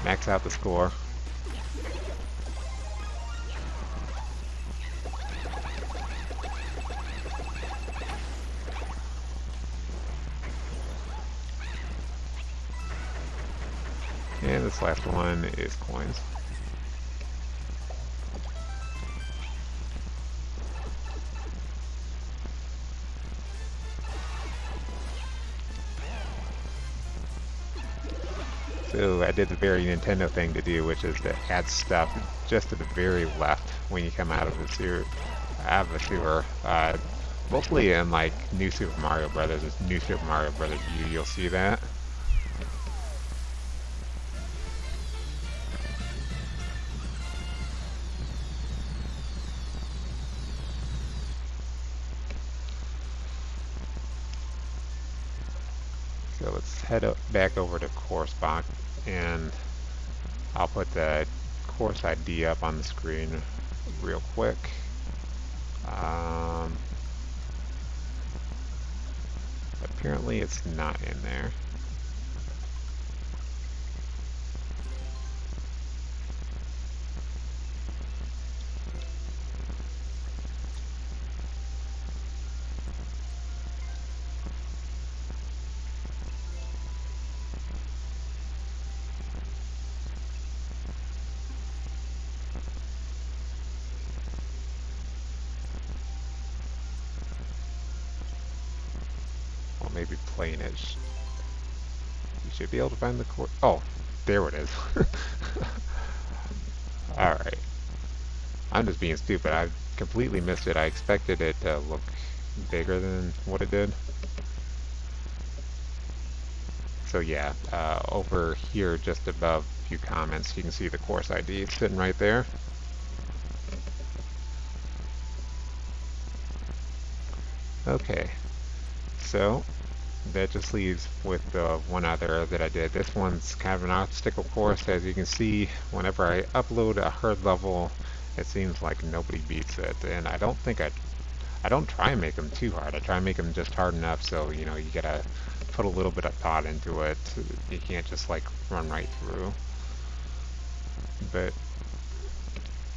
Max out the score. And this last one is coins. So I did the very Nintendo thing to do, which is to add stuff just to the very left when you come out of the sewer. Mostly in like New Super Mario Brothers, New Super Mario Brothers U, you'll see that. So let's head back over to course box, and I'll put the course ID up on the screen real quick. Apparently it's not in there. Maybe playing it. You should be able to find the course. Oh, there it is. Alright. I'm just being stupid. I completely missed it. I expected it to look bigger than what it did. So yeah, over here just above a few comments, you can see the course ID sitting right there. Okay. So that just leaves with the one other that I did. This one's kind of an obstacle course. As you can see, whenever I upload a herd level, it seems like nobody beats it. And I don't think I don't try and make them too hard. I try and make them just hard enough so, you know, you gotta put a little bit of thought into it. You can't just like run right through. But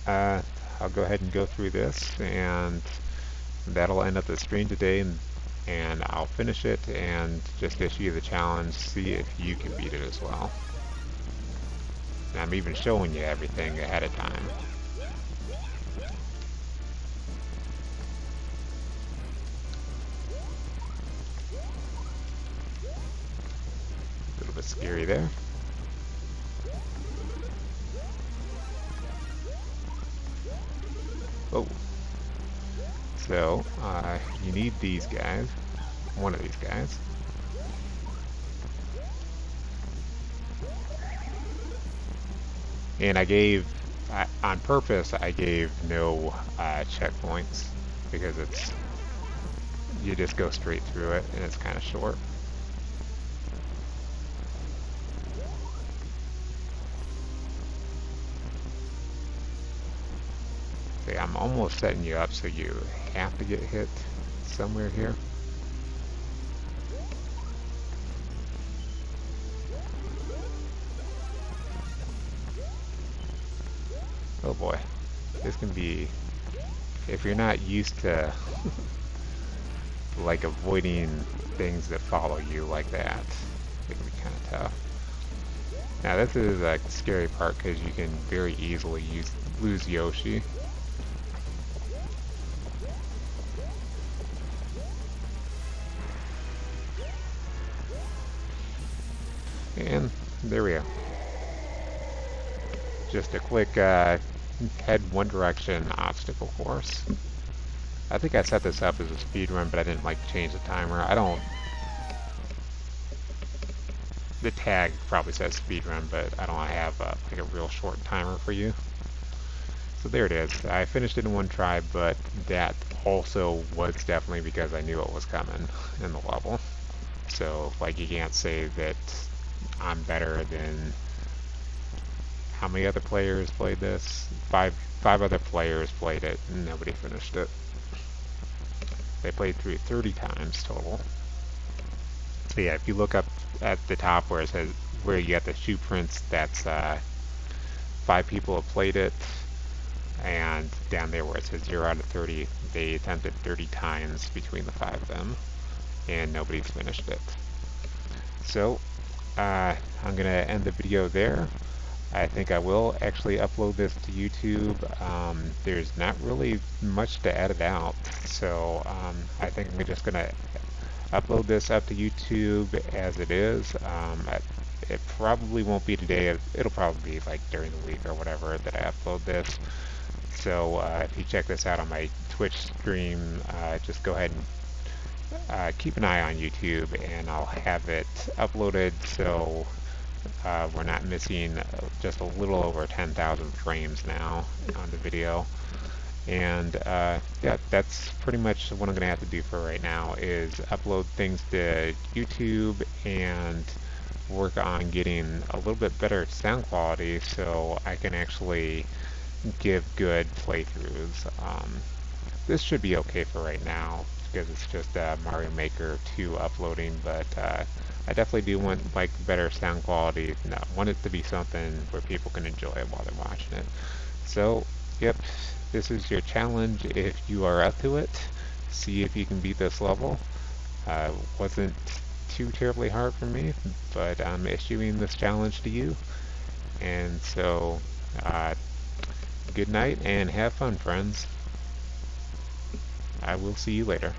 I'll go ahead and go through this, and that'll end up the stream today. And I'll finish it and just issue you the challenge, see if you can beat it as well. And I'm even showing you everything ahead of time. A little bit scary there. Oh. So, you need these guys, one of these guys. And I gave, on purpose, I gave no checkpoints. because you just go straight through it and it's kind of short. See, I'm almost setting you up so you have to get hit somewhere here. Oh boy, this can be, if you're not used to like avoiding things that follow you like that, it can be kind of tough. Now this is a scary part because you can very easily lose Yoshi. And there we go. Just a quick head one direction obstacle course. I think I set this up as a speed run, but I didn't like change the timer. The tag probably says speed run, but I don't have like a real short timer for you. So there it is. I finished it in one try, but that also was definitely because I knew it was coming in the level. So like you can't say that I'm better than how many other players played this? Five other players played it and nobody finished it. They played through it 30 times total. So yeah, if you look up at the top where it says where you got the shoe prints, that's 5 people have played it, and down there where it says 0 out of 30, they attempted 30 times between the 5 of them, and nobody's finished it. So I'm gonna end the video there. I think I will actually upload this to YouTube. There's not really much to edit out, so I think I'm just gonna upload this up to YouTube as it is. It probably won't be today. It'll probably be like during the week or whatever that I upload this. So if you check this out on my Twitch stream, just go ahead and keep an eye on YouTube, and I'll have it uploaded so we're not missing just a little over 10,000 frames now on the video. And yeah, that's pretty much what I'm gonna have to do for right now, is upload things to YouTube and work on getting a little bit better sound quality so I can actually give good playthroughs. This should be okay for right now because it's just Mario Maker 2 uploading, but I definitely do want like better sound quality. No, I want it to be something where people can enjoy it while they're watching it. So, yep, this is your challenge if you are up to it. See if you can beat this level. Wasn't too terribly hard for me, but I'm issuing this challenge to you. And so, good night and have fun, friends. I will see you later.